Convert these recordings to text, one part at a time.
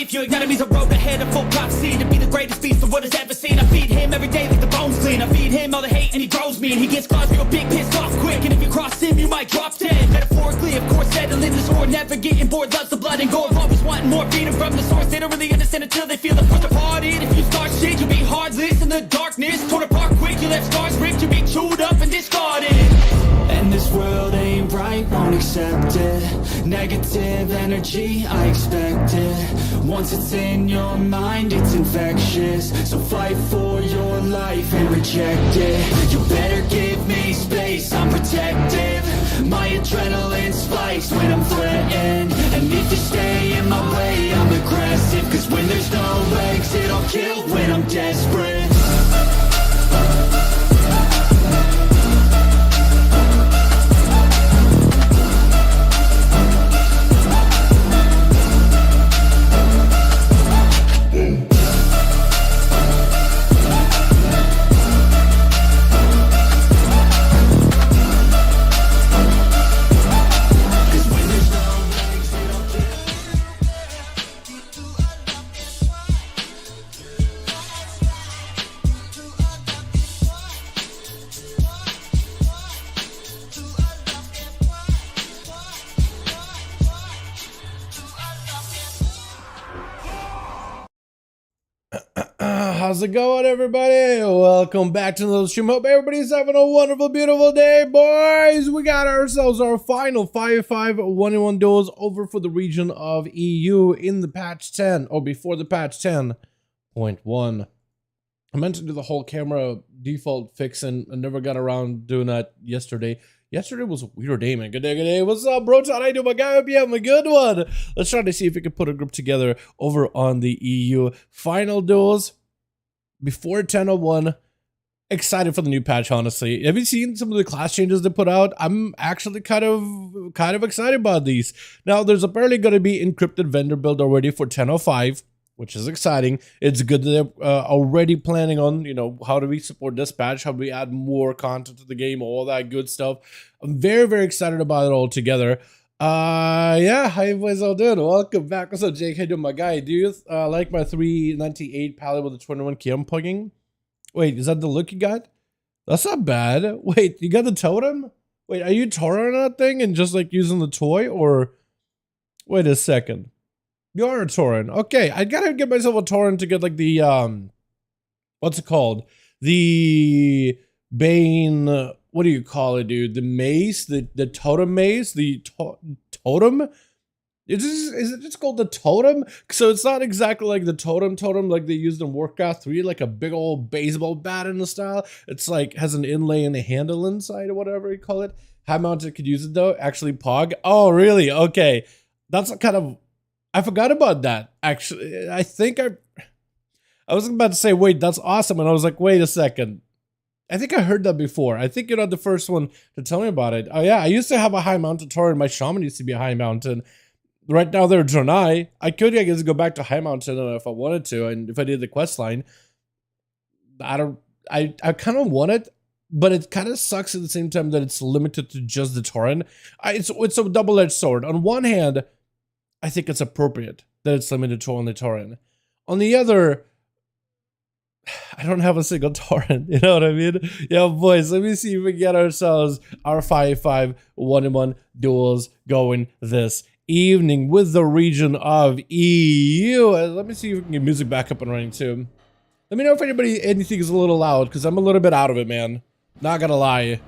defeat. Your enemy's a road ahead of full prophecy to be the greatest beast the world has ever seen. I feed him every day like the bones clean. I feed him all the hate and he grows me. And he gets claws real big, pissed off quick. And if you cross him, you might drop dead. Metaphorically, of course, settling the sword. Never getting bored, loves the blood and gore. Always wanting more, freedom from the source. They don't really understand until they feel the force departed. If you start shit, you'll be heartless in the darkness. Torn apart quick, you left scars ripped. You'll be chewed up and discarded. And this world ain't right, won't accept it. Negative energy, I expect it. Once it's in your mind, it's infectious. So fight for your life and reject it. You better give me space, I'm protective. My adrenaline spikes when I'm threatened. And if you stay in my way, I'm aggressive. Cause when there's no exit, I'll kill when I'm desperate. How's it going, everybody? Welcome back to another stream. Hope everybody's having a wonderful, beautiful day, boys. We got ourselves our final 5v5 1v1 duels over for the region of EU in the patch 10, or before the patch 10.1. I meant to do the whole camera default fix and I never got around doing that yesterday. Yesterday was a weird day, man. Good day, good day. What's up, bro? How you doing, my guy? Hope you having a good one. Let's try to see if we can put a group together over on the EU final duels. Before 10.01, excited for the new patch, honestly. Have you seen some of the class changes they put out? I'm actually kind of excited about these. Now, there's apparently going to be encrypted vendor build already for 10.05, which is exciting. It's good that they're already planning on, you know, how do we support this patch? How do we add more content to the game? All that good stuff. I'm very, very excited about it all together. Yeah, how you boys all doing? Welcome back. What's up, Jake? How you doing, my guy? Do you like my 398 palette with the 21K I'm plugging? Wait, is that the look you got? That's not bad. Wait, you got the totem? Wait, are you touring that thing and just like using the toy, or wait a second? You are a Tauren. Okay, I gotta get myself a Tauren to get like the what's it called? The Bane, what do you call it, dude? The mace, the totem mace, the totem? Is it just called the totem? So it's not exactly like the totem like they used in Warcraft 3, like a big old baseball bat in the style. It's like has an inlay and a handle inside or whatever you call it. High mounted could use it though. Actually, Pog. Oh, really? Okay, that's kind of. I forgot about that. Actually, I think I was about to say, wait, that's awesome, and I was like, wait a second. I think I heard that before. I think you're not the first one to tell me about it. Oh yeah, I used to have a high mounted Tauren. My shaman used to be a high mountain. Right now they're Draenei. I could, I guess, go back to high mountain if I wanted to, and if I did the quest line. I kind of want it, but it kind of sucks at the same time that it's limited to just the Tauren. It's a double-edged sword. On one hand, I think it's appropriate that it's limited to only Tauren. On the other, I don't have a single Tauren, you know what I mean? Yeah, boys, let me see if we get ourselves our 5v5 1v1 duels going this evening with the region of EU. Let me see if we can get music back up and running too. Let me know if anything is a little loud, because I'm a little bit out of it, man. Not gonna lie.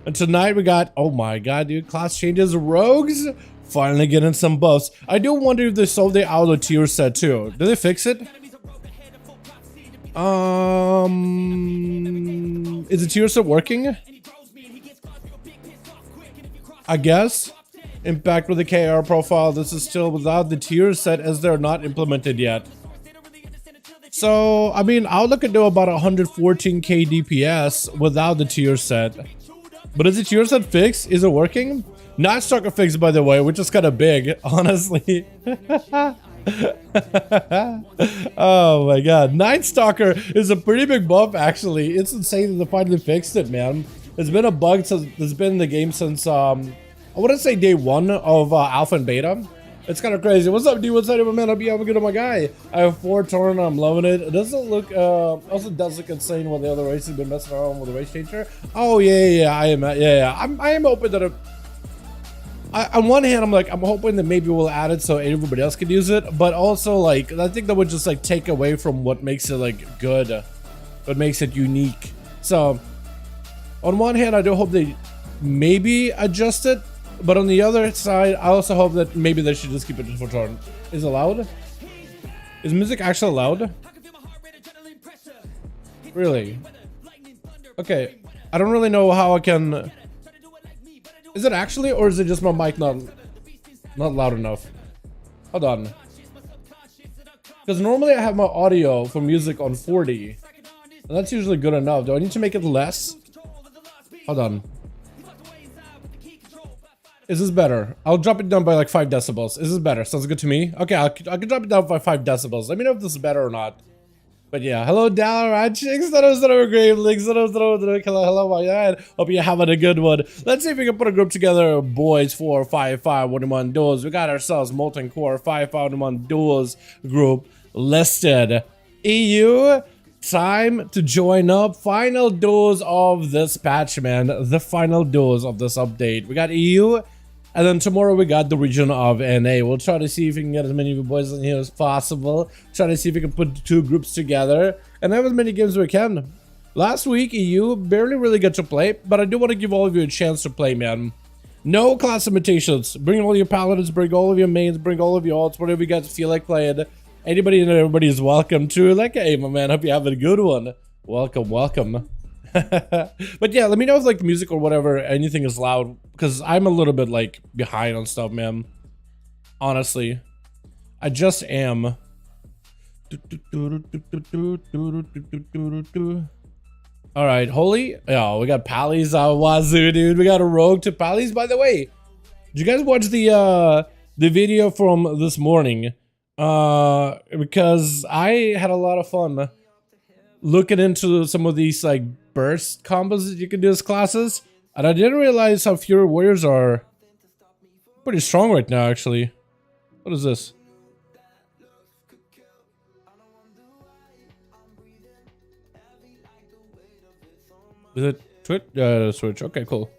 And tonight we got, oh my god, dude, class changes, rogues. Finally getting some buffs. I do wonder if they solved the auto tier set too. Did they fix it? Is the tier set working? I guess. Impact with the KR profile. This is still without the tier set as they're not implemented yet. So, I mean, Outlook could do about 114k DPS without the tier set. But is the tier set fixed? Is it working? Night Stalker fixed, by the way, which is kind of big, honestly. Oh my god. Night Stalker is a pretty big buff, actually. It's insane that they finally fixed it, man. It's been a bug since it's been in the game since I wouldn't say day one of alpha and beta. It's kind of crazy. What's up, dude? What's up, man? Hope you have a good one, my guy. I have 4 torn. I'm loving it. It doesn't look, also does look insane while the other race has been messing around with the race changer. Oh, yeah. I am hoping that on one hand, I'm hoping that maybe we'll add it so everybody else could use it. But also, like, I think that would just, like, take away from what makes it, like, good. What makes it unique. So, on one hand, I do hope they maybe adjust it. But on the other side, I also hope that maybe they should just keep it for turn. Is it loud? Is music actually loud? Really? Okay. I don't really know how I can... Is it actually, or is it just my mic not loud enough? Hold on. Because normally I have my audio for music on 40. And that's usually good enough. Do I need to make it less? Hold on. Is this better? I'll drop it down by like 5 decibels. Is this better? Sounds good to me. Okay, I can drop it down by 5 decibels. Let me know if this is better or not. But yeah, hello Dalaran, chicks. Hello, my god. Hope you're having a good one. Let's see if we can put a group together, boys, for 5V5 1v1 Duels. We got ourselves Molten Core 5V5 1v1 Duels group listed. EU, time to join up. Final duels of this patch, man. The final duels of this update. We got EU. And then tomorrow we got the region of NA. We'll try to see if we can get as many of you boys in here as possible. Try to see if we can put 2 groups together and have as many games as we can. Last week, EU barely really got to play, but I do want to give all of you a chance to play, man. No class limitations. Bring all your paladins, bring all of your mains, bring all of your alts, whatever you guys feel like playing. Anybody and everybody is welcome to. Like, hey, my man, hope you have a good one. Welcome, welcome. But yeah, let me know if like the music or whatever, anything is loud, because I'm a little bit like behind on stuff, man. Honestly, I just am. All right, holy, oh, we got Pally's wazoo, dude. We got a rogue to Pally's. By the way, did you guys watch the video from this morning? Because I had a lot of fun looking into some of these like burst combos that you can do as classes, and I didn't realize how Fury Warriors are pretty strong right now, actually. What is this? Is it Twitch? Yeah, Switch. Okay, cool.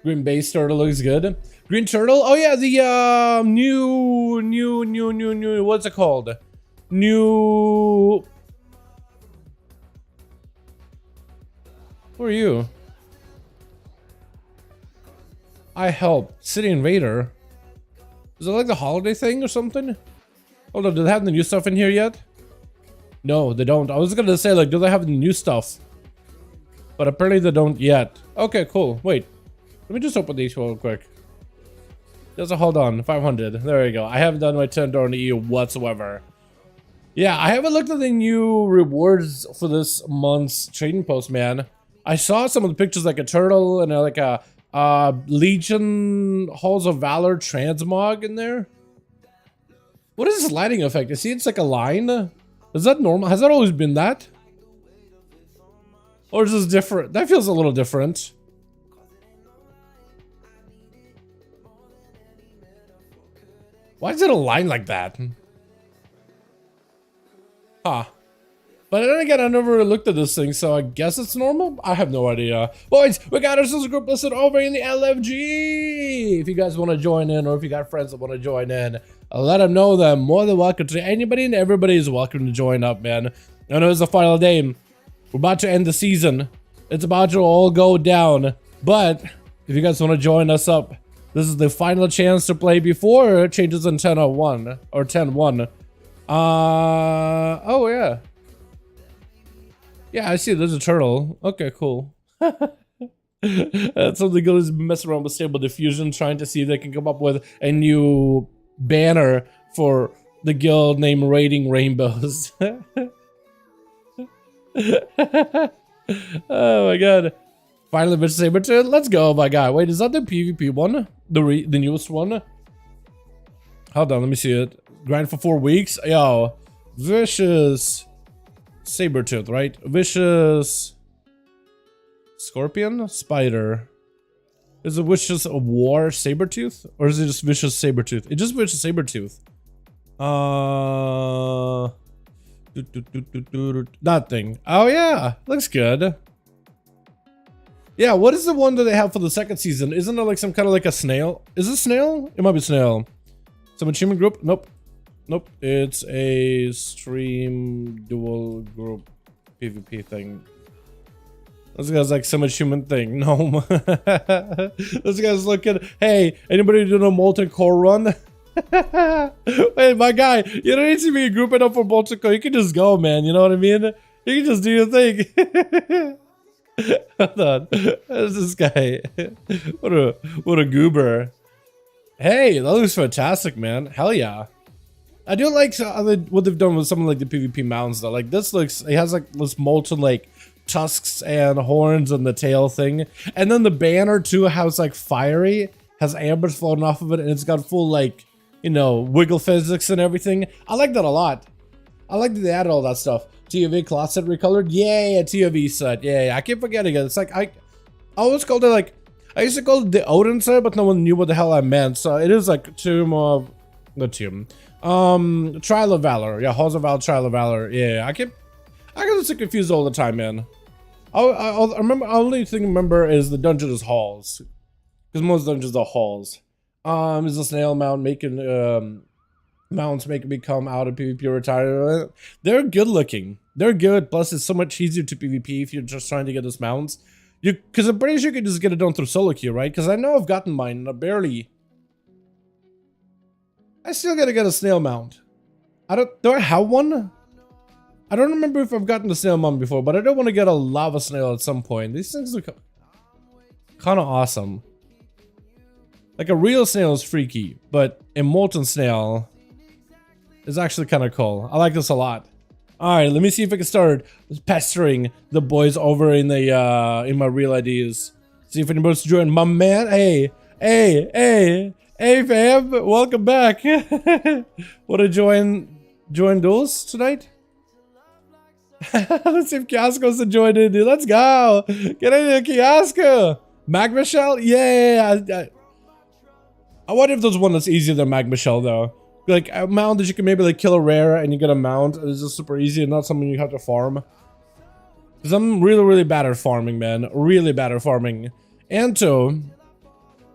Green base turtle looks good. Green turtle? Oh yeah, the new what's it called? New. Who are you? I help. City Invader. Is it like the holiday thing or something? Hold on, do they have the new stuff in here yet? No, they don't. I was gonna say, like, do they have the new stuff? But apparently they don't yet. Okay, cool. Wait. Let me just open these real quick. Just hold on. 500. There we go. I haven't done my 10 on EU whatsoever. Yeah, I haven't looked at the new rewards for this month's trading post, man. I saw some of the pictures, like a turtle and like a Legion Halls of Valor transmog in there. What is this lighting effect? You see, it's like a line. Is that normal? Has that always been that? Or is this different? That feels a little different. Why is it a line like that? Huh. But then again, I never looked at this thing, so I guess it's normal? I have no idea. Boys, we got ourselves a group listed over in the LFG. If you guys want to join in, or if you got friends that want to join in, let them know they're more than welcome to. Anybody and everybody is welcome to join up, man. I know it's the final day. We're about to end the season. It's about to all go down. But if you guys want to join us up, this is the final chance to play before it changes in 10:01 or 10:1. Oh yeah. Yeah, I see there's a turtle. Okay, cool. That's something good is messing around with Stable Diffusion, trying to see if they can come up with a new banner for the guild named Raiding Rainbows. Oh my god. Finally, Mr. Sabertooth, let's go, my guy. Wait, is that the PvP one? The newest one? Hold on, let me see it. Grind for 4 weeks? Yo, vicious Sabertooth, right? Vicious Scorpion? Spider. Is it Vicious War Sabertooth? Or is it just Vicious Sabertooth? It just Vicious Sabertooth. That thing. Oh yeah, looks good. Yeah, what is the one that they have for the second season? Isn't it like some kind of like a snail? Is it snail? It might be snail. Some achievement group? Nope. Nope. It's a stream dual group PvP thing. This guy's like some achievement thing. No. This guy's looking. Hey, anybody do a molten core run? Hey, my guy, you don't need to be grouping up for molten core. You can just go, man. You know what I mean? You can just do your thing. Hold on. There's this guy. What a goober. Hey, that looks fantastic, man. Hell yeah. I do like what they've done with some of like the PvP mounts though. Like this looks, it has like this molten like tusks and horns and the tail thing. And then the banner too has like fiery, has ambers floating off of it, and it's got full like, you know, wiggle physics and everything. I like that a lot. I like that they added all that stuff. TOV class set recolored. Yeah, TOV set. Yeah, I keep forgetting it. It's like I always called it like, I used to call it the Odin set, but no one knew what the hell I meant. So it is like Trial of Valor. Yeah, Halls of Valor, Trial of Valor. Yeah, I get so confused all the time, man. I remember, only thing I remember is the dungeon is halls, because most dungeons are halls. Is a snail mount making mounts make me come out of PvP retire. They're good looking. They're good. Plus, it's so much easier to PvP if you're just trying to get those mounts. Because I'm pretty sure you can just get it done through solo queue, right? Because I know I've gotten mine. I still gotta get a snail mount. Do I have one? I don't remember if I've gotten the snail mount before, but I don't want to get a lava snail at some point. These things look kind of awesome. Like a real snail is freaky, but a molten snail is actually kind of cool. I like this a lot. All right, let me see if I can start pestering the boys over in the in my real IDs. See if anybody's joining. My man, hey, fam, welcome back. Want to join duels tonight? Let's see if Kiosco's to join in, dude. Let's go. Get in here, Kiosco. Magma Shell? Yeah. I wonder if there's one that's easier than Magma Shell though. Like a mount that you can maybe like kill a rare and you get a mount. It's just super easy and not something you have to farm. Because I'm really bad at farming, man. Really bad at farming. Anto,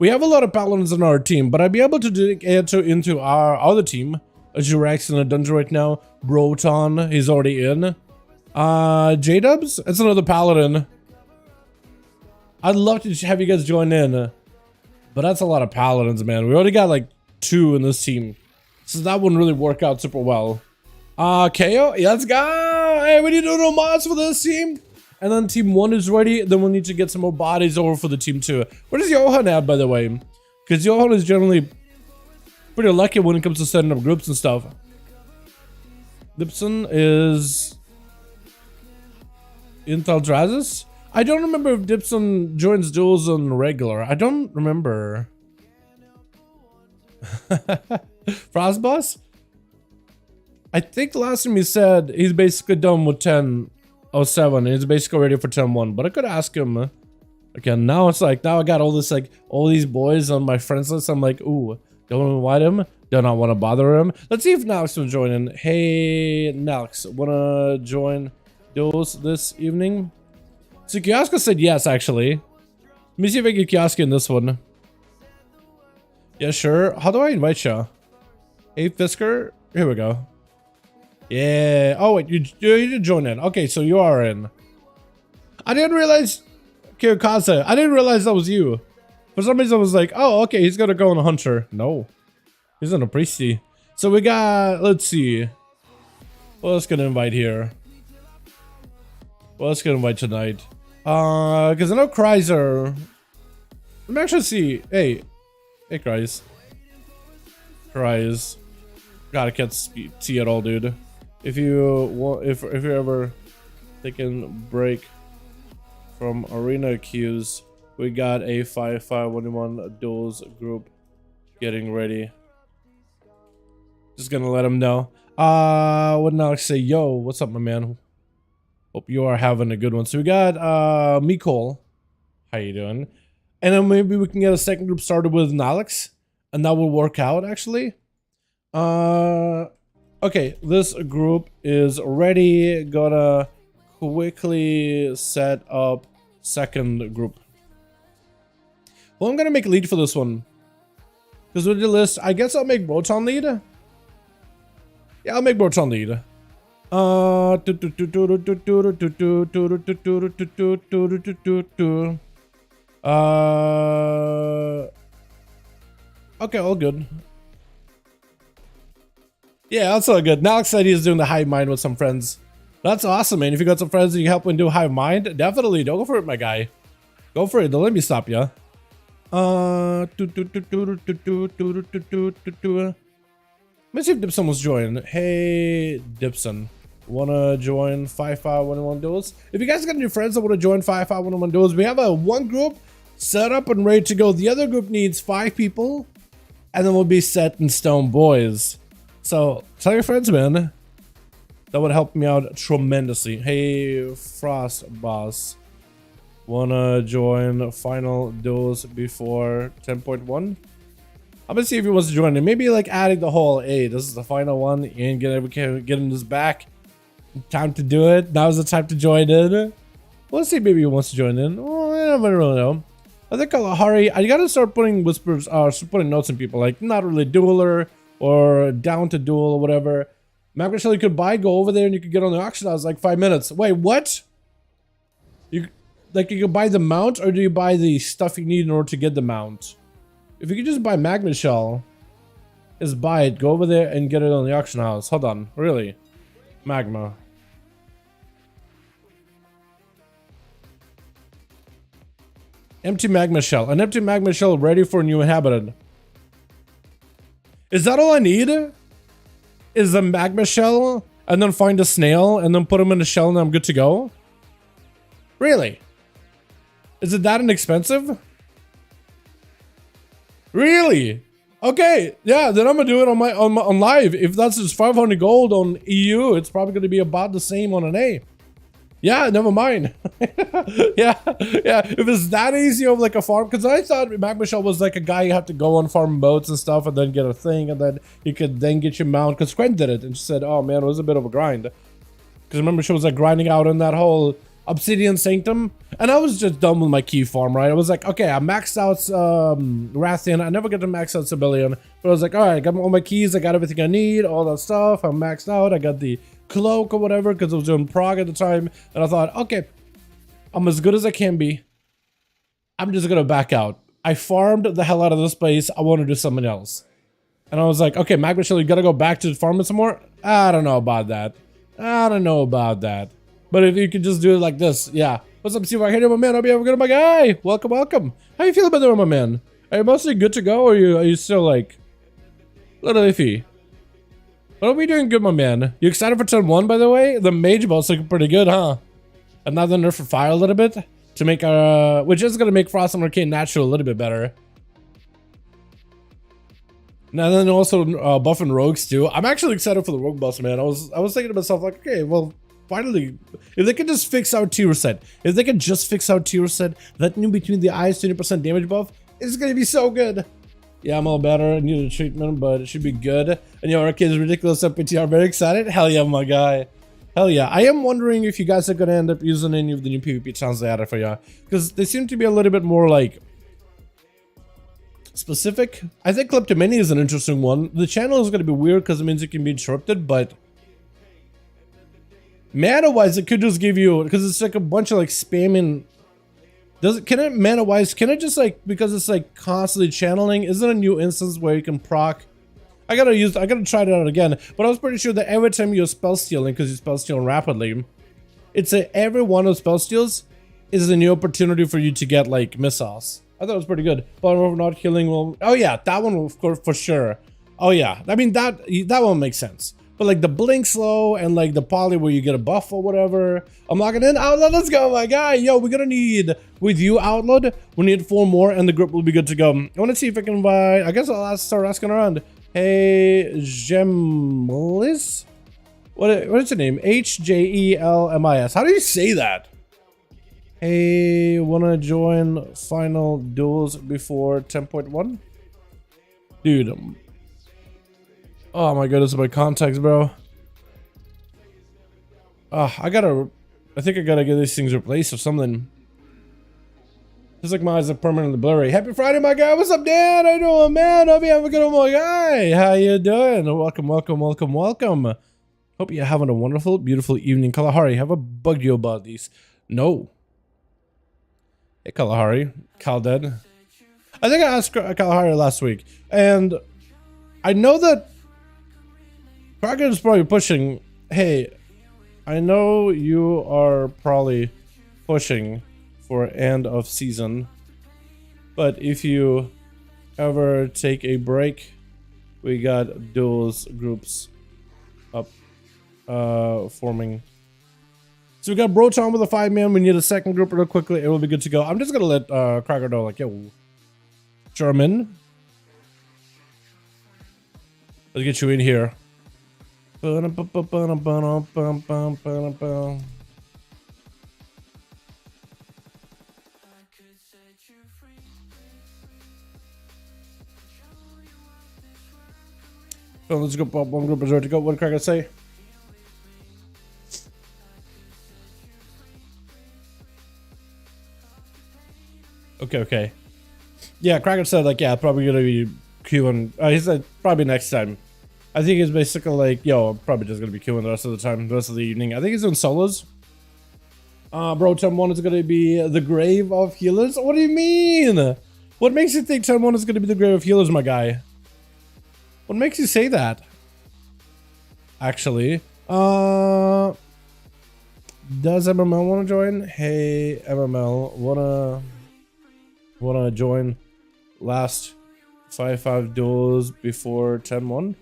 we have a lot of paladins on our team, but I'd be able to dig Anto into our other team. Jurex in a dungeon right now. Broton, he's already in. J-Dubs? That's another paladin. I'd love to have you guys join in. But that's a lot of paladins, man. We already got like 2 in this team. So that wouldn't really work out super well. KO? Yeah, let's go! Hey, we need to do mods for this team. And then team 1 is ready. Then we'll need to get some more bodies over for the team 2. Where does Johan at, by the way? Because Johan is generally pretty lucky when it comes to setting up groups and stuff. Lipson is Intel Drazis? I don't remember if Dipson joins duels on regular. I don't remember. Frostboss? I think the last time he said he's basically done with 10.07. He's basically ready for 10.1. But I could ask him. Again, now it's like, now I got all this, like, all these boys on my friends list. I'm like, ooh, don't invite him. Do not want to bother him. Let's see if Nalx will join in. Hey, Nalx, wanna join duels this evening? So Kiosko said yes, actually. Let me see if I get Kiosko in this one. Yeah, sure. How do I invite you? Hey, Fisker. Here we go. Yeah. Oh, wait. You did join in. Okay, so you are in. I didn't realize... Kirikaze. I didn't realize that was you. For some reason, I was like, oh, okay, he's gonna go on a hunter. No. He's on a priesty. So we got... Let's see. Well, let's gonna invite here. Well, let's get invite tonight. Because I know cries are... Let me actually see. Hey, cries. Cries. God, I can't see at all, dude. If you want, if you're ever taking break from arena queues, we got a 5V5 1v1 duels group getting ready. Just gonna let them know. What now? Say, yo, what's up, my man? Hope you are having a good one. So we got Mikol. How you doing? And then maybe we can get a second group started with Alex, and that will work out actually. Okay, this group is ready. Gotta quickly set up second group. Well, I'm gonna make lead for this one. Because with the list, I guess I'll make Broton lead. Yeah, I'll make Broton lead. Okay, all good. Yeah, that's all good. Now Alex said he's doing the hive mind with some friends. That's awesome, man. If you got some friends that you help when do hive mind, definitely don't go for it, my guy. Go for it. Don't let me stop you. Let's see if Dipson was joining. Hey, Dipson. Wanna join 5V5 1v1 Duels? If you guys got any friends that want to join 5V5 1v1 Duels, we have one group set up and ready to go. The other group needs 5 people, and then we'll be set in stone, boys. So tell your friends, man. That would help me out tremendously. Hey, Frost Boss. Wanna join final duels before 10.1? I'm gonna see if he wants to join it. Maybe like adding the whole, hey, this is the final one and getting this back. Time to do it. Now's the time to join in. Let's see, maybe he wants to join in. Well, I don't really know. I think I'll hurry. I gotta start putting whispers, putting notes in people like not really dueler or down to duel or whatever. Mac Michelle, you could buy, go over there and you could get on the auction. I was like 5 minutes. Wait, what? You can buy the mount, or do you buy the stuff you need in order to get the mount? If you could just buy Magma Shell, just buy it, go over there and get it on the auction house. Hold on, really? Magma. Empty Magma Shell. An empty Magma Shell ready for a new inhabitant. Is that all I need? Is a Magma Shell, and then find a snail, and then put them in a shell and I'm good to go? Really? Is it that inexpensive? Really? Okay, yeah, then I'm gonna do it on live. If that's just 500 gold on EU, it's probably gonna be about the same on NA. Yeah, never mind. yeah. If it's that easy of like a farm, because I thought Magma Shell was like a guy you have to go on farm boats and stuff, and then get a thing, and then you could then get your mount. Because Quen did it, and she said, "Oh man, it was a bit of a grind." Because remember, she was like grinding out in that whole Obsidian Sanctum, and I was just done with my key farm, right? I was like, okay, I maxed out Rathian. I never get to max out Civilian, but I was like, all right, I got all my keys, I got everything I need, all that stuff. I'm maxed out. I got the cloak or whatever because I was doing Prague at the time, and I thought, okay, I'm as good as I can be. I'm just gonna back out. I farmed the hell out of this place. I want to do something else, and I was like, okay, Magma Shell, you gotta go back to farming some more. I don't know about that. But if you could just do it like this, yeah. What's up, Steve? Hey there, my man. I'll be over good, my guy. Welcome, welcome. How you feeling about there, my man? Are you mostly good to go, or are you still like a little iffy? What are we doing good, my man? You excited for turn 1, by the way? The mage boss looking pretty good, huh? Another nerf for fire a little bit to make our, which is gonna make Frost and Arcane Natural a little bit better. And then also buffing rogues too. I'm actually excited for the rogue boss, man. I was thinking to myself like, okay, well, finally, if they could just fix our tier set, that new between the eyes 20% damage buff, it's gonna be so good. Yeah, I'm all better. I need a treatment, but it should be good. And yo, our kid's ridiculous FPTR. Very excited. Hell yeah, my guy. Hell yeah. I am wondering if you guys are gonna end up using any of the new PvP channels they added for you, because they seem to be a little bit more like specific. I think Kleptomania is an interesting one. The channel is gonna be weird because it means it can be interrupted, but mana-wise, it could just give you, because it's like a bunch of like spamming. Can it mana-wise, can it just like, because it's like constantly channeling, is it a new instance where you can proc? I gotta try it out again, but I was pretty sure that every time you're spell stealing, because you spell steal rapidly, it's every one of spell steals is a new opportunity for you to get like missiles. I thought it was pretty good. But not healing will, oh yeah, that one will, of course, for sure. Oh yeah, I mean that one makes sense. But like the blink slow and like the poly where you get a buff or whatever. I'm locking in. Outlaw, let's go, my guy. Yo, we're gonna need, with you, Outlaw, we need 4 more and the group will be good to go. I want to see if I can invite, I guess I'll start asking around. Hey, Gemlis? What is your name? H-J-E-L-M-I-S. How do you say that? Hey, wanna join final duels before 10.1? Dude. Oh my goodness, my contacts, bro. I think I gotta get these things replaced or something. Just like my eyes are permanently blurry. Happy Friday, my guy. What's up, Dan? How you doing, man? Hope you have a good one, my guy. How you doing? Welcome, welcome, welcome, welcome. Hope you're having a wonderful, beautiful evening. Kalahari, have I bugged you about these? No. Hey, Kalahari. Kalded. I think I asked Kalahari last week, and I know that Kraken is probably pushing. Hey, I know you are probably pushing for end of season, but if you ever take a break, we got duels groups up forming. So we got Broton with a 5-man. We need a second group real quickly. It will be good to go. I'm just gonna let Cracker know, like, yo, German, let's get you in here. So let's go. One group is ready to go. What did Cracker say? Okay. Yeah, Cracker said, like, yeah, probably gonna be queuing. He said probably next time. I think he's basically like, yo, I'm probably just gonna be queuing the rest of the time, the rest of the evening. I think he's doing solos. Bro, Time 1 is gonna be the grave of healers. What do you mean? What makes you think Time 1 is gonna be the grave of healers, my guy? What makes you say that? Actually, does MML want to join? Hey, MML, wanna join last 5v5 duels before 10.1?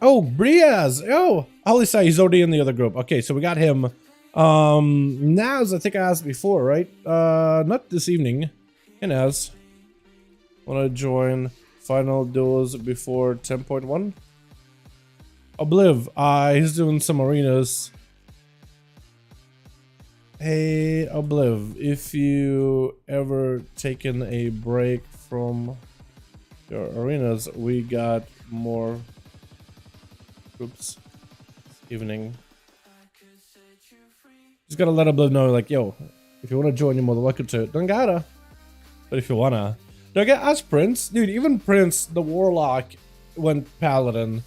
Oh, Briaz! Oh, holy say he's already in the other group. Okay, so we got him. Naz, I think I asked before, right? Not this evening. Hey, Naz. Wanna join final duels before 10.1? Obliv, he's doing some arenas. Hey, Obliv, if you ever taken a break from your arenas, we got more groups this evening. Just gotta let Obliv know, like, yo, if you wanna join, you're more than welcome to. Don't gotta, but if you wanna. Don't get us, Prince. Dude, even Prince, the Warlock, went Paladin.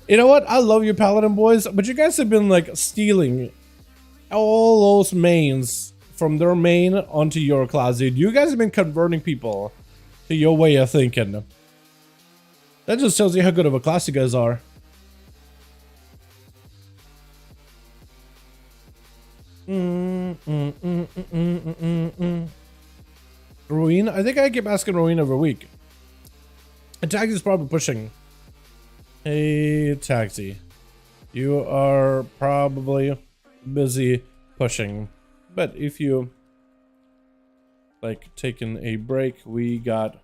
You know what? I love you, Paladin boys, but you guys have been, like, stealing all those mains from their main onto your class, dude. You guys have been converting people to your way of thinking. That just tells you how good of a class you guys are. Ruin? I think I keep asking Ruin every week. And Taxi's probably pushing. Hey, Taxi. You are probably busy pushing. But if you, like, taking a break, we got...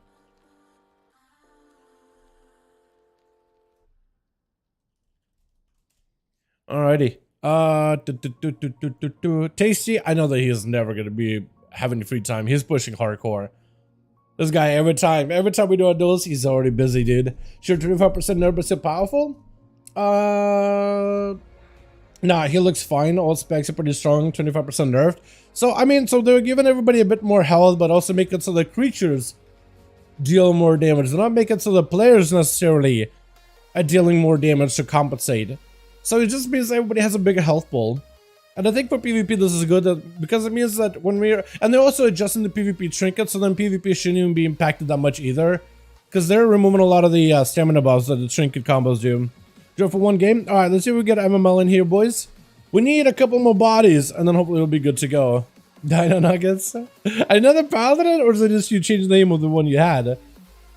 Alrighty. Tasty, I know that he is never going to be having free time. He's pushing hardcore. This guy, every time we do our duels, he's already busy, dude. Sure, 25% nerf, but still powerful? Nah, he looks fine. All specs are pretty strong, 25% nerfed. So, I mean, so they're giving everybody a bit more health, but also make it so the creatures deal more damage. They're not making it so the players necessarily are dealing more damage to compensate. So it just means everybody has a bigger health pool. And I think for PvP this is good, because it means that when we're... And they're also adjusting the PvP trinket, so then PvP shouldn't even be impacted that much either. Because they're removing a lot of the stamina buffs that the trinket combos do. Draw for one game? Alright, let's see if we get MML in here, boys. We need a couple more bodies, and then hopefully we'll be good to go. Dino Nuggets? Another Paladin? Or is it just you change the name of the one you had?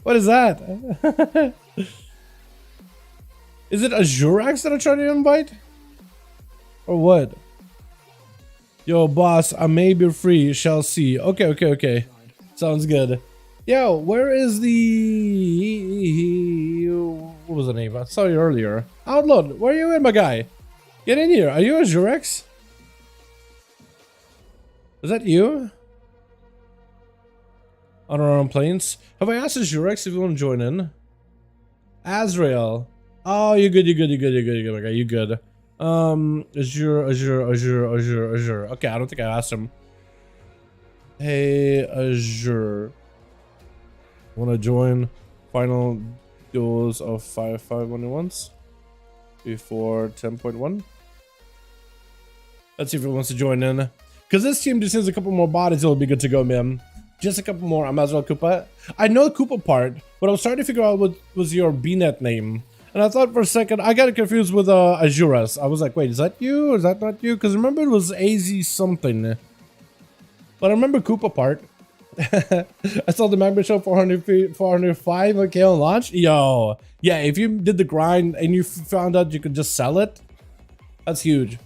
What is that? Is it Azurax that I tried to invite? Or what? Yo, boss, I may be free, shall see. Okay. Sounds good. Yo, where is the... What was the name? I saw you earlier. Outlaw, where are you in, my guy? Get in here. Are you Azurax? Is that you? On our own planes? Have I asked Azurex if you want to join in? Azrael. Oh, you're good, you're good, you're good, you're good, you're good. Okay, you good. Azure. Okay, I don't think I asked him. Hey, Azure. Want to join final duels of 5V5 1v1s before 10.1? Let's see if he wants to join in. Because this team just needs a couple more bodies, it'll be good to go, man. Just a couple more. I might as well Koopa. I know the Koopa part, but I was trying to figure out what was your BNet name. And I thought for a second, I got confused with Azuras. I was like, wait, is that you or is that not you? Because remember it was AZ something. But I remember Koopa part. I saw the Magma Show 405 okay on launch. Yo, yeah, if you did the grind and you found out you could just sell it, that's huge.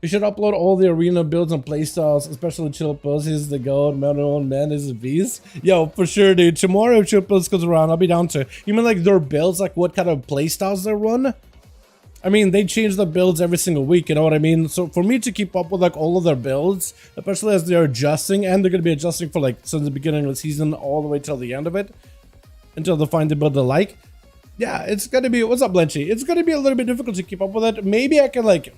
You should upload all the arena builds and playstyles, especially Chill Pills. He's the gold, man is a beast. Yo, for sure, dude. Tomorrow if Chill Pills goes around, I'll be down to. You mean like their builds, like what kind of playstyles they run? I mean, they change the builds every single week, you know what I mean? So for me to keep up with like all of their builds, especially as they're adjusting, and they're going to be adjusting for like since the beginning of the season all the way till the end of it, until they find the build they like. Yeah, it's going to be, what's up, Blenchy? It's going to be a little bit difficult to keep up with it. Maybe I can like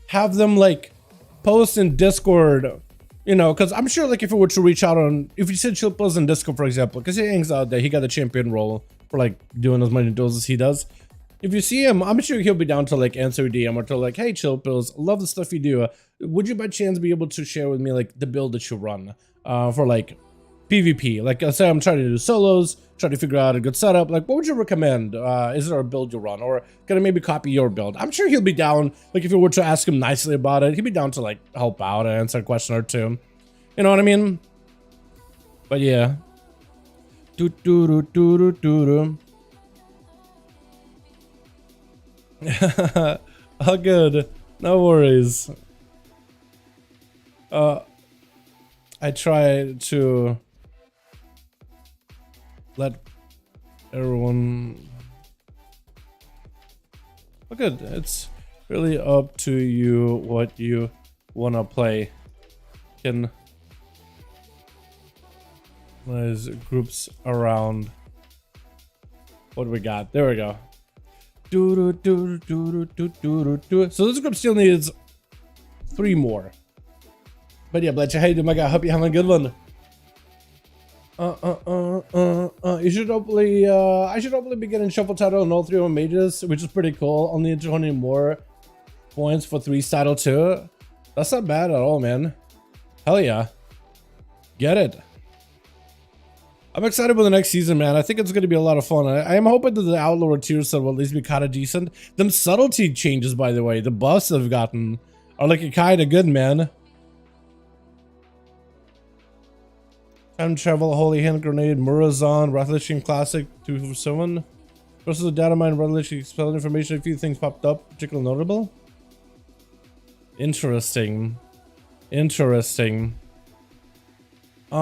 have them like post in Discord, you know, because I'm sure like if it were to reach out on, if you said Chill Pills in Discord, for example, because he hangs out there, he got the champion role for like doing as many duels as he does. If you see him, I'm sure he'll be down to like answer a DM or to like, hey, Chill Pills, love the stuff you do. Would you by chance be able to share with me like the build that you run for like PvP? Like I say, I'm trying to do solos, trying to figure out a good setup. Like, what would you recommend? Is there a build you run, or can I maybe copy your build? I'm sure he'll be down. Like, if you were to ask him nicely about it, he'd be down to like help out and answer a question or two. You know what I mean? But yeah. Oh, good. No worries. I try to let everyone. Oh, good. It's really up to you what you wanna play. Can there's groups around. What do we got? There we go. So this group still needs 3 more. But yeah, Bletcher, how you doing, my guy? Hope you're having a good one. You should hopefully, I should hopefully be getting shuffle title on all 3 of my mages, which is pretty cool. Only 200 more points for 3 title too. That's not bad at all, man. Hell yeah. Get it. I'm excited for the next season, man. I think it's going to be a lot of fun. I am hoping that the Outlaw tier set will at least be kind of decent. Them subtlety changes, by the way, the buffs I've gotten are like kind of good, man. Time travel, Holy Hand Grenade, Murazan, Revelation Classic 247 versus the data mine, Revelation expelled information. A few things popped up, particularly notable. Interesting. Interesting. Wait,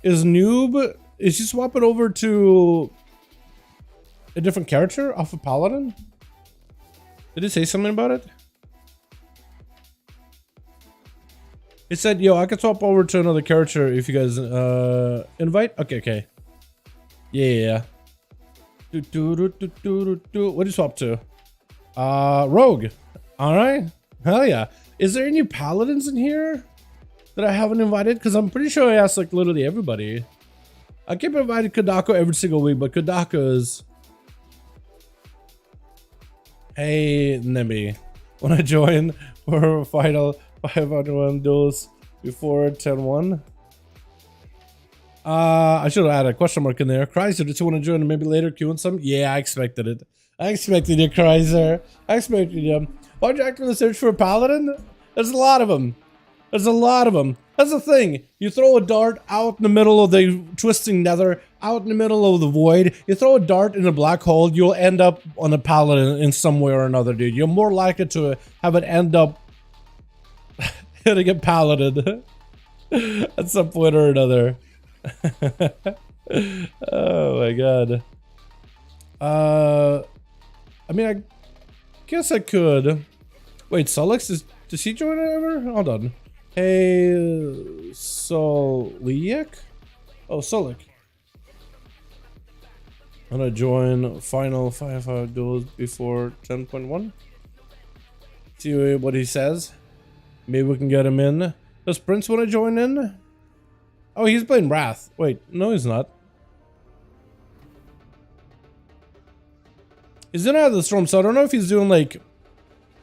is Noob, is he swapping over to a different character off of Paladin? Did he say something about it? It said, yo, I can swap over to another character if you guys invite. Okay. Yeah. What do you swap to? Rogue. All right. Hell yeah. Is there any paladins in here that I haven't invited? Because I'm pretty sure I asked like literally everybody. I keep inviting Kodako every single week, but Kodako is. Hey, Nemi. When I join for final 5v1 duels before 10-1. I should have added a question mark in there. Chrysler, did you want to join and maybe later queuing some? Yeah, I expected it. I expected you, Chrysler. I expected you. Why'd you actively search for a paladin? There's a lot of them. There's a lot of them. That's the thing. You throw a dart out in the middle of the twisting nether, out in the middle of the void. You throw a dart in a black hole, you'll end up on a paladin in some way or another, dude. You're more likely to have it end up hitting a paladin at some point or another. Oh my god. I mean, I guess I could Wait, Solix, does he join it ever? Hold on. Hey, Soliak? Oh, Solik. I'm gonna join final 5V5 duels before 10.1. See what he says. Maybe we can get him in. Does Prince want to join in? Oh, he's playing Wrath. Wait, no, he's not. He's in Out of the Storm, so I don't know if he's doing like...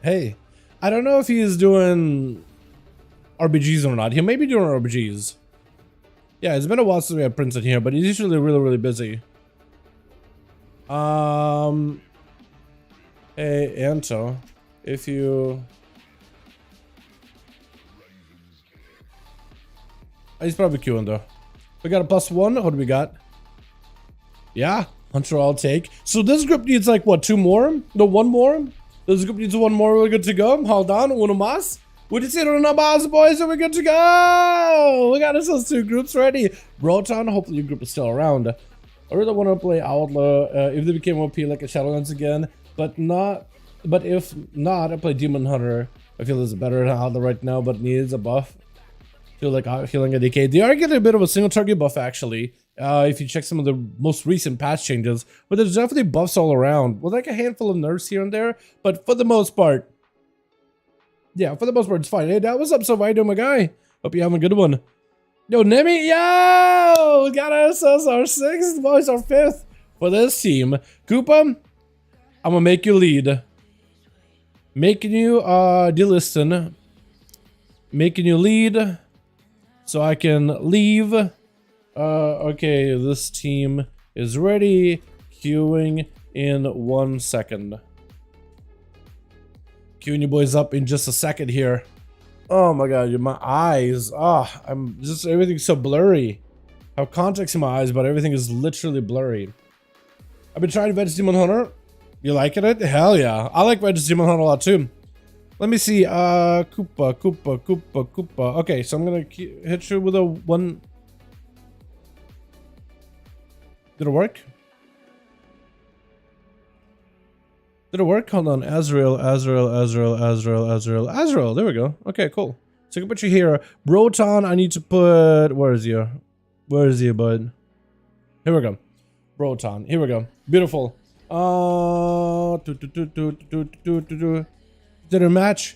Hey, I don't know if he's doing RBGs or not. He may be doing RBGs. Yeah, it's been a while since we had Prince in here, but he's usually really, really busy. Hey, Anto, if you... He's probably queuing though. We got a +1. What do we got? Yeah, Hunter I'll take. So this group needs like what, 2 more? No, 1 more? This group needs 1 more. We're good to go. Hold on, uno más. We just hit uno más, boys, and we're good to go. We got ourselves 2 groups ready. Broton, hopefully your group is still around. I really want to play Outlaw if they became OP like a Shadowlands again, but if not, I play Demon Hunter. I feel it's better than Outlaw right now, but needs a buff. Feel like healing a decay. They are getting a bit of a single target buff actually. If you check some of the most recent patch changes, but there's definitely buffs all around with like a handful of nerfs here and there, but for the most part, yeah, for the most part it's fine. Hey, that was up, so why do my guy? Hope you have a good one. Yo, Nemi, yo, we got ourselves our 6th, boys, our 5th for this team. Koopa, I'm gonna make you lead. Making you delisten. Making you lead. So I can leave. Okay, this team is ready. Queuing in 1 second. Queuing you boys up in just a second here. Oh my god, my eyes. I'm just, everything's so blurry. I have context in my eyes, but everything is literally blurry. I've been trying Veg Demon Hunter. You liking it? Hell yeah. I like Veg Demon Hunter a lot too. Let me see, Koopa. Okay, so I'm gonna hit you with a 1. Did it work? Did it work? Hold on, Azrael. There we go. Okay, cool. So I can put you here. Broton, I need to put, where is you? Where is you, bud? Here we go. Broton, here we go. Beautiful. Did a match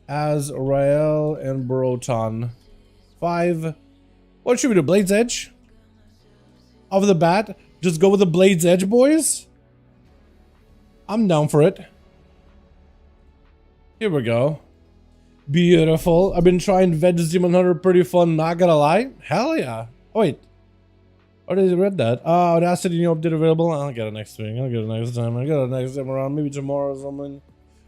as Rael and Broton. 5. What should we do? Blade's Edge? Off the bat? Just go with the Blade's Edge, boys? I'm down for it. Here we go. Beautiful. I've been trying Veg Demon Hunter, pretty fun, not gonna lie. Hell yeah. Oh, wait. Oh, did I read that? Oh, the Acid update available. I'll get it next week. I'll get it next time. I'll get it next time around. Maybe tomorrow or something.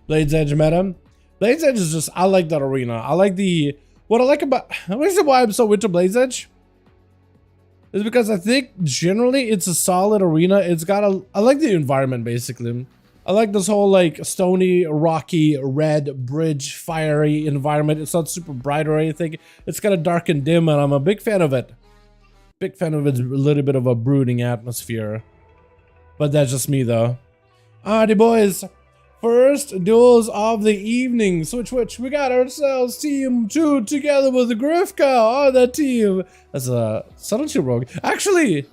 Blade's Edge meta. Blade's Edge is just, I like that arena. I like the, what I like about, the reason why I'm so into Blade's Edge is because I think generally it's a solid arena. It's got a, I like the environment basically. I like this whole like stony, rocky, red, bridge, fiery environment. It's not super bright or anything. It's kind of dark and dim and I'm a big fan of it. Big fan of its a little bit of a brooding atmosphere. But that's just me though. Alrighty boys. First duels of the evening. Switch. We got ourselves team 2 together with Grifka on that team. That's a subtlety rogue. Actually,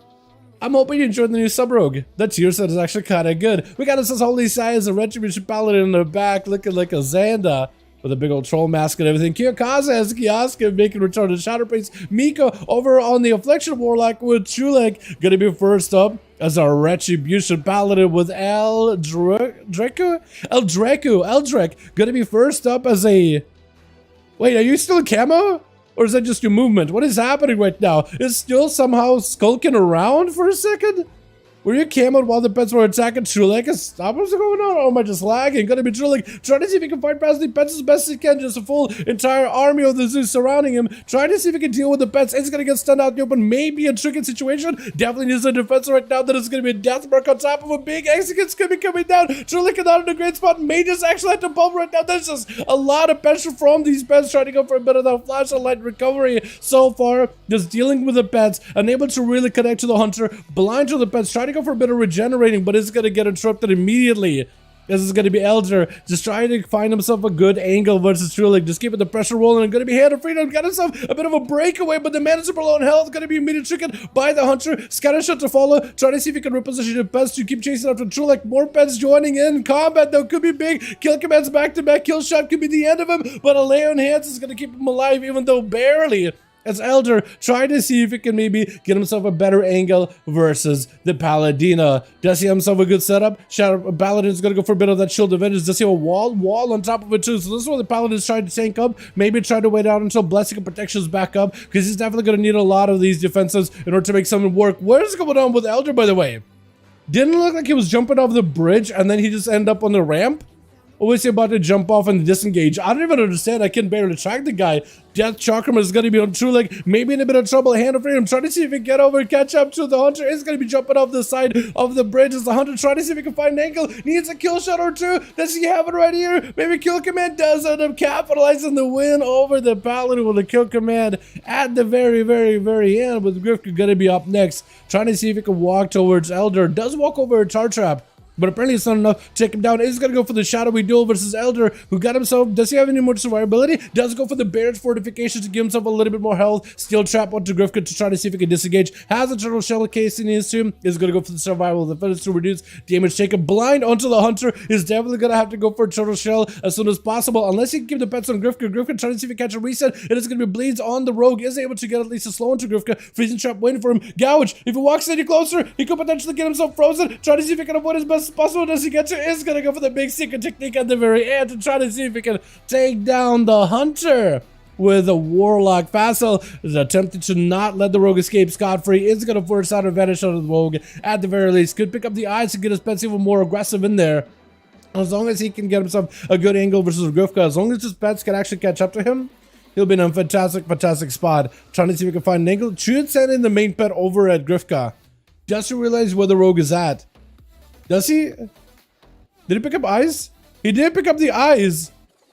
I'm hoping you enjoyed the new sub rogue. That tier set is actually kind of good. We got ourselves Holy Science, a Retribution Paladin in the back, looking like a Xanda with a big old troll mask and everything. Kiyokaze has Kioska making return to Shatterface. Miko over on the Affliction Warlock with Chulek. Gonna be first up as our Retribution Paladin with Eldrek. Gonna be first up as a... Wait, are you still camo? Or is that just your movement? What is happening right now? Is still somehow skulking around for a second? Were you camoed while the pets were attacking Trulek? What's going on? Or am I just lagging? Gonna be Trulek trying to see if he can fight past the pets as best he can. Just a full entire army of the zoo surrounding him. Trying to see if he can deal with the pets. It's gonna get stunned out in the open. Maybe a tricky situation. Definitely needs a defense right now. That is gonna be a death mark on top of a big execute. Gonna be coming down. Trulek is not in a great spot. May just actually have to bump right now. There's just a lot of pressure from these pets trying to go for a bit of that flash of light recovery so far. Just dealing with the pets. Unable to really connect to the hunter. Blind to the pets. Trying to go for a bit of regenerating, but it's gonna get interrupted immediately. This is going to be Elder just trying to find himself a good angle versus Trulik. Just keeping the pressure rolling and going to be Hand of Freedom. Got himself a bit of a breakaway, but the man is super low on health. Going to be immediately triggered by the Hunter. Scatter shot to follow. Trying to see if he can reposition the pets to keep chasing after Trulik. More pets joining in. Combat though could be big. Kill commands back to back. Kill shot could be the end of him, but a lay on hands is going to keep him alive, even though barely. As Elder trying to see if he can maybe get himself a better angle versus the Paladina. Does he have himself a good setup? Shadow Paladin's gonna go for a bit of that shield of vengeance. Does he have a wall on top of it too? So this is where the Paladin's trying to tank up. Maybe try to wait out until Blessing and Protection's back up, because he's definitely gonna need a lot of these defenses in order to make something work. What is going on with Elder, by the way? Didn't look like he was jumping off the bridge and then he just ended up on the ramp? Or was he about to jump off and disengage? I don't even understand. I can barely track the guy. Death Chakram is going to be on Trulik, maybe in a bit of trouble. Hand of Freedom trying to see if he can get over and catch up to the Hunter. Is going to be jumping off the side of the bridge as the Hunter trying to see if he can find an angle. Needs a kill shot or two. Does he have it right here? Maybe Kill Command does end up capitalizing the win over the Paladin with the Kill Command at the very end. With Grifka going to be up next. Trying to see if he can walk towards Elder. Does walk over a Tar Trap, but apparently it's not enough to take him down. Is going to go for the Shadowy Duel versus Elder, who got himself, does he have any more survivability? Does go for the Barrage Fortification to give himself a little bit more health. Steel Trap onto Grifka to try to see if he can disengage. Has a Turtle Shell case he needs to. Is going to go for the Survival of the Fittest to reduce damage taken. Blind onto the Hunter. Is definitely going to have to go for a Turtle Shell as soon as possible, unless he can keep the pets on Grifka. Grifka trying to see if he can catch a reset. It is going to be Bleeds on the Rogue. Is able to get at least a slow into Grifka. Freezing Trap waiting for him. Gouge. If he walks any closer, he could potentially get himself frozen. Try to see if he can avoid as best as possible. Does he get is going to go for the big secret technique at the very end to try to see if he can take down the Hunter with a Warlock. Facile is attempting to not let the Rogue escape scot-free. Is going to force out advantage on the Rogue at the very least. Could pick up the eyes to get his pets even more aggressive in there. As long as he can get himself a good angle versus Grifka, as long as his pets can actually catch up to him, he'll be in a fantastic spot. Trying to see if he can find an angle. Should send in the main pet over at Grifka. Just to realize where the Rogue is at. Does he? Did he pick up eyes? He did pick up the eyes.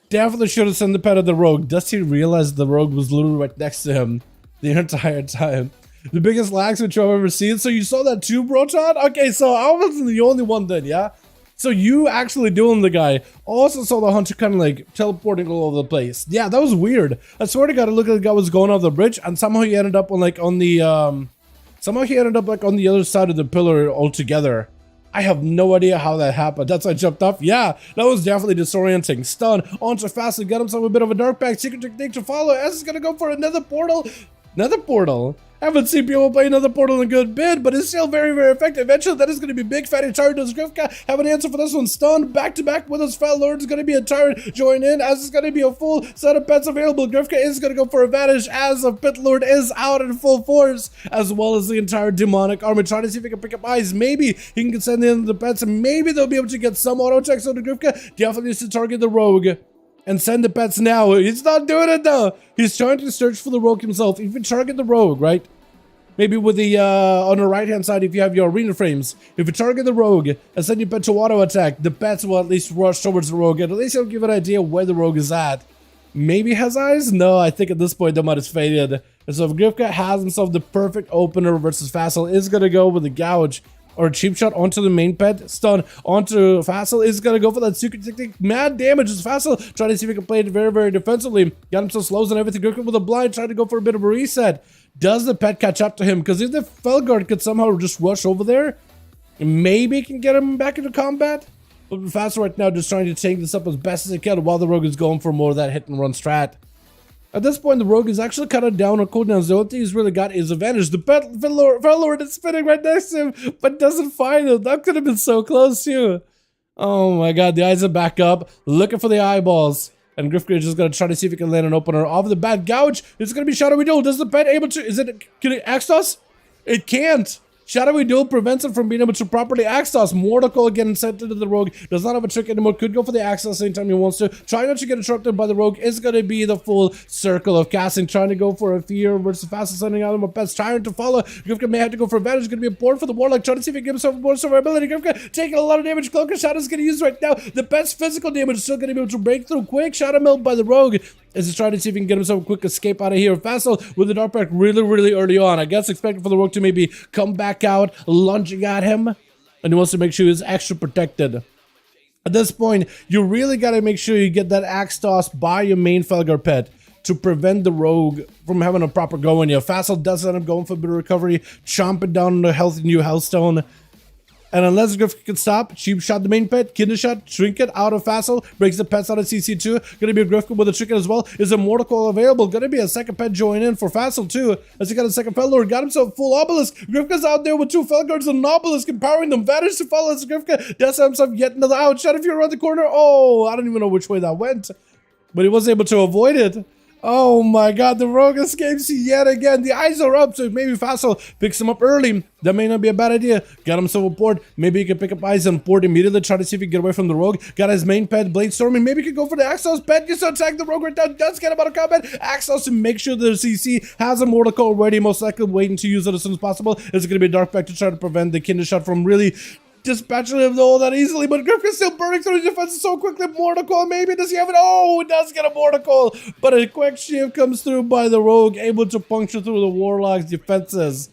Definitely should have sent the pet of the Rogue. Does he realize the Rogue was literally right next to him the entire time? The biggest lag switch I've ever seen. So you saw that too, Broton? Okay, so I wasn't the only one then, yeah? So you actually doing the guy. Also saw the Hunter kind of like teleporting all over the place. Yeah, that was weird. I swear to God, I looked at the guy was going off the bridge and somehow he ended up on like on the somehow he ended up like on the other side of the pillar altogether. I have no idea how that happened. That's why I jumped off. Yeah, that was definitely disorienting. Stun onto Fast and get himself a bit of a dark pack. Secret technique to follow. S is gonna go for another portal. Another portal. I haven't seen people play another portal in a good bit, but it's still very effective. Eventually, that is going to be big fatty turret. Does Grifka have an answer for this one? Stun back to back with his Fel Lord. Is going to be a turret. Join in as it's going to be a full set of pets available. Grifka is going to go for advantage as a Pit Lord is out in full force, as well as the entire demonic army. Trying to see if he can pick up eyes. Maybe he can send in the pets, and maybe they'll be able to get some auto checks on the Grifka. Definitely needs to target the Rogue and send the pets now. He's not doing it though. He's trying to search for the Rogue himself. If you target the Rogue, right? Maybe with the, on the right-hand side, if you have your arena frames, if you target the Rogue and send your pet to auto attack, the pets will at least rush towards the Rogue, and at least it'll give an idea where the Rogue is at. Maybe has eyes? No, I think at this point, the mud is faded. And so if Grifka has himself the perfect opener versus Facile, is going to go with a Gouge or a cheap shot onto the main pet. Stun onto Facile. Is going to go for that secret technique. Mad damage is Facile. Trying to see if he can play it very defensively. Got himself slows and everything. Grifka with a blind. Trying to go for a bit of a reset. Does the pet catch up to him? Because if the Felguard could somehow just rush over there, maybe can get him back into combat. But Facile right now just trying to tank this up as best as he can while the Rogue is going for more of that hit and run strat. At this point, the Rogue is actually cut down on cooldowns. The only thing he's really got is advantage. The Felguard is spinning right next to him, but doesn't find him. That could have been so close too. Oh my God, the eyes are back up, looking for the eyeballs. And Grifka is just going to try to see if he can land an opener off the bat. Gouge. It's going to be Shadowy Duel. Does the pet able to... Can it Axtos? It can't. Shadowy Duel prevents him from being able to properly Axtos. Mortal again sent into the Rogue. Does not have a trick anymore. Could go for the Axtos anytime he wants to. Trying not to get interrupted by the Rogue is going to be the full circle of casting. Trying to go for a fear versus fastest sending out of my pets. Trying to follow. Grifka may have to go for advantage. It's going to be important for the Warlock. Trying to see if he can give himself more survivability. Grifka taking a lot of damage. Cloaker Shadow is going to use right now. The pet's physical damage is still going to be able to break through quick. Shadow Meld by the Rogue. As he's trying to see if he can get himself a quick escape out of here. Facile with the dark pack really early on. I guess expecting for the Rogue to maybe come back out, lunging at him. And he wants to make sure he's extra protected. At this point, you really gotta make sure you get that axe toss by your main Felgar pet to prevent the rogue from having a proper go in you. Facile does end up going for a bit of recovery, chomping down on the healthy new Hellstone. And unless Grifka can stop, cheap shot the main pet, kidney shot, trinket out of Facile, breaks the pets out of CC2. Gonna be a Grifka with a trinket as well. Is a Mortal Coil available? Gonna be a second pet join in for Facile too, as he got a second Fel Lord, got himself full Obelisk. Grifka's out there with 2 Felguards and an Obelisk, empowering them. Vanish to follow as Grifka does have himself yet another outshot if you're around the corner. Oh, I don't even know which way that went, but he was able to avoid it. Oh my god, the rogue escapes yet again. The eyes are up, so maybe Facile picks him up early. That may not be a bad idea. Got himself a port. Maybe he can pick up eyes and port immediately. Try to see if he can get away from the rogue. Got his main pet, Blade Storming. Maybe he can go for the Axos pet. Just attack the rogue right now. Does get him out of combat. Axos to make sure the CC has a Mortal Coil ready. Most likely waiting to use it as soon as possible. It's going to be a Dark Pact to try to prevent the Kinder Shot from really dispatching him all that easily, but Grifka's still burning through the defenses so quickly. Mortal Coil, maybe. Does he have it? Oh, he does get a Mortal Coil, but a quick shift comes through by the rogue, able to puncture through the Warlock's defenses.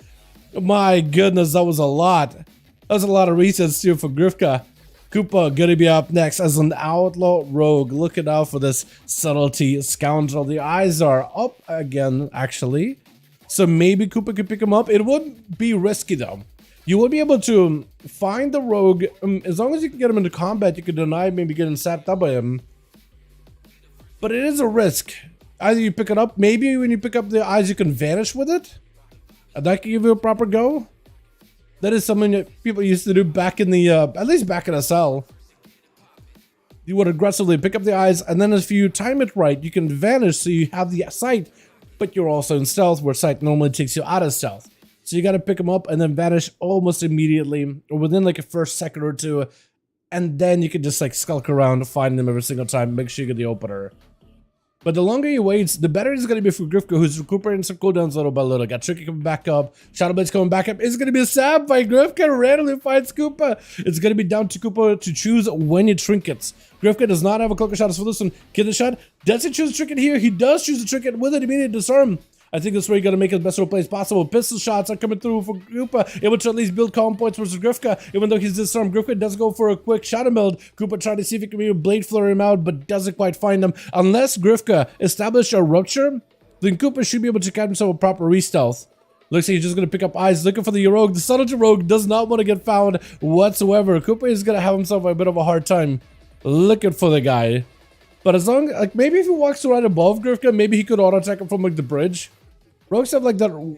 My goodness, that was a lot. That was a lot of resets too for Grifka. Koopa gonna be up next as an outlaw rogue. Looking out for this subtlety scoundrel. The eyes are up again, actually. So maybe Koopa could pick him up. It wouldn't be risky though. You will be able to find the rogue, as long as you can get him into combat, you can deny maybe getting sapped up by him. But it is a risk. Either you pick it up, maybe when you pick up the eyes, you can vanish with it. And that can give you a proper go. That is something that people used to do back in the, at least back in SL. You would aggressively pick up the eyes, and then if you time it right, you can vanish so you have the sight, but you're also in stealth, where sight normally takes you out of stealth. So you got to pick them up and then vanish almost immediately, or within like a first second or two, and then you can just like skulk around to find them every single time. Make sure you get the opener. But the longer you wait, the better it's going to be for Grifka, who's recuperating some cooldowns little by little. Got Tricky coming back up. Shadowblade's coming back up. It's going to be a stab by Grifka. Randomly finds Koopa. It's going to be down to Koopa to choose when he trinkets. Grifka does not have a cloaker shot for this one. Get the shot. Does he choose a trinket here? He does choose a trinket with an immediate disarm. I think that's where you got to make it the best role play as possible. Pistol shots are coming through for Koopa, able to at least build calm points versus Grifka. Even though he's disarmed, Grifka does go for a quick shadow meld. Koopa trying to see if he can maybe blade flurry him out, but doesn't quite find him. Unless Grifka established a rupture, then Koopa should be able to get himself a proper re-stealth. Looks like he's just going to pick up eyes, looking for the rogue. The subtlety rogue does not want to get found whatsoever. Koopa is going to have himself a bit of a hard time looking for the guy. But as long, like maybe if he walks right above Grifka, maybe he could auto-attack him from like the bridge. Rogues have like that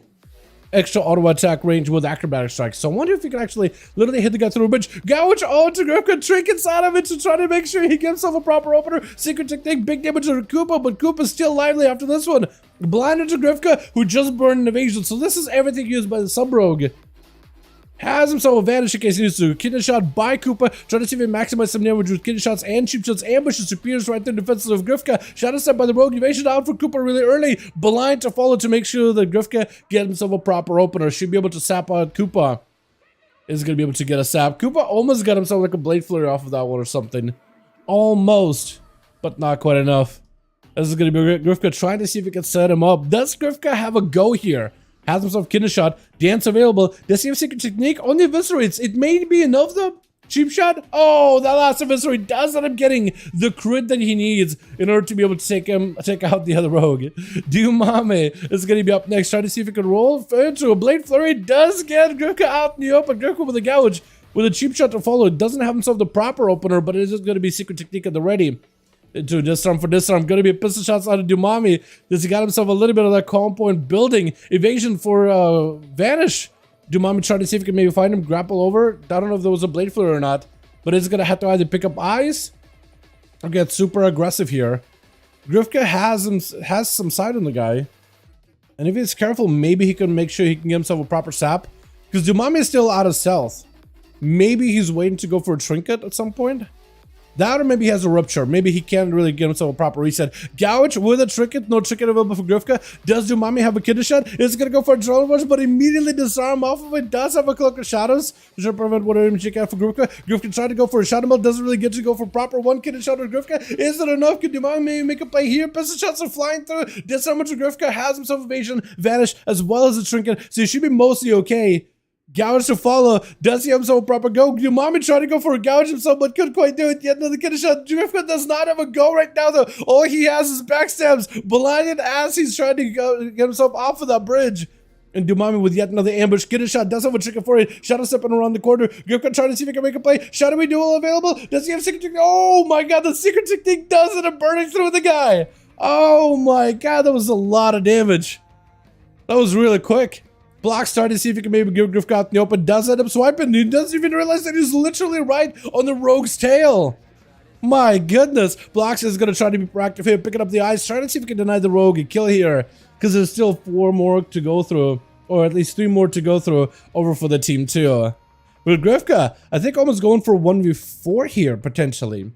extra auto attack range with acrobatic strikes, so I wonder if you can actually literally hit the guy through a bridge. Gouge onto Grifka, trinkets out of it to try to make sure he gives himself a proper opener. Secret technique, big damage to Koopa, but Koopa's still lively after this one. Blinded to Grifka, who just burned an evasion, so this is everything used by the sub-rogue. Has himself a vanish in case he needs to. Kidney shot by Koopa. Trying to see if he maximizes some damage with kidney shots and cheap shots. Ambushes superiors right there in defenses of Grifka. Shadow step by the rogue. Evasion out for Koopa really early. Blind to follow to make sure that Grifka get himself a proper opener. Should be able to sap out Koopa. Is going to be able to get a sap. Koopa almost got himself like a blade flurry off of that one or something. Almost. But not quite enough. This is going to be Grifka trying to see if he can set him up. Does Grifka have a go here? Has himself kidney shot. Dance available. Does he have secret technique? Only eviscerates. It may be enough though. Cheap shot. Oh, that last eviscerate does end up getting the crit that he needs in order to be able to take out the other rogue. Dumame is going to be up next. Trying to see if he can roll into a blade flurry. Does get Grifka out in the open. Grifka with a gouge. With a cheap shot to follow. Doesn't have himself the proper opener, but it is just going to be secret technique at the ready. To disarm for disarm. Going to be pistol shots out of Dumami. Does he got himself a little bit of that calm point building? Evasion for Vanish. Dumami trying to see if he can maybe find him. Grapple over. I don't know if there was a blade flare or not. But he's going to have to either pick up eyes or get super aggressive here. Grifka has some sight on the guy. And if he's careful, maybe he can make sure he can get himself a proper sap. Because Dumami is still out of stealth. Maybe he's waiting to go for a trinket at some point. That or maybe he has a rupture. Maybe he can't really get himself a proper reset. Gouge with a trinket. No trinket available for Grifka. Does Dumami have a kidney shot? It's going to go for a drone rush, but immediately disarm off of it. Does have a cloak of shadows. To prevent whatever image you can for Grifka. Grifka tried to go for a shadow melt. Doesn't really get to go for proper one kidney shot with Grifka. Is it enough? Can Dumami maybe make a play here? Pistol shots are flying through. Disarm to Grifka. Has himself evasion. Vanish as well as a trinket. So he should be mostly okay. Gouge to follow. Does he have himself a proper go? Umami tried to go for a gouge himself, but couldn't quite do it. Yet another killer shot. Grifka does not have a go right now, though. All he has is backstabs. Blinded as he's trying to get himself off of that bridge. And Dumami with yet another ambush. Get a shot. Does have a trigger for it. Shadow stepping around the corner. Grifka trying to see if he can make a play. Shadowy duel available. Does he have secret technique? Oh my god, the secret technique does it. And burning through the guy. Oh my god, that was a lot of damage. That was really quick. Block started to see if he can maybe give Grifka out in the open. Does end up swiping. He doesn't even realize that he's literally right on the rogue's tail. My goodness. Blocks is going to try to be proactive here, picking up the eyes, trying to see if he can deny the rogue a kill here. Because there's still 4 more to go through. Or at least 3 more to go through over for the team too. With Grifka, I think almost going for 1v4 here, potentially.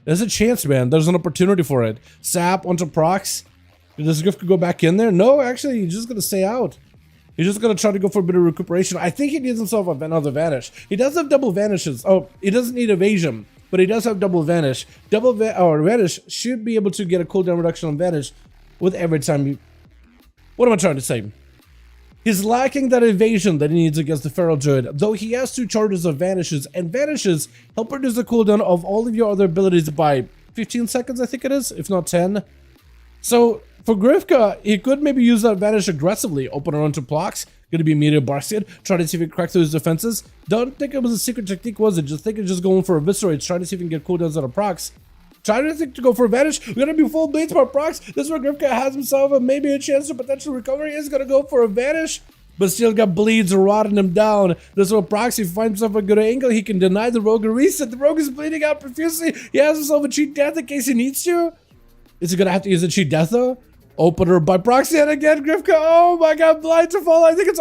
There's a chance, man. There's an opportunity for it. Sap onto procs. Does Grifka go back in there? No, actually, he's just going to stay out. He's just going to try to go for a bit of recuperation. I think he needs himself another vanish. He does have double vanishes. Oh, he doesn't need evasion, but he does have double vanish. Vanish should be able to get a cooldown reduction on vanish with every time you... What am I trying to say? He's lacking that evasion that he needs against the Feral Druid, though he has 2 charges of vanishes, and vanishes help reduce the cooldown of all of your other abilities by 15 seconds, I think it is, if not 10. So... for Grifka, he could maybe use that vanish aggressively. Open around to blocks. Gonna be immediate Barstead. Try to see if he can crack through his defenses. Don't think it was a secret technique, was it? Just think it's just going for eviscerates. Trying to see if he can get cooldowns out of procs. Trying to think to go for a vanish. We're gonna be full bleeds by procs. This is where Grifka has himself maybe a chance to potential recovery. He's gonna go for a vanish, but still got bleeds rotting him down. This is where procs, if he finds himself a good angle, he can deny the rogue a reset. The rogue is bleeding out profusely. He has himself a cheat death in case he needs to. Is he gonna have to use a cheat death though? Opener by proxy and again, Grifka. Oh my god, blind to fall. I think it's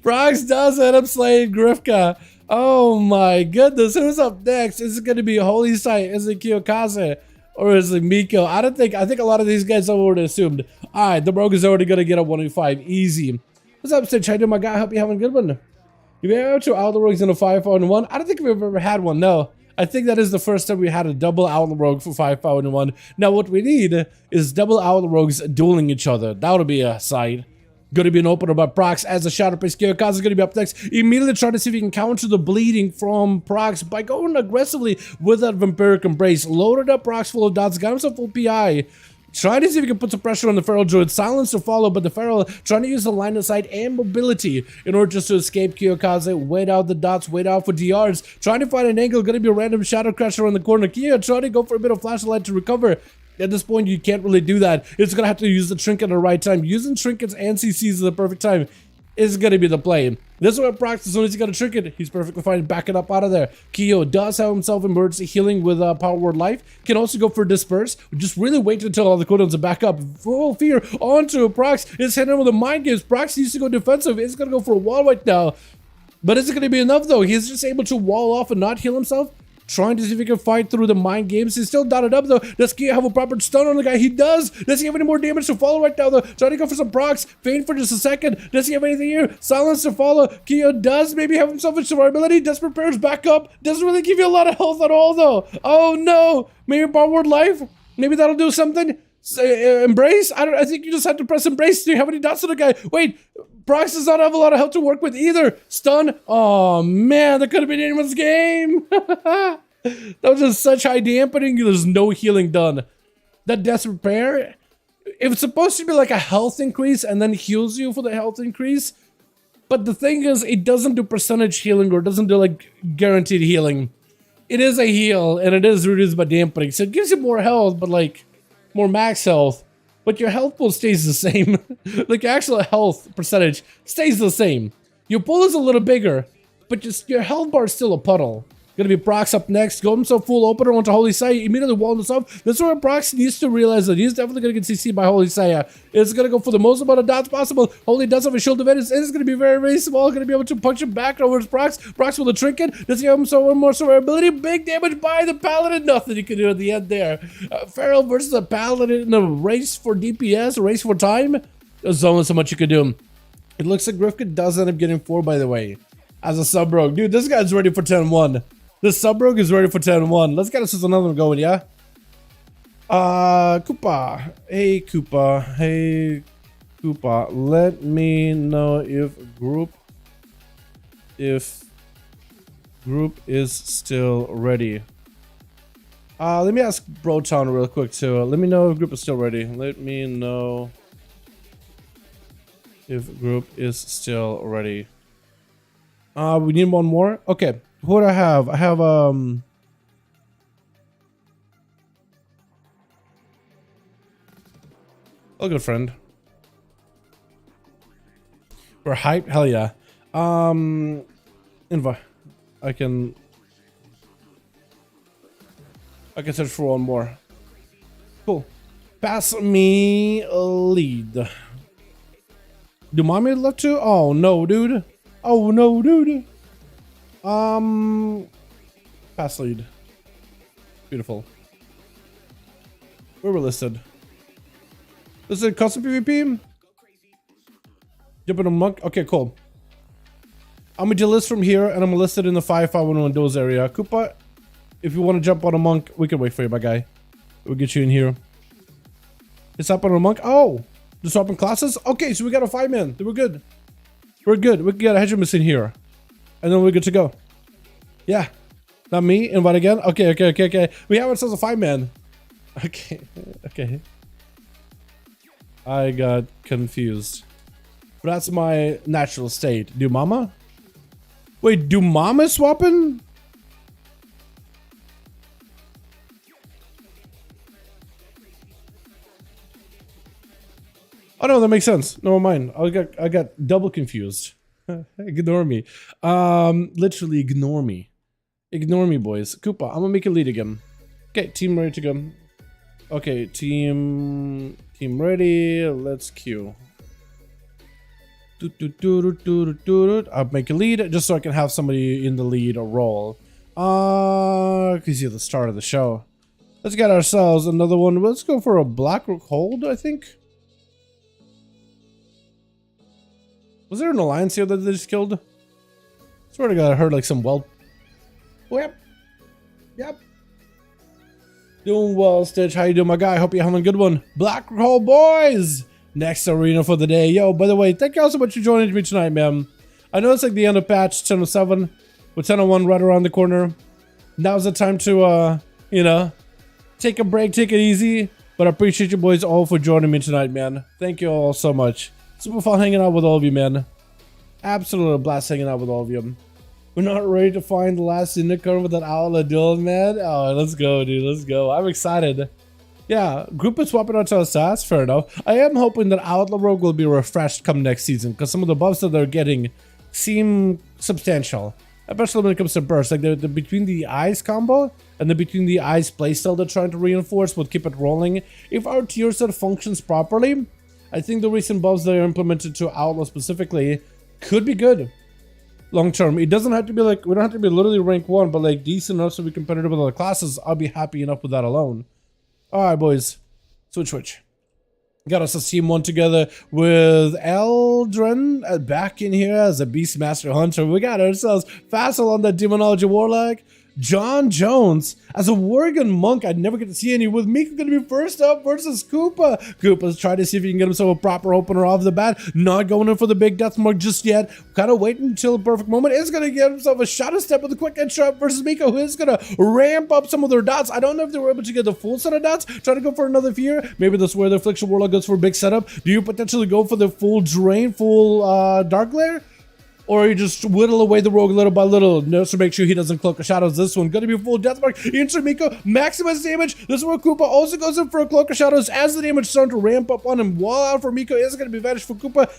Prox does end up slaying Grifka. Oh my goodness. Who's up next? Is it gonna be Holy Sight? Is it Kiyokaze? Or is it Miko? I think a lot of these guys have already assumed. Alright, the rogue is already gonna get a 1v5. Easy. What's up, Stitch? How you doing, my guy? I hope you're having a good one. You've ever had 2 Outlaw Rogues in a 5v1? I don't think we've ever had one, no. I think that is the first time we had a double Outlaw Rogue for 5v1. Now what we need is double Outlaw Rogues dueling each other. That would be a sight. Going to be an opener by Prox as a shadow priest. Kiyokaze is going to be up next. Immediately trying to see if he can counter the bleeding from Prox by going aggressively with that Vampiric Embrace. Loaded up Prox full of dots. Got himself full PI. Trying to see if he can put some pressure on the Feral Druid. Silence to follow, but the Feral trying to use the line of sight and mobility in order just to escape Kiyokaze. Wait out the dots, wait out for DRs. Trying to find an angle, gonna be a random Shadow Crusher on the corner. Kiyo trying to go for a bit of flashlight to recover. At this point, you can't really do that. It's gonna have to use the trinket at the right time. Using trinkets and CCs at the perfect time is gonna be the play. This is where Prox, as soon as he got a trinket, he's perfectly fine backing up out of there. Kiyo does have himself emergency healing with Power Word Life. Can also go for Disperse. Just really wait until all the cooldowns are back up. Full fear onto Prox. It's hitting him with the mind games. Prox needs to go defensive. It's gonna go for a wall right now. But is it gonna be enough though? He's just able to wall off and not heal himself. Trying to see if he can fight through the mind games. He's still dotted up though. Does Kiyo have a proper stun on the guy? He does. Does he have any more damage to follow right now though? Trying to go for some procs. Faint for just a second. Does he have anything here? Silence to follow. Kiyo does maybe have himself a survivability. Does prepares back up. Doesn't really give you a lot of health at all though. Oh no. Maybe Power Word Life? Maybe that'll do something. Embrace? I think you just have to press Embrace. Do you have any dots on the guy? Wait. Prox does not have a lot of health to work with either. Stun. Oh man, that could have been anyone's game. That was just such high dampening. There's no healing done. That Death Repair, it's supposed to be like a health increase and then heals you for the health increase. But the thing is, it doesn't do percentage healing or it doesn't do like guaranteed healing. It is a heal and it is reduced by dampening. So it gives you more health, but like more max health. But your health pool stays the same. Like actual health percentage stays the same. Your pool is a little bigger, but just your health bar is still a puddle. Gonna be Prox up next. Go himself full opener onto Holy Saya. Immediately wall this up. This is where Prox needs to realize that he's definitely gonna get CC by Holy Saya. It's gonna go for the most amount of dots possible. Holy does have a shield advantage. It is gonna be very, very small. Gonna be able to punch him back over his Prox. Prox with a trinket. Does he have some more survivability? Big damage by the Paladin. Nothing you can do at the end there. Feral versus a Paladin in a race for DPS, a race for time. There's only so much you can do. It looks like Grifka does end up getting 4, by the way, as a sub rogue. Dude, this guy's ready for 10-1. This sub rogue is ready for 10-1. Let's get us another one going, yeah? Koopa. Hey, Koopa. Hey. Koopa, let me know if group is still ready. Let me ask Brotown real quick too. Let me know if group is still ready. Let me know if group is still ready. We need one more. Okay, who do I have? I have oh, good friend. We're hyped. Hell yeah. Invite. I can search for one more. Cool. Pass me a lead. Do mommy love to? Oh no, dude. Oh no, dude. Pass lead. Beautiful. Where we're listed. This is custom PvP. Jumping a monk. Okay, cool. I'm gonna delist from here, and I'm gonna list it in the 5V5 1v1 DUELS area. Koopa, if you want to jump on a monk, we can wait for you, my guy. We'll get you in here. It's up on a monk. Oh, the swapping classes. Okay, so we got a 5-man. We're good. We're good. We can get a hegemon in here, and then we're good to go. Yeah, not me. Invite again. Okay. We have ourselves a 5-man. Okay, okay. I got confused. But that's my natural state. Do mama? Wait, do mama swapping? Oh no, that makes sense. Never mind. I got double confused. Ignore me. Literally ignore me. Ignore me, boys. Koopa, I'm gonna make a lead again. Okay, team ready to go. Okay, team ready. Let's queue. I'll make a lead just so I can have somebody in the lead or role. Because you're the start of the show. Let's get ourselves another one. Let's go for a Blackrock hold, I think. Was there an alliance here that they just killed? Swear to God, I heard like some well. Oh, yep. Doing well, Stitch. How you doing, my guy? Hope you're having a good one. Blackrock hold, boys. Next arena for the day. Yo, by the way, thank you all so much for joining me tonight, man. I know it's like the end of patch 10.07 with 10.01 right around the corner. Now's the time to, you know, take a break, take it easy. But I appreciate you boys all for joining me tonight, man. Thank you all so much. Super fun hanging out with all of you, man. Absolute blast hanging out with all of you. We're not ready to find the last unicorn with that Outlaw duel, man. Oh, let's go, dude. Let's go. I'm excited. Yeah, group is swapping out to ASUS, fair enough. I am hoping that Outlaw Rogue will be refreshed come next season, because some of the buffs that they're getting seem substantial. Especially when it comes to burst, like the between the eyes combo and the between the eyes playstyle they're trying to reinforce will keep it rolling. If our tier set functions properly, I think the recent buffs that are implemented to Outlaw specifically could be good long term. It doesn't have to be like, we don't have to be literally rank 1, but like decent enough so we can competitive with other classes. I'll be happy enough with that alone. Alright, boys. Switch. Got us a team 1 together with Eldrin back in here as a Beastmaster Hunter. We got ourselves Fassel on the Demonology Warlock. John Jones as a Worgen Monk. I'd never get to see any. With Miko going to be first up versus Koopa. Koopa's trying to see if he can get himself a proper opener off the bat. Not going in for the big death mark just yet. Kind of waiting until the perfect moment. Is going to get himself a shadow step with a quick headshot versus Miko, who is going to ramp up some of their dots. I don't know if they were able to get the full set of dots. Trying to go for another fear. Maybe that's where the Affliction Warlock goes for a big setup. Do you potentially go for the full drain, full Dark Glare? Or you just whittle away the rogue little by little, just to make sure he doesn't cloak of shadows. This one gonna be full death mark into Miko, maximize damage. This is where Koopa also goes in for a cloak of shadows as the damage starting to ramp up on him. Wall out for Miko is gonna be vanished for Koopa.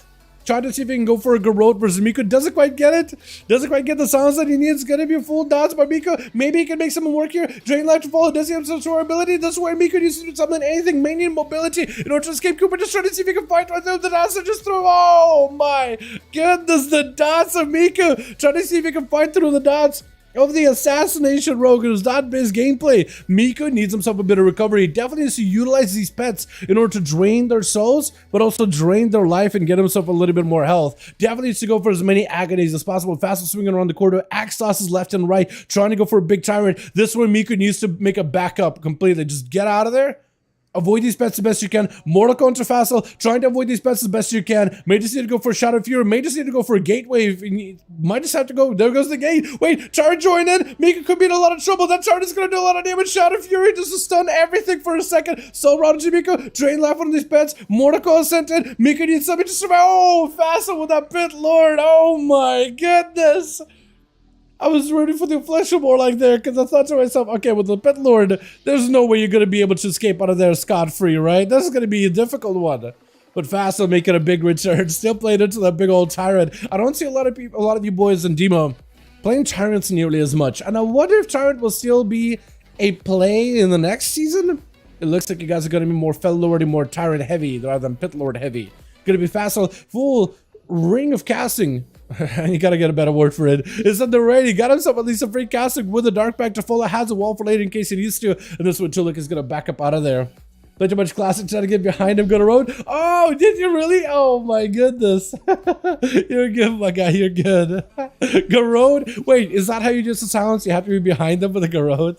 Trying to see if he can go for a Garrote versus Miko. Doesn't quite get it. Doesn't quite get the sounds that he needs. Gonna be a full dodge by Miko. Maybe he can make something work here. Drain life to follow. Does he have some sort of ability? This is where Miko needs to do something, anything, mainly mobility in order to escape. Koopa just trying to see if he can fight through the dots and just throw. Oh my goodness, the dots of Miko. Trying to see if he can fight through the dots of the assassination rogue. It was not based gameplay. Miko needs himself a bit of recovery. He definitely needs to utilize these pets in order to drain their souls, but also drain their life and get himself a little bit more health. Definitely needs to go for as many agonies as possible. Fast swinging around the corridor. Axe tosses left and right, trying to go for a big tyrant. This one, Miko needs to make a backup completely. Just get out of there Avoid these pets the best you can. Mortal Counter Facile, trying to avoid these pets as best you can. May just need to go for a Shadow Fury. May just need to go for a Gateway. Might just have to go. There goes the gate. Wait, Char join in. Mika could be in a lot of trouble. That Char is going to do a lot of damage. Shadow Fury just to stun everything for a second. So Round to Mika. Drain life on these pets. Mortal is sent in. Mika needs something to survive. Oh, Facile with that Pit Lord. Oh my goodness. I was rooting for the Fleshamore like there because I thought to myself, okay, with the Pit Lord, there's no way you're going to be able to escape out of there scot-free, right? This is going to be a difficult one. But Facile making a big return, still playing into that big old Tyrant. I don't see a lot of you boys in Demo playing Tyrants nearly as much. And I wonder if Tyrant will still be a play in the next season. It looks like you guys are going to be more Fel Lord and more Tyrant heavy rather than Pit Lord heavy. Going to be Facile, full ring of casting. You gotta get a better word for it. It's on the ready. He got himself at least a free casting with a dark back to follow. Has a wall for later in case he needs to. And this one Tulik is gonna back up out of there. Play too much classic, trying to get behind him, go to road. Oh, did you really? Oh my goodness. You're good, my guy. You're good. Garode? Wait, is that how you just silence? You have to be behind them with a Garode?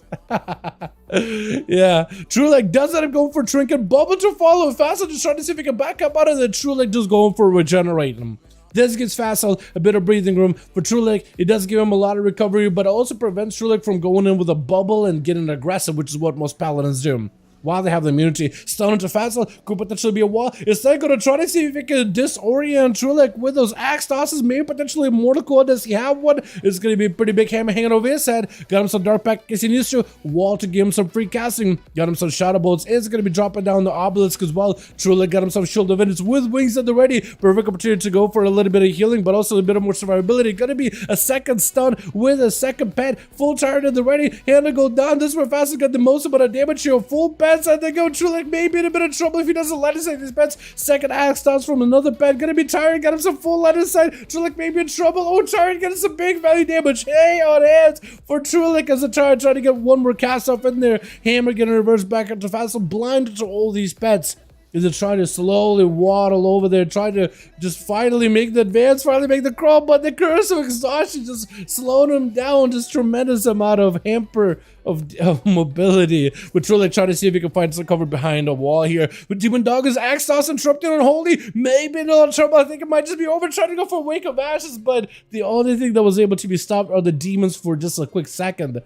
Yeah. Trulik does end up going for Trinket. Bubble to follow. Facile just trying to see if he can back up out of the Trulik just going for regenerate him. This gives Facile a bit of breathing room. For Trulik, it does give him a lot of recovery, but it also prevents Trulik from going in with a bubble and getting aggressive, which is what most Paladins do. While they have the immunity, stun to Facile could potentially be a wall. Instead, going to try to see if he can disorient Trulik with those axe tosses. Maybe potentially a Mortal Coil. Does he have one? It's going to be a pretty big hammer hanging over his head. Got him some Dark Pack in case he needs to. Wall to give him some free casting. Got him some Shadow Bolts. Is going to be dropping down the Obelisk as well. Trulik got him some Shield of Vengeance with wings at the ready. Perfect opportunity to go for a little bit of healing, but also a bit of more survivability. Going to be a second stun with a second pet. Full turret at the ready. Hand to go down. This is where Facile got the most amount of damage here. Full pets. I think Trulik maybe in a bit of trouble if he doesn't let us take these pets. Second axe stops from another pet. Gonna be tired. Got him some full line of sight. Trulik maybe in trouble. Oh, tired. Getting some big value damage. Hey, on hands for Trulik as a tired trying to get one more cast off in there. Hammer getting reversed back into Facile. Blinded to all these pets. Is it trying to slowly waddle over there, trying to just finally make the advance, finally make the crawl, but the curse of exhaustion just slowing him down, just tremendous amount of hamper of mobility. We're truly trying to see if he can find some cover behind a wall here. But Demon Dog is axe toss interrupting Unholy. Maybe in a little trouble. I think it might just be over trying to go for a Wake of Ashes, but the only thing that was able to be stopped are the demons for just a quick second.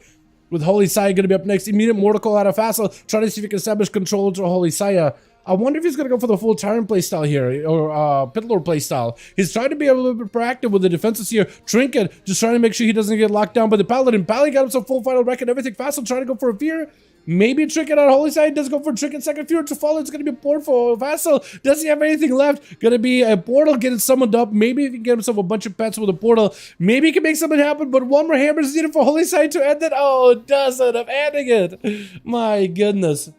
With Holy Saya going to be up next. Immediate Mortal Coil out of Facile, trying to see if he can establish control to Holy Saya. I wonder if he's going to go for the full Tyrant playstyle here, or Pit Lord playstyle. He's trying to be a little bit proactive with the defenses here. Trinket, just trying to make sure he doesn't get locked down by the Paladin. Paladin got himself full final wreck and everything. Facile trying to go for a Fear. Maybe Trinket on Holy Side does go for Trinket. Second Fear to follow. It's going to be a port for Facile. Does he have anything left? Going to be a portal getting summoned up. Maybe he can get himself a bunch of pets with a portal. Maybe he can make something happen, but one more hammer is needed for Holy Side to end it. Oh, it does end up ending it. My goodness.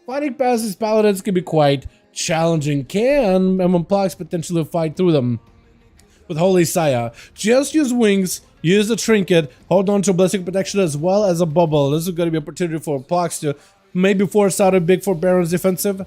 Fighting past these Paladins can be quite challenging. Can Plax potentially fight through them? With Holy Saya, just use wings, use the Trinket, hold on to Blessing Protection as well as a bubble. This is going to be an opportunity for Plax to maybe force out a big for Baron's defensive.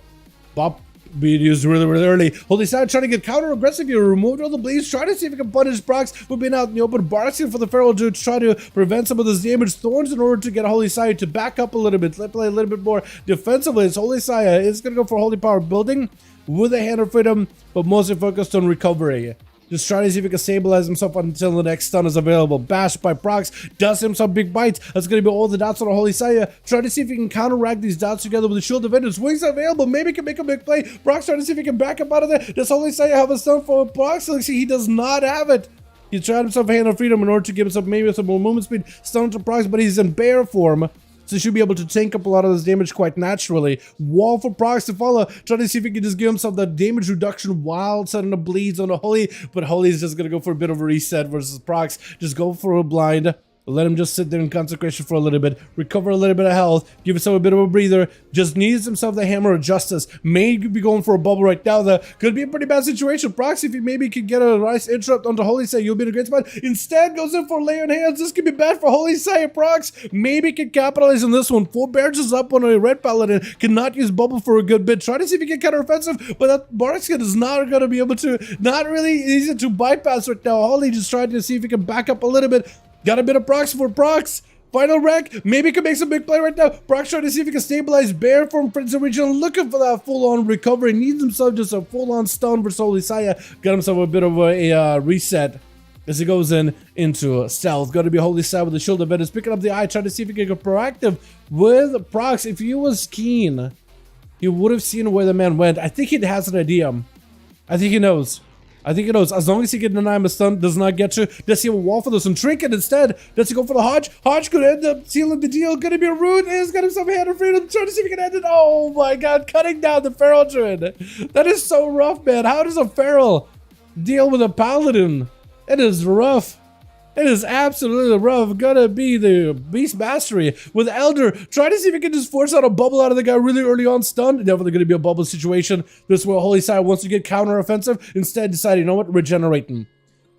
Bob being used really early. Holy Saya trying to get counter aggressive. You removed all the bleeds, try to see if you can punish Prox for being out in the open. Barking for the Feral Dude to try to prevent some of this damage. Thorns in order to get Holy Saya to back up a little bit. Let's play a little bit more defensively. It's Holy Saya is going to go for Holy Power building with a Hand of Freedom, but mostly focused on recovery. Just trying to see if he can stabilize himself until the next stun is available. Bashed by Prox, does him some big bites. That's going to be all the dots on the Holy Saya. Trying to see if he can counteract these dots together with the Shield of Vengeance. Wings available. Maybe he can make a big play. Prox trying to see if he can back up out of there. Does Holy Saya have a stun for Prox? Let's see, he does not have it. He tried himself a Hand of Freedom in order to give himself maybe some more movement speed. Stun to Prox, but he's in bear form. So he should be able to tank up a lot of this damage quite naturally. Wall for Prox to follow. Trying to see if he can just give himself that damage reduction while setting the bleeds on the Holy. But Holy is just going to go for a bit of a reset versus Prox. Just go for a blind. Let him just sit there in consecration for a little bit. Recover a little bit of health. Give himself a bit of a breather. Just needs himself the Hammer of Justice. May be going for a bubble right now. That could be a pretty bad situation. Prox, if he maybe could get a nice interrupt onto Holy Saya, you'll be in a great spot. Instead, goes in for Lay on Hands. This could be bad for Holy Saya. Prox maybe can capitalize on this one. Full Bears up on a Red Paladin. Cannot use bubble for a good bit. Try to see if he can counter offensive, but that Barkskin is not going to be able to. Not really easy to bypass right now. Holy just trying to see if he can back up a little bit. Got a bit of Prox for Prox. Final wreck. Maybe he can make some big play right now. Brock's trying to see if he can stabilize Bear from Prince Regional. Looking for that full-on recovery. Needs himself just a full-on stun for Holy Saya. Got himself a bit of a reset as he goes into stealth. Got to be Holy Saya with the shield of Venus. Picking up the eye. Trying to see if he can get proactive with Prox. If he was keen, he would have seen where the man went. I think he has an idea. I think he knows. I think he knows. As long as he can deny him a stun, does not get you. Does he have a wall for this and trinket instead? Does he go for the Hodge? Hodge could end up sealing the deal. Gonna be a root. He's got himself a hand of freedom. Trying to see if he can end it. Oh my god, cutting down the Feral Druid. That is so rough, man. How does a Feral deal with a Paladin? It is rough. It is absolutely rough. Gonna be the Beast Mastery with Elder. Try to see if he can just force out a bubble out of the guy really early on stun. Definitely gonna be a bubble situation. This is where Holy Side wants to get counter offensive. Instead, decided, you know what? Regenerating.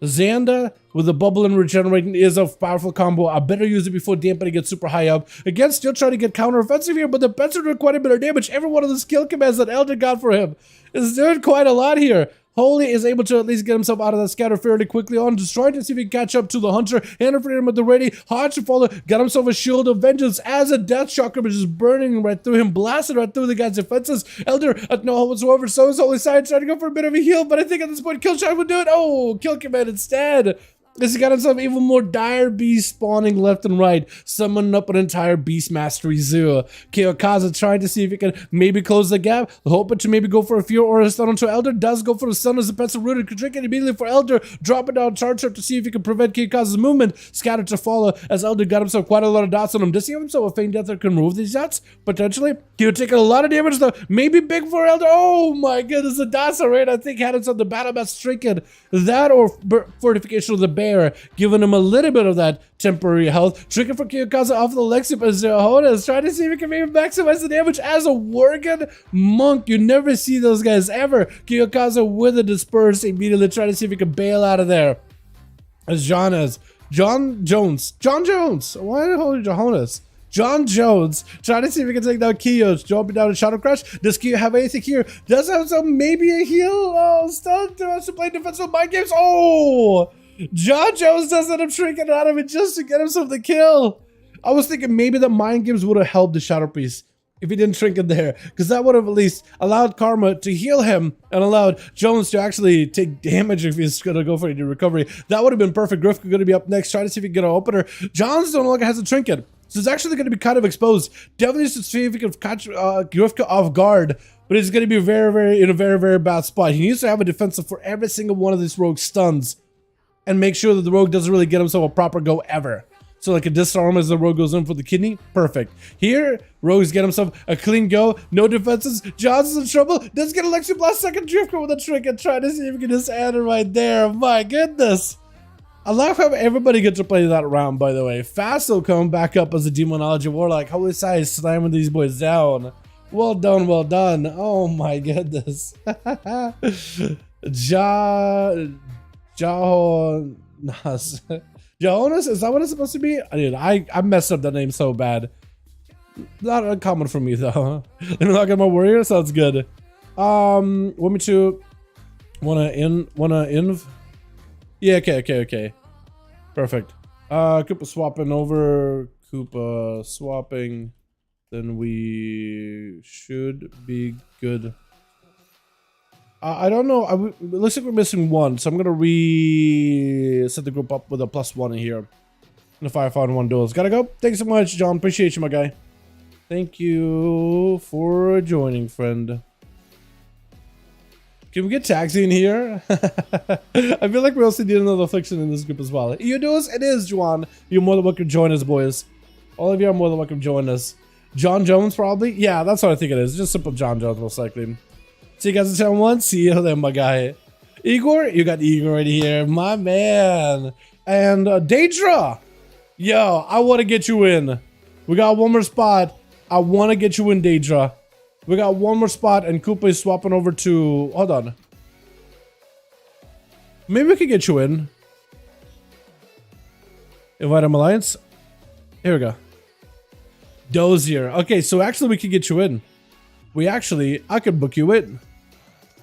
Xanda with the bubble and regenerating is a powerful combo. I better use it before dampening gets super high up. Again, still trying to get counter offensive here, but the Pets are doing quite a bit of damage. Every one of the skill commands that Elder got for him is doing quite a lot here. Holy is able to at least get himself out of that scatter fairly quickly on. Just trying to see if he can catch up to the Hunter. Hand of Freedom at the ready. Hodge to follow. Got himself a Shield of Vengeance as a Death Chakra, which is burning right through him. Blasted right through the guy's defenses. Elder at no hold whatsoever. So is Holy Side trying to go for a bit of a heal. But I think at this point, Killshot would do it. Oh, Kill Command instead. As he got himself even more dire beasts spawning left and right, summoning up an entire Beast Mastery Zoo. Kiyokaza trying to see if he can maybe close the gap, hoping to maybe go for a fear or a stun onto Elder. Does go for the stun as the Pets are rooted. Could drink it immediately for Elder, dropping down charge up to see if he can prevent Kiyokaza's movement. Scattered to follow as Elder got himself quite a lot of dots on him. Does he have himself a Feign Death that can remove these dots? Potentially. He'll take a lot of damage though. Maybe big for Elder. Oh my goodness, the dots are right. I think had himself the Battle Mass Trinket. That or Fortification of the Bear, giving him a little bit of that temporary health. Tricking for Kiyokaza off the Lexip as Honas, trying to see if he can maybe maximize the damage as a Worgen Monk. You never see those guys ever. Kiyokaza with a Disperse, immediately trying to see if he can bail out of there. As John Jones. Why the hell Jonas? John Jones trying to see if he can take down Kiyos, jumping down to Shadow Crush. Does Kiyo have anything here? Does have some, maybe a heal? Oh, stun to play defensive mind games. Oh! John Jones does end up shrinking out of it just to get himself the kill. I was thinking maybe the mind games would have helped the Shadow Priest if he didn't shrink it there, because that would have at least allowed Karma to heal him and allowed Jones to actually take damage if he's going to go for a recovery. That would have been perfect. Griff going to be up next, trying to see if he can get an opener. Jones no longer has a trinket, so it's actually going to be kind of exposed. Definitely just to see if he can catch Grifka off guard, but he's going to be in a very bad spot. He needs to have a defensive for every single one of these rogue stuns and make sure that the rogue doesn't really get himself a proper go ever. So like a disarm as the rogue goes in for the kidney, perfect. Here, Rogue's get himself a clean go, no defenses. Johns is in trouble, does get Alexi Blast second Driftco with a trick and try to see if he can just add it right there. My goodness. I love how everybody gets to play that round, by the way. Fasto coming back up as a Demonology Warlock. Holy Size slamming these boys down. Well done, well done. Oh my goodness. Jonas. Jonas? Is that what it's supposed to be? Dude, I messed up that name so bad. Not uncommon for me though. Let me log in my warrior. Sounds good. Want me to wanna inv? Yeah, okay. Perfect. Koopa swapping over. Koopa swapping. Then we should be good. I don't know. It looks like we're missing one, so I'm gonna set the group up with a +1 in here. In the 5v5 1 duels. Gotta go. Thanks so much, John. Appreciate you, my guy. Thank you for joining, friend. Can we get Taxi in here? I feel like we also need another affliction in this group as well. You do us? It is, Juan. You're more than welcome to join us, boys. All of you are more than welcome to join us. John Jones, probably? Yeah, that's what I think it is. Just simple John Jones, most likely. See you guys in channel 1. See you then, my guy. Igor? You got Igor right here. My man. And Daedra. Yo, I want to get you in. We got one more spot. I want to get you in, Daedra. We got one more spot, and Koopa is swapping over to... Hold on. Maybe we could get you in. Invite him alliance. Here we go. Dozier. Okay, so actually we could get you in. I could book you in.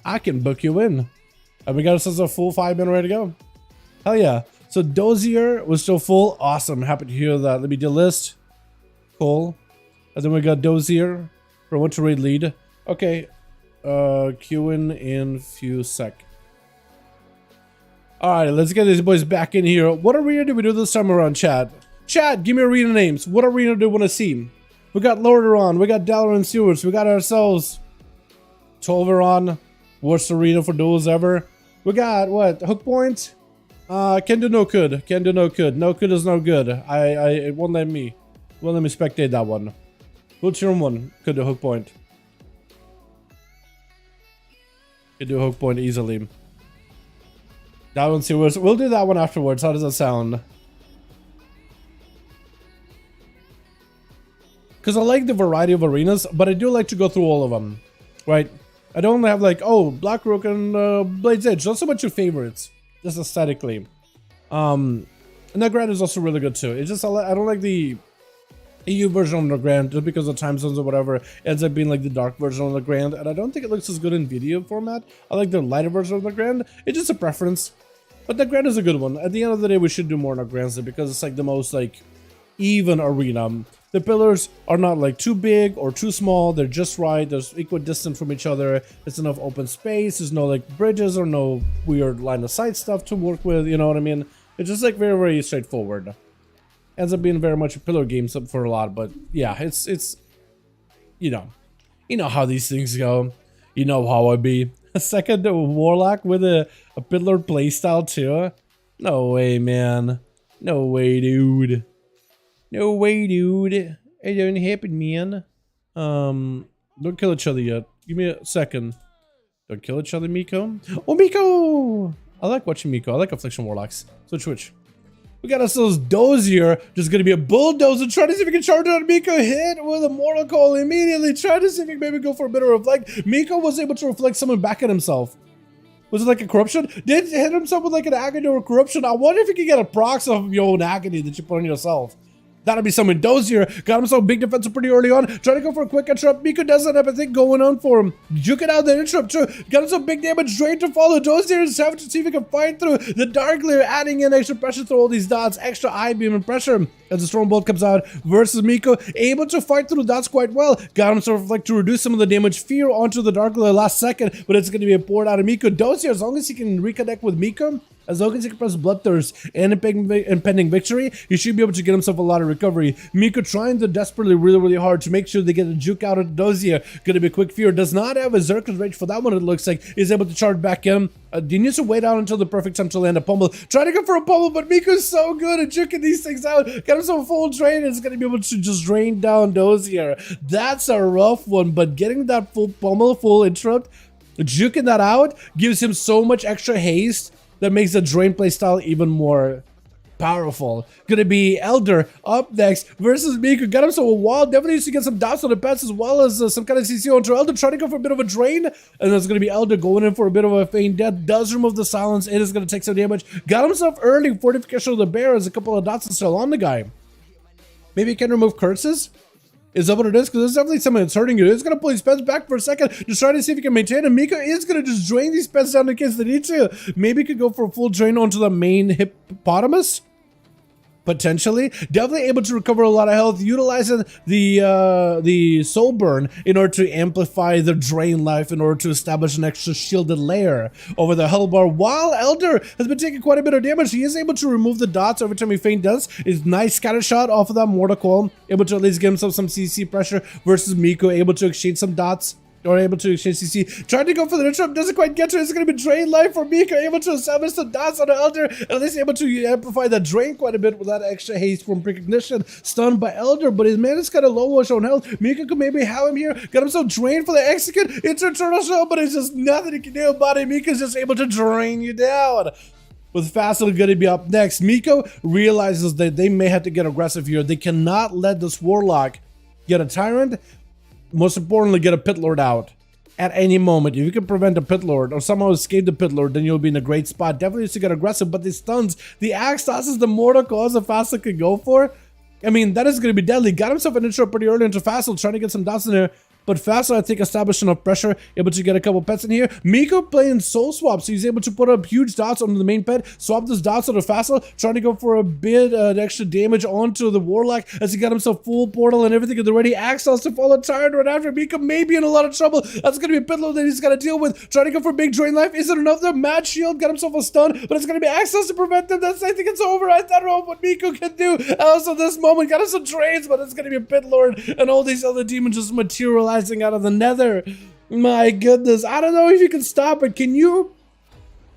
I can book you in. And we got ourselves a full 5 minute ready to go. Hell yeah. So Dozier was still full. Awesome. Happy to hear that. Let me delist. Cool. And then we got Dozier. Promote to raid lead. Okay. Queuing in few sec. Alright, let's get these boys back in here. What arena did we do this time around, chat? Chat, give me arena names. What arena do you want to see? We got Lordaeron, we got Dalaran Stewards, we got ourselves Tolveron, worst arena for duels ever. We got what? Hook point? Can do no good. Can do no good. No good is no good. It won't let me. Won't let me spectate that one. What's your one? Could do hook point. Could do hook point easily. Dalaran Stewards. We'll do that one afterwards. How does that sound? Because I like the variety of arenas, but I do like to go through all of them, right? I don't have like, oh, Blackrook and Blade's Edge. Not so much your favorites, just aesthetically. And the Grand is also really good too. It's just, I don't like the EU version of the Grand just because of time zones or whatever. It ends up being like the dark version of the Grand, and I don't think it looks as good in video format. I like the lighter version of the Grand. It's just a preference. But the Grand is a good one. At the end of the day, we should do more in the Grands because it's like the most like even arena. The pillars are not like too big or too small. They're just right. There's equidistant from each other. It's enough open space. There's no like bridges or no weird line of sight stuff to work with. You know what I mean? It's just like very, very straightforward. Ends up being very much a pillar game for a lot. But yeah, it's you know how these things go. You know how I be. A second Warlock with a pillar playstyle too. No way, man. No way, dude. No way, dude. It don't happen, man. Don't kill each other yet. Give me a second. Don't kill each other, Miko. Oh, Miko! I like watching Miko. I like Affliction Warlocks. Switch. We got ourselves Dozier. Just gonna be a bulldozer. Trying to see if we can charge out Miko. Hit with a mortal call immediately. Trying to see if we can maybe go for a bit of reflect. Miko was able to reflect someone back at himself. Was it like a corruption? Did hit himself with like an agony or a corruption? I wonder if you can get a prox of your own agony that you put on yourself. That'll be someone. Dozier got himself big defensive pretty early on. Trying to go for a quick interrupt. Miko doesn't have a thing going on for him. Juking out the interrupt too. Got himself big damage drain to follow. Dozier is having to see if he can fight through the dark layer, adding in extra pressure through all these dots, extra eye beam and pressure as the storm bolt comes out versus Miko. Able to fight through the dots quite well. Got himself like to reduce some of the damage fear onto the dark layer last second, but it's going to be a poured out of Miko. Dozier, as long as he can reconnect with Miko, as long as he can press Bloodthirst and impending victory, he should be able to get himself a lot of recovery. Miko trying to desperately, really hard to make sure they get a juke out of Dozier. Gonna be a quick fear. Does not have a Zerka's Rage for that one, it looks like. Is able to charge back in. He needs to wait out until the perfect time to land a pummel. Trying to go for a pummel, but Miko's so good at juking these things out. Got himself a full drain and is gonna be able to just drain down Dozier. That's a rough one, but getting that full pummel, full interrupt, juking that out gives him so much extra haste that makes the drain playstyle even more powerful. Gonna be Elder up next versus Miko. Got him so a wall. Definitely needs to get some dots on the pets as well as some kind of CC onto Elder. Trying to go for a bit of a drain. And that's gonna be Elder going in for a bit of a feign death. Does remove the silence. It is gonna take some damage. Got himself early. Fortification of the bear as a couple of dots are still on the guy. Maybe he can remove curses. Is that what it is? Because there's definitely something that's hurting you. It's going to pull his pets back for a second. Just trying to see if he can maintain it. Miko is going to just drain these pets down in case they need to. Maybe he could go for a full drain onto the main hippopotamus. Potentially. Definitely able to recover a lot of health. Utilizing the soul burn in order to amplify the drain life in order to establish an extra shielded layer over the health bar. While Elder has been taking quite a bit of damage, he is able to remove the dots every time he feign does. Is nice scatter shot off of that mortal coil. Able to at least give himself some CC pressure versus Miko. Able to exchange some dots. Or able to exchange CC. Trying to go for the interrupt, doesn't quite get to it. It's going to be drain life for Miko. Able to establish some dots on the Elder. At least able to amplify that drain quite a bit with that extra haste from precognition. Stunned by Elder, but his man is kind of low on health. Miko could maybe have him here. Got himself drained for the execute. It's a turtle shell, but it's just nothing he can do about it. Miko's just able to drain you down. With Facile going to be up next. Miko realizes that they may have to get aggressive here. They cannot let this Warlock get a Tyrant. Most importantly, get a Pit Lord out at any moment. If you can prevent a Pit Lord or somehow escape the Pit Lord, then you'll be in a great spot. Definitely needs to get aggressive, but the stuns, the axe tosses, the mortal cause that Facile could go for. I mean, that is going to be deadly. Got himself an intro pretty early into Facile, trying to get some dots in there. but faster, I think, established enough pressure, able to get a couple pets in here. Miko playing soul swap, so he's able to put up huge dots on the main pet, swap those dots on the Facile, trying to go for a bit extra damage onto the Warlock as he got himself full portal and everything, and already Axos to follow Tyrant right after. Miko may be in a lot of trouble. That's going to be a pit load that he's got to deal with. Trying to go for big drain life. Is it enough there? Mad shield, got himself a stun, but it's going to be Axos to prevent them. That's, I think it's over. I don't know what Miko can do. Also, this moment got us some drains, but it's going to be a pit lord and all these other demons just materializing out of the nether. My goodness, I don't know if you can stop it. Can you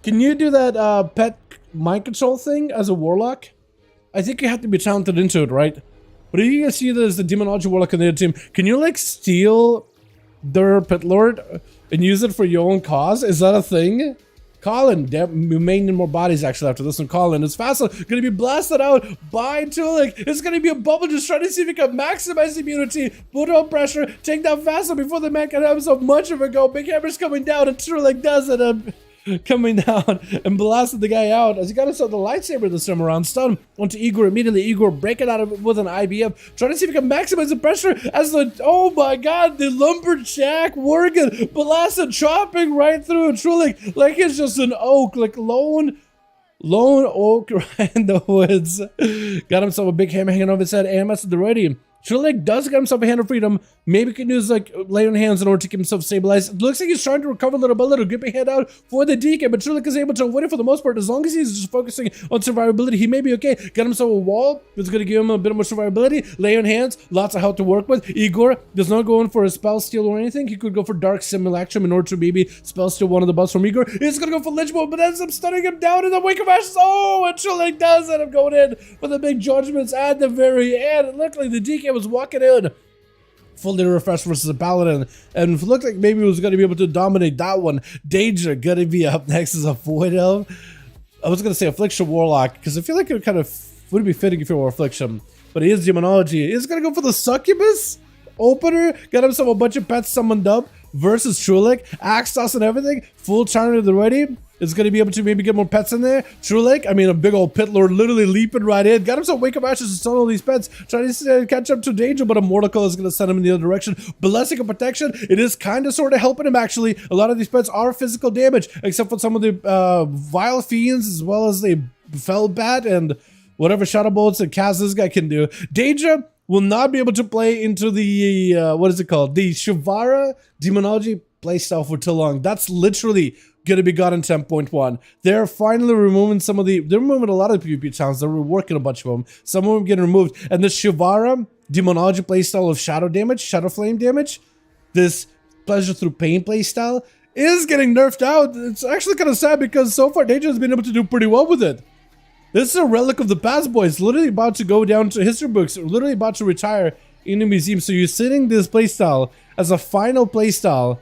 do that pet mind control thing as a Warlock? I think you have to be talented into it, right? But if you can see there's the Demonology Warlock on the other team, can you like steal their pit lord and use it for your own cause? Is that a thing? Colin, we may need more bodies actually after this one. Colin is Facile, gonna be blasted out by Tulik. It's gonna be a bubble, just trying to see if he can maximize immunity, put on pressure, take down Facile before the man can have so much of a go. Big Hammer's coming down, and Tulik does it. Coming down and blasted the guy out as he got himself the lightsaber this time around. Stun onto Igor immediately. Igor breaking out of it with an IBF, trying to see if he can maximize the pressure as the, oh my god, the lumberjack Worgen blasted, chopping right through Trulik like it's just an oak, like lone oak right in the woods. Got himself a big hammer hanging over his head, and that's the ready. Trulik does get himself a hand of freedom. Maybe can use like lay on hands in order to keep himself stabilized. It looks like he's trying to recover little by little, gripping head out for the DK, but Trulik is able to win it for the most part. As long as he's just focusing on survivability, he may be okay. Got himself a wall. It's going to give him a bit more survivability. Lay on hands, lots of health to work with. Igor does not go in for a spell steal or anything. He could go for Dark Simulacrum in order to maybe spell steal one of the buffs from Igor. He's going to go for Lich Mode, but ends up stunning him down in the Wake of Ashes. Oh, and Trulik does end up going in for the big judgments at the very end. It looked like the DK was walking in fully refreshed versus a paladin, and it looked like maybe he was going to be able to dominate that one. Danger gonna be up next as a Void Elf. I was going to say Affliction Warlock, because I feel like it kind of would be fitting if it were Affliction, but he is Demonology. He's going to go for the Succubus opener, got himself a bunch of pets summoned up versus Trulik, Axos and everything, full turn to the ready. Is going to be able to maybe get more pets in there. Trulik, I mean, a big old pit lord literally leaping right in. Got himself Wake of Ashes to stun all these pets. Trying to catch up to Danger, but a Mortal is going to send him in the other direction. Blessing of Protection, it is kind of sort of helping him actually. A lot of these pets are physical damage, except for some of the Vile Fiends, as well as the Fellbat and whatever Shadow Bolts and Kaz this guy can do. Danger will not be able to play into the, what is it called? The Shivara Demonology playstyle for too long. That's literally gonna be got in 10.1. They're finally removing some of the, they're removing a lot of the PvP channels. They're reworking a bunch of them. Some of them getting removed. And the Shivara Demonology playstyle of shadow damage, shadow flame damage, this pleasure through pain playstyle is getting nerfed out. It's actually kind of sad because so far Danger has been able to do pretty well with it. This is a relic of the past, boys. Literally about to go down to history books. Literally about to retire in the museum. So you're sitting this playstyle as a final playstyle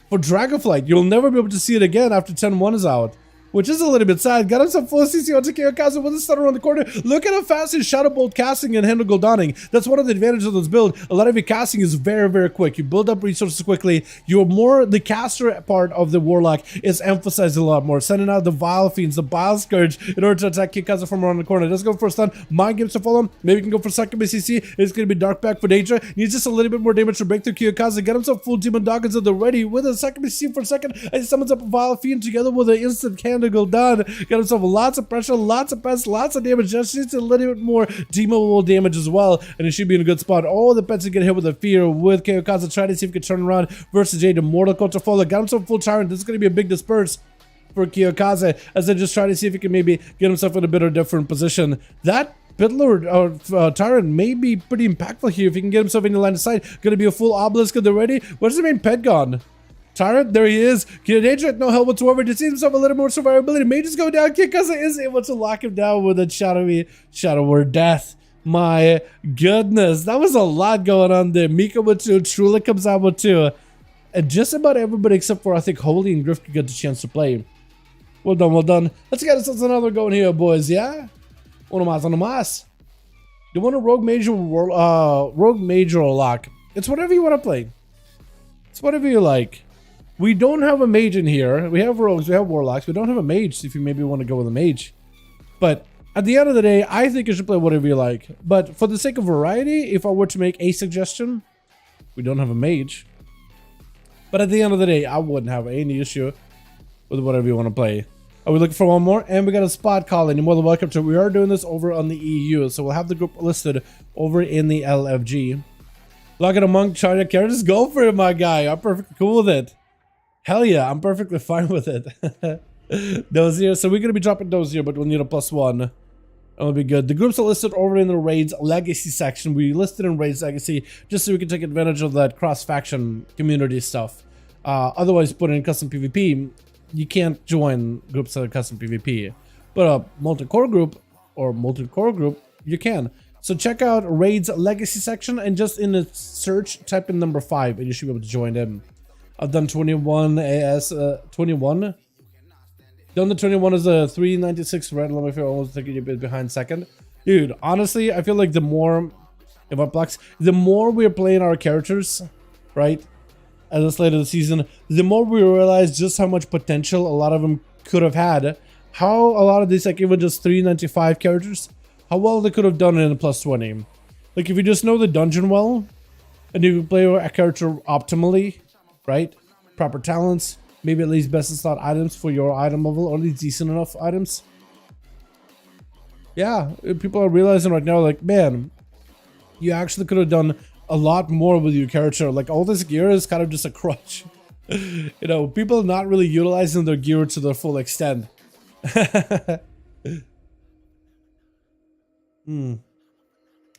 for Dragonflight. You'll never be able to see it again after 10.1 is out, which is a little bit sad. Got himself full CC on Kazu with a stun around the corner. Look at how fast his Shadow Bolt casting and handle Goldaning. That's one of the advantages of this build. A lot of your casting is very, very quick. You build up resources quickly. You're more, the caster part of the Warlock is emphasized a lot more. Sending out the Vile Fiends, the Bile Scourge in order to attack Kazu from around the corner. Let's go for a stun. Mind Games to follow him. Maybe we can go for Succubus CC. It's going to be Dark Pack for Danger. Needs just a little bit more damage to break through Kiyokazu. Get himself full Demon Doggins at the ready with a Succubus CC for a second. And he summons up a Vile Fiend together with an instant candle Goldan. Got himself lots of pressure, lots of pets, lots of damage. Just needs a little bit more demoable damage as well, and it should be in a good spot. All the pets are get hit with a fear with Kayokazu. Try to see if he can turn around versus Jade. Mortal to follow. Got himself full Tyrant. This is going to be a big disperse for Kiyokazu as they just try to see if he can maybe get himself in a bit of a different position. That Pitlord or Tyrant may be pretty impactful here if he can get himself in the line of sight. Going to be a full Obelisk at the ready. Where's the main pet gone? Tyrant, there he is. Danger at no help whatsoever. Just sees himself a little more survivability. May just go down. Kiyokazu is able to lock him down with a shadow word death. My goodness, that was a lot going on there. Mika with 2, Trulik comes out with 2. And just about everybody except for, I think, Holy and Griff could get the chance to play. Well done, well done. Let's get ourselves another going here, boys, yeah? Uno más. You want a Rogue Major lock? It's whatever you want to play. It's whatever you like. We don't have a mage in here. We have rogues, we have warlocks. We don't have a mage if you maybe want to go with a mage. But at the end of the day, I think you should play whatever you like. But for the sake of variety, if I were to make a suggestion, We don't have a mage. But at the end of the day, I wouldn't have any issue with whatever you want to play. Are we looking for one more? And we got a spot call in. You're more than welcome to. We are doing this over on the EU, so we'll have the group listed over in the LFG. Look at a monk trying to carry. Just go for it, my guy. I'm perfectly cool with it. Hell yeah, I'm perfectly fine with it. Dozier. So we're going to be dropping Dozier, but we'll need a +1. That'll be good. The groups are listed over in the Raids Legacy section. We listed in Raids Legacy just so we can take advantage of that cross-faction community stuff. Otherwise, put in custom PvP, you can't join groups that are custom PvP. But a multi-core group or multi-core group, you can. So check out Raids Legacy section and just in the search, type in number 5 and you should be able to join them. I've done 21 AS, 21. Done the 21 is a 396 red. Let me feel almost taking a bit behind second. Dude, honestly, I feel like the more, if I blocks, the more we're playing our characters, right? As it's late in the season, the more we realize just how much potential a lot of them could have had. How a lot of these, like even just 395 characters, how well they could have done in a +20. Like if you just know the dungeon well, and you play a character optimally, right? Proper talents, maybe at least best in slot items for your item level, or at least decent enough items. Yeah, people are realizing right now, like, man, you actually could have done a lot more with your character. Like all this gear is kind of just a crutch. You know, people are not really utilizing their gear to their full extent.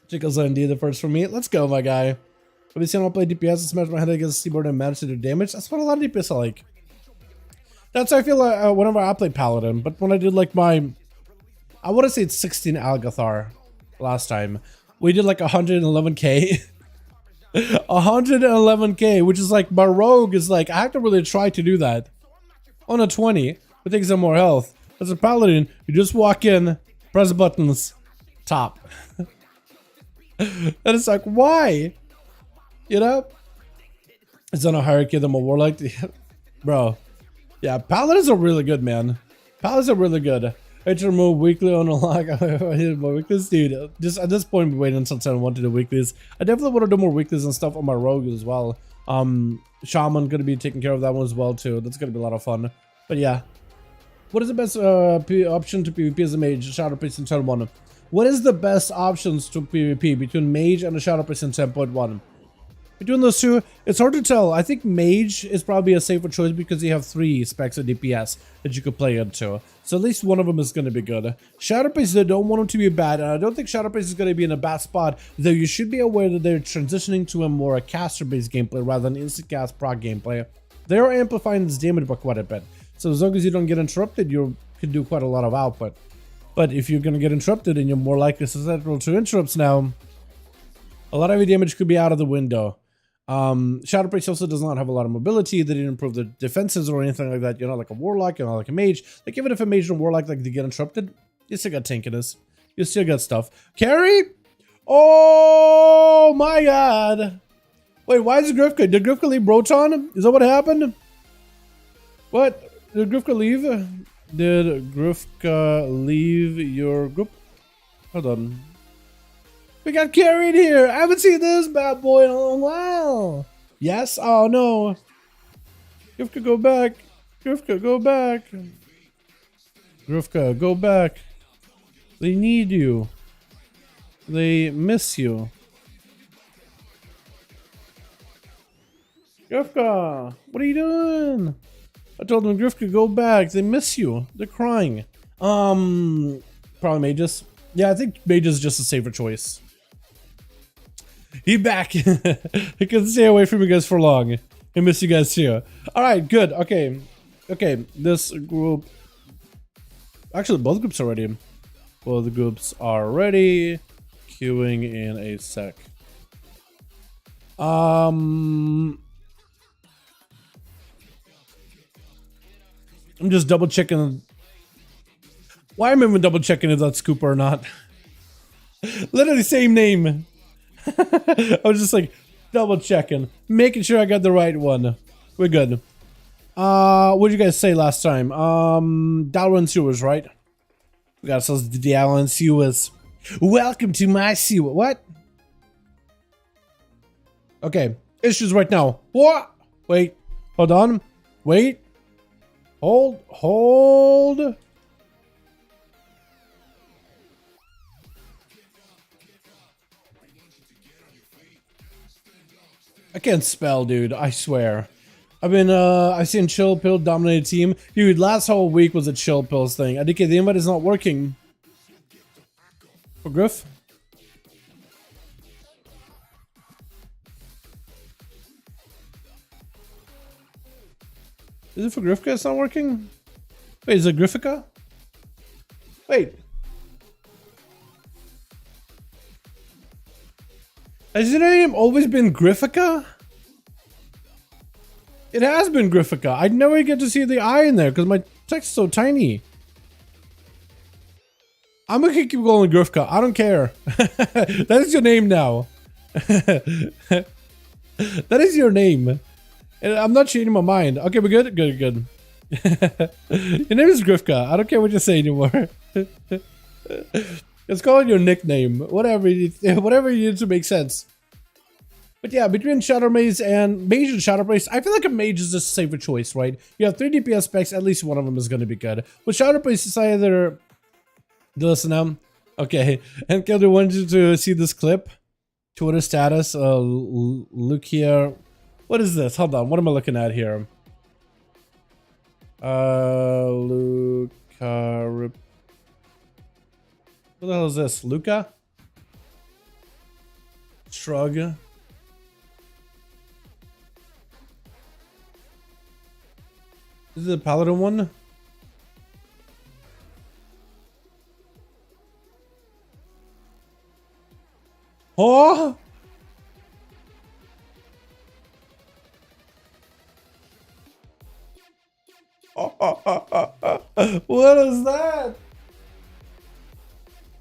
Chickles are indeed the first for me. Let's go, my guy. Have you seen how I play DPS and smash my head against the keyboard and manage to do damage? That's what a lot of DPS are like. That's how I feel like whenever I play Paladin. But when I did like my, I want to say it's 16 Algathar last time. We did like 111k. 111k, which is like my rogue is like, I have to really try to do that. On a 20, but take some more health. As a Paladin, you just walk in, press buttons, top. And it's like, why? You know? It's on a hierarchy than a warlock. Bro. Yeah, Paladins are really good, man. Paladins are really good. I had to remove weekly on a lock. I hit my weeklies, dude. Just at this point, we wait until 10-1 to do weeklies. I definitely want to do more weeklies and stuff on my rogue as well. Shaman gonna be taking care of that one as well too. That's gonna be a lot of fun. But yeah, what is the best option to PvP as a mage? Shadow Priest in 10.1. What is the best options to PvP between mage and a Shadow Priest in 10.1? Between those two, it's hard to tell. I think mage is probably a safer choice because you have 3 specs of DPS that you could play into. So at least one of them is going to be good. Shadow Priest, I don't want them to be bad, and I don't think Shadow Priest is going to be in a bad spot, though you should be aware that they're transitioning to a more caster-based gameplay rather than instant cast proc gameplay. They are amplifying this damage by quite a bit. So as long as you don't get interrupted, you can do quite a lot of output. But if you're going to get interrupted and you're more likely susceptible to interrupts now, a lot of your damage could be out of the window. Shadow Priest also does not have a lot of mobility. They didn't improve the defenses or anything like that. You're not like a warlock, you're not like a mage. Like even if a mage and a warlock like they get interrupted, you still got tankiness. You still got stuff. Carry? Oh my god. Wait, why is Grifka? Did Grifka leave Broton? Is that what happened? What? Did Grifka leave? Did Grifka leave your group? Hold on. We got carried here. I haven't seen this bad boy in a while. Yes? Oh no. Grifka, go back. Grifka, go back. Grifka, go back. They need you. They miss you. Grifka, what are you doing? I told them, Grifka, go back. They miss you. They're crying. Probably mages. Yeah, I think mages is just a safer choice. He back. He couldn't stay away from you guys for long. He miss you guys too. All right, good. Okay, okay. This group. Actually, both groups are ready. Both groups are ready. Queuing in a sec. I'm just double checking. Why am I even double checking if that's Cooper or not? Literally same name. I was just like double checking, making sure I got the right one. We're good. What did you guys say last time? Dalaran sewers, right? We got ourselves the Dalaran sewers. Welcome to my sewer. What? Okay, issues right now. What? Wait. Hold on. Wait. Hold. I can't spell, dude. I swear. I've seen Chill Pill dominate a team. Dude, last whole week was a Chill Pills thing. I think the invite is not working. For Griff? Is it for Grifka it's not working? Wait, is it Griffica? Wait. Has your name always been Griffica? It has been Griffica. I never get to see the I in there because my text is so tiny. I'm gonna keep going Grifka. I don't care. That is your name now. That is your name. And I'm not changing my mind. Okay, we're good? Good. Your name is Grifka. I don't care what you say anymore. Let's call it your nickname. Whatever you need to make sense. But yeah, between Shadow Maze and Mage and Shadow Priest, I feel like a Mage is just a safer choice, right? You have 3 DPS specs, at least one of them is going to be good. With Shadow Priest, it's either... Listen up. Okay, and Kelder wanted you to see this clip. Twitter status, look here. What is this? Hold on, what am I looking at here? Luca... What the hell is this? Luca? Shrug. Is it the Paladin one? Oh! What is that?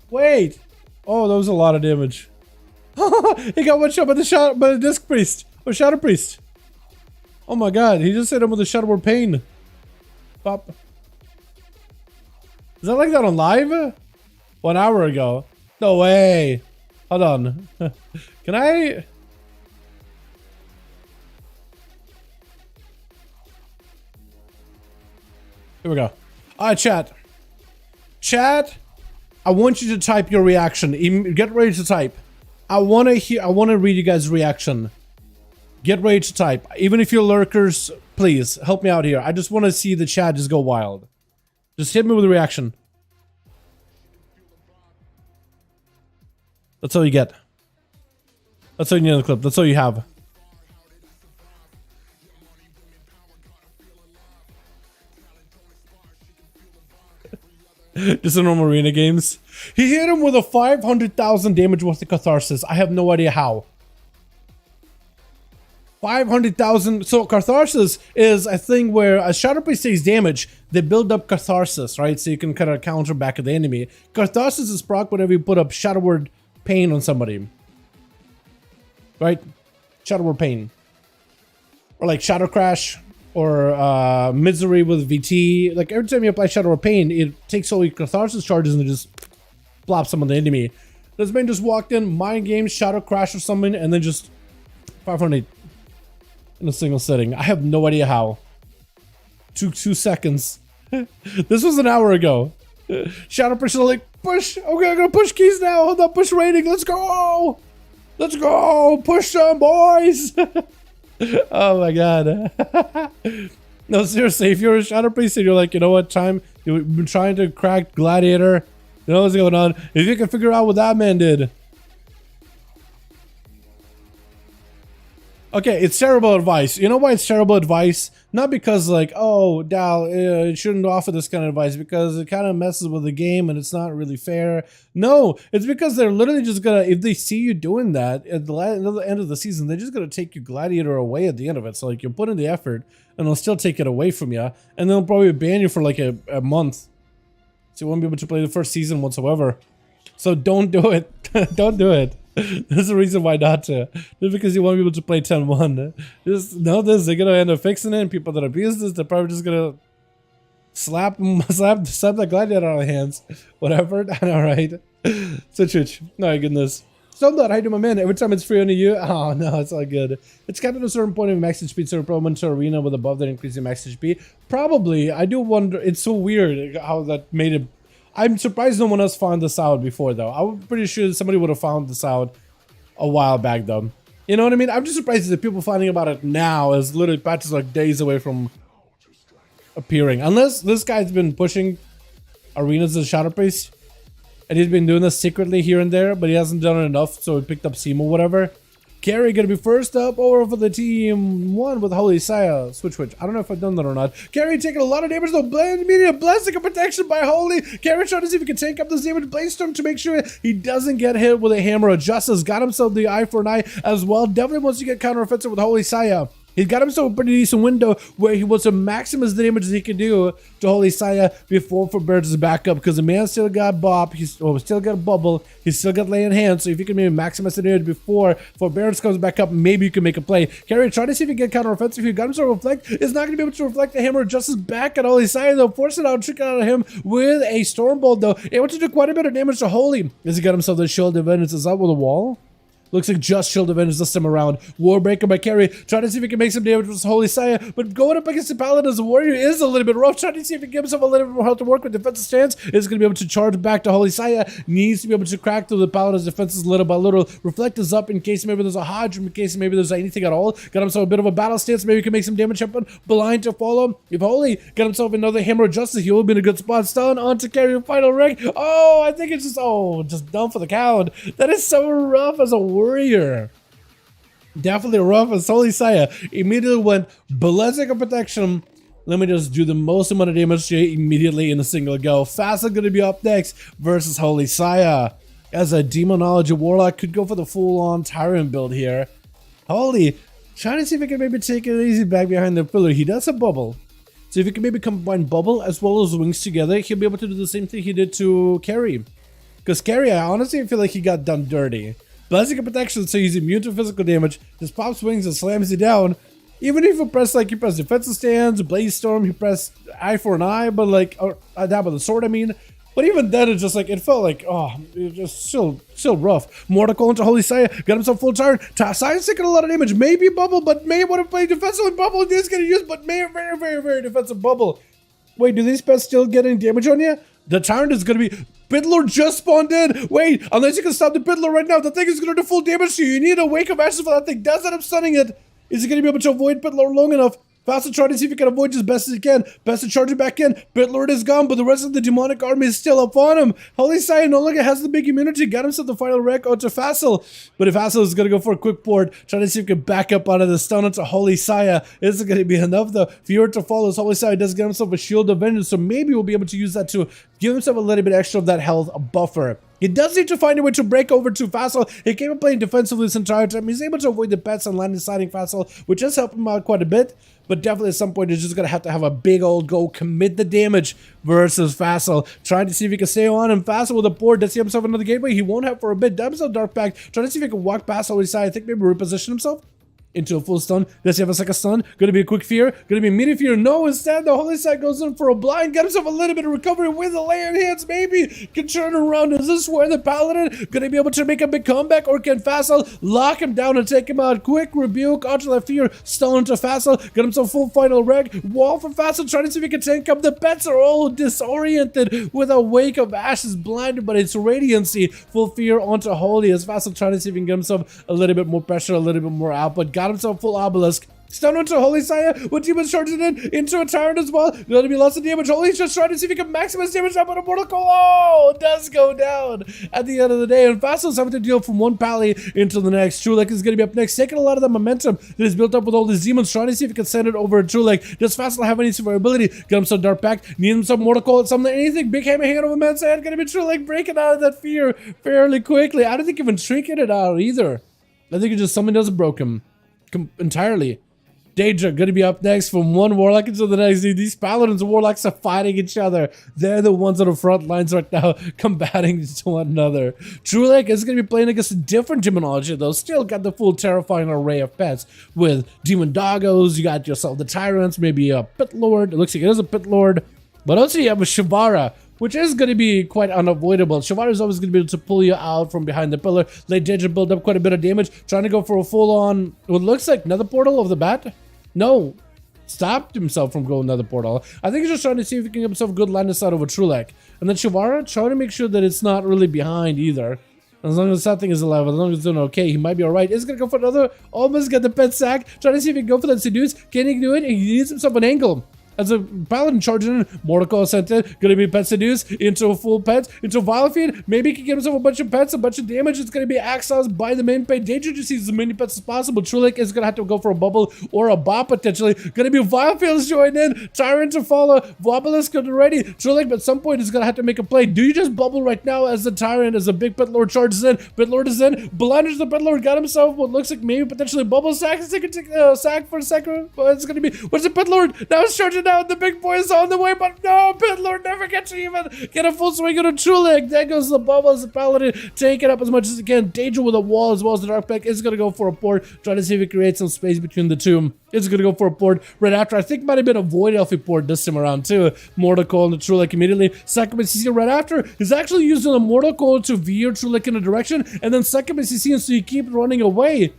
Wait. Oh, that was a lot of damage. He got one shot by the Disc Priest. Or Shadow Priest. Oh my god, he just hit him with a Shadowboard Pain. Pop. Is that like that on live? 1 hour ago. No way. Hold on. Can I... Here we go. Alright, chat. Chat, I want you to type your reaction. Get ready to type. I want to read you guys' reaction. Get ready to type. Even if you're lurkers, please help me out here. I just want to see the chat just go wild. Just hit me with a reaction. That's all you get. That's all you need in the clip. That's all you have. Just a normal arena games. He hit him with a 500,000 damage worth of Catharsis. I have no idea how. 500,000. So Catharsis is a thing where as Shadow Priest takes damage, they build up Catharsis, right? So you can kind of counter back at the enemy. Catharsis is proc whenever you put up Shadowward Pain on somebody. Right? Shadowward Pain. Or like Shadow Crash. Or Misery with VT. Like every time you apply Shadowward Pain, it takes all your Catharsis charges and it just plops them on the enemy. This man just walked in, Mind Games, Shadow Crash or something, and then just 500 in a single sitting. I have no idea how. Took 2 seconds. This was an hour ago. Shadow Priest is like, push! Okay, I'm gonna push keys now! Hold up, push rating, let's go! Let's go! Push them, boys! Oh my god. No, seriously, if you're a Shadow Priest and you're like, you know what, time, you've been trying to crack Gladiator, you know what's going on, if you can figure out what that man did. Okay, it's terrible advice. You know why it's terrible advice? Not because like, oh, Dal, you shouldn't offer this kind of advice because it kind of messes with the game and it's not really fair. No, it's because they're literally just gonna, if they see you doing that at the end of the season, they're just gonna take your Gladiator away at the end of it. So like, you're putting the effort and they'll still take it away from you and they'll probably ban you for like a month. So you won't be able to play the first season whatsoever. So don't do it. Don't do it. There's a reason why not to. Just because you want people to play 10-1. Just know this, they're gonna end up fixing it, and people that abuse this, they're probably just gonna slap that Gladiator on the hands. Whatever. I know, right? So, my goodness. Stoneblood, how you doing, my man? Every time it's free on you. Oh, no, it's all good. It's kind of a certain point of max HP, so probably into arena with above that increasing max HP. Probably. I do wonder. It's so weird how that made it. I'm surprised no one else found this out before, though. I'm pretty sure somebody would have found this out a while back, though. You know what I mean? I'm just surprised that people finding about it now is literally patches like days away from appearing. Unless this guy's been pushing arenas as shadow priest. And he's been doing this secretly here and there, but he hasn't done it enough, so he picked up Seam or whatever. Carry gonna be first up over for the team 1 with Holy Saya. Switch. I don't know if I've done that or not. Carry taking a lot of damage though. Immediate blessing of protection by Holy. Carry trying to see if he can tank up this damage. Blazestorm to make sure he doesn't get hit with a hammer of justice. Got himself the eye for an eye as well. Definitely wants to get counter-offensive with Holy Saya. He's got himself a pretty decent window where he wants to maximize the damage that he can do to Holy Saya before Forbearance is back up, because the man still got Bop, he's still got Bubble, he's still got Laying Hands, so if you can maybe maximize the damage before Forbearance comes back up, maybe you can make a play. Carry, try to see if you can get counter-offensive. If you got himself Reflect, it's not going to be able to reflect the Hammer of Justice back at Holy Saya, though. Force it out, trick it out of him with a Stormbolt, though. Able to do quite a bit of damage to Holy. As he got himself the Shield of Vengeance. Is that with a wall? Looks like just Shield of Vengeance this time around. Warbreaker by Carry. Trying to see if he can make some damage with Holy Saya. But going up against the Paladin as a warrior is a little bit rough. Trying to see if he gives himself a little bit more help to work with. Defensive stance is going to be able to charge back to Holy Saya. Needs to be able to crack through the Paladin's defenses little by little. Reflect is up in case maybe there's a Hodge. In case maybe there's anything at all. Got himself a bit of a battle stance. Maybe he can make some damage happen. Blind to follow. If Holy got himself another Hammer of Justice, he will be in a good spot. Stun on to Carry a final ring. Oh, I think it's just done for the count. That is so rough as a warrior. Definitely rough as Holy Saya immediately went Blessing of Protection. Let me just do the most amount of damage immediately in a single go. Fastly going to be up next versus Holy Saya. As a Demonology Warlock could go for the full-on Tyrant build here. Holy, trying to see if he can maybe take it easy back behind the pillar. He does have Bubble. So if he can maybe combine Bubble as well as Wings together, he'll be able to do the same thing he did to Carry. Because Carry, I honestly feel like he got done dirty. Blessing of Protection, so he's immune to physical damage. Just pops Wings and slams you down. Even if you press, like, you press Defensive Stance, Blaze Storm, you press Eye for an Eye, but like, or dab with the sword, I mean. But even then, it's just like, it felt like, oh, it just still rough. Mortal into Holy Saya, got himself full turn. Saya's taking a lot of damage. Maybe Bubble, but may want to play defensive with Bubble. He's going to use, but may very defensive Bubble. Wait, do these pets still get any damage on you? The Tyrant is going to be... Piddler just spawned in! Wait, unless you can stop the Piddler right now, the thing is going to do full damage to you. You need a Wake of Ashes for that thing. Does end up stunning it. Is he going to be able to avoid Piddler long enough? Fast to try to see if he can avoid as best as he can. Best to charge it back in. Piddler is gone, but the rest of the demonic army is still upon him. Holy Saya no longer has the big immunity. Got himself the final wreck onto Fassel. But if Fassel is going to go for a quick port, trying to see if he can back up out of the stun onto Holy Saya. Isn't going to be enough though. Fear to follow. Holy Saya does get himself a Shield of Vengeance, so maybe we'll be able to use that to give himself a little bit extra of that health buffer. He does need to find a way to break over to Fassel. He came up playing defensively this entire time. He's able to avoid the pets and land deciding Fassel, which has helped him out quite a bit. But definitely at some point, he's just going to have a big old go, commit the damage versus Fassel. Trying to see if he can stay on, and Fassel with a board. Does he have himself another gateway? He won't have for a bit. Does himself Dark Pact. Trying to see if he can walk past Holy Saya. I think maybe reposition himself into a full stun. Does he have a second stun? Gonna be a quick fear? Gonna be a immediate fear? No, instead the Holy Side goes in for a blind, got himself a little bit of recovery with the Laying Hands, maybe can turn around. Is this where the Paladin gonna be able to make a big comeback, or can Fassel lock him down and take him out? Quick rebuke onto that fear, stun to Fassel, got himself full final wreck, wall for Fassel, trying to see if he can tank up. The pets are all disoriented with a Wake of Ashes, blinded by its radiancy. Full fear onto Holy as Fassel trying to see if he can get himself a little bit more pressure, a little bit more output. Got himself full obelisk. Stun onto Holy Saya with demons charging in into a Tyrant as well. Gonna be lots of damage. Holy's just trying to see if he can maximize damage up on a Mortal Coil. Oh, it does go down at the end of the day. And Fassel's having to deal from one pally into the next. Trulek is gonna be up next, taking a lot of the momentum that is built up with all these demons, trying to see if he can send it over to Trulek. Does Fassel have any survivability? Get him some Dark Pact, need him some Mortal Coil, something, anything. Big hammer hanging over man's head. Gonna be Trulek breaking out of that fear fairly quickly. I don't think even Trinket it out either. I think it just something doesn't broke him entirely. Daedra gonna be up next from one Warlock into the next. Dude, these Paladins and Warlocks are fighting each other. They're the ones on the front lines right now, combating to one another. Trulek is gonna be playing against a different demonology though. Still got the full terrifying array of pets with demon doggos. You got yourself the Tyrants, maybe a Pit Lord. It looks like it is a Pit Lord. But also you have a Shivara which is going to be quite unavoidable. Shivara is always going to be able to pull you out from behind the pillar. Let Danger build up quite a bit of damage, trying to go for a full-on, what looks like Nether Portal off the bat. No, stopped himself from going Nether Portal. I think he's just trying to see if he can get himself a good line of sight over Trulek. And then Shivara trying to make sure that it's not really behind either. As long as that thing is alive, as long as it's doing okay, he might be alright. He's gonna go for another, almost got the pet sack. Trying to see if he can go for that seduce. Can he do it? He needs himself an angle. As a paladin charging in, Mordecai sent it, gonna be pet seduce into a full pet, into Vile Feed. Maybe he can get himself a bunch of pets, a bunch of damage. It's gonna be axos by the main pet. Danger just sees as many pets as possible. Trulek is gonna have to go for a bubble or a bot potentially. Gonna be Vile Fields join in, Tyrant to follow, Wobelisk ready. Trulek at some point is gonna have to make a play. Do you just bubble right now as the Tyrant, as the big Pit Lord charges in? Pit Lord is in, blunders the Pit Lord, got himself what looks like maybe potentially bubble sack. Is he gonna take sack for a second? Well, it's gonna be, what's the Pit Lord? Now it's charging out, the big boy is on the way, but no, Pit Lord never gets to even get a full swing on a Trulek. There goes the bubble as the paladin, take it up as much as he can. Danger with a wall as well as the Dark Pack is gonna go for a port, trying to see if he creates some space between the two. It's gonna go for a port right after. I think might have been a Void Elfie port this time around too. Mortal Coil and the Trulek immediately. Second CC right after is actually using a Mortal Coil to veer Trulek in a direction, and then second CC, and so you keep running away.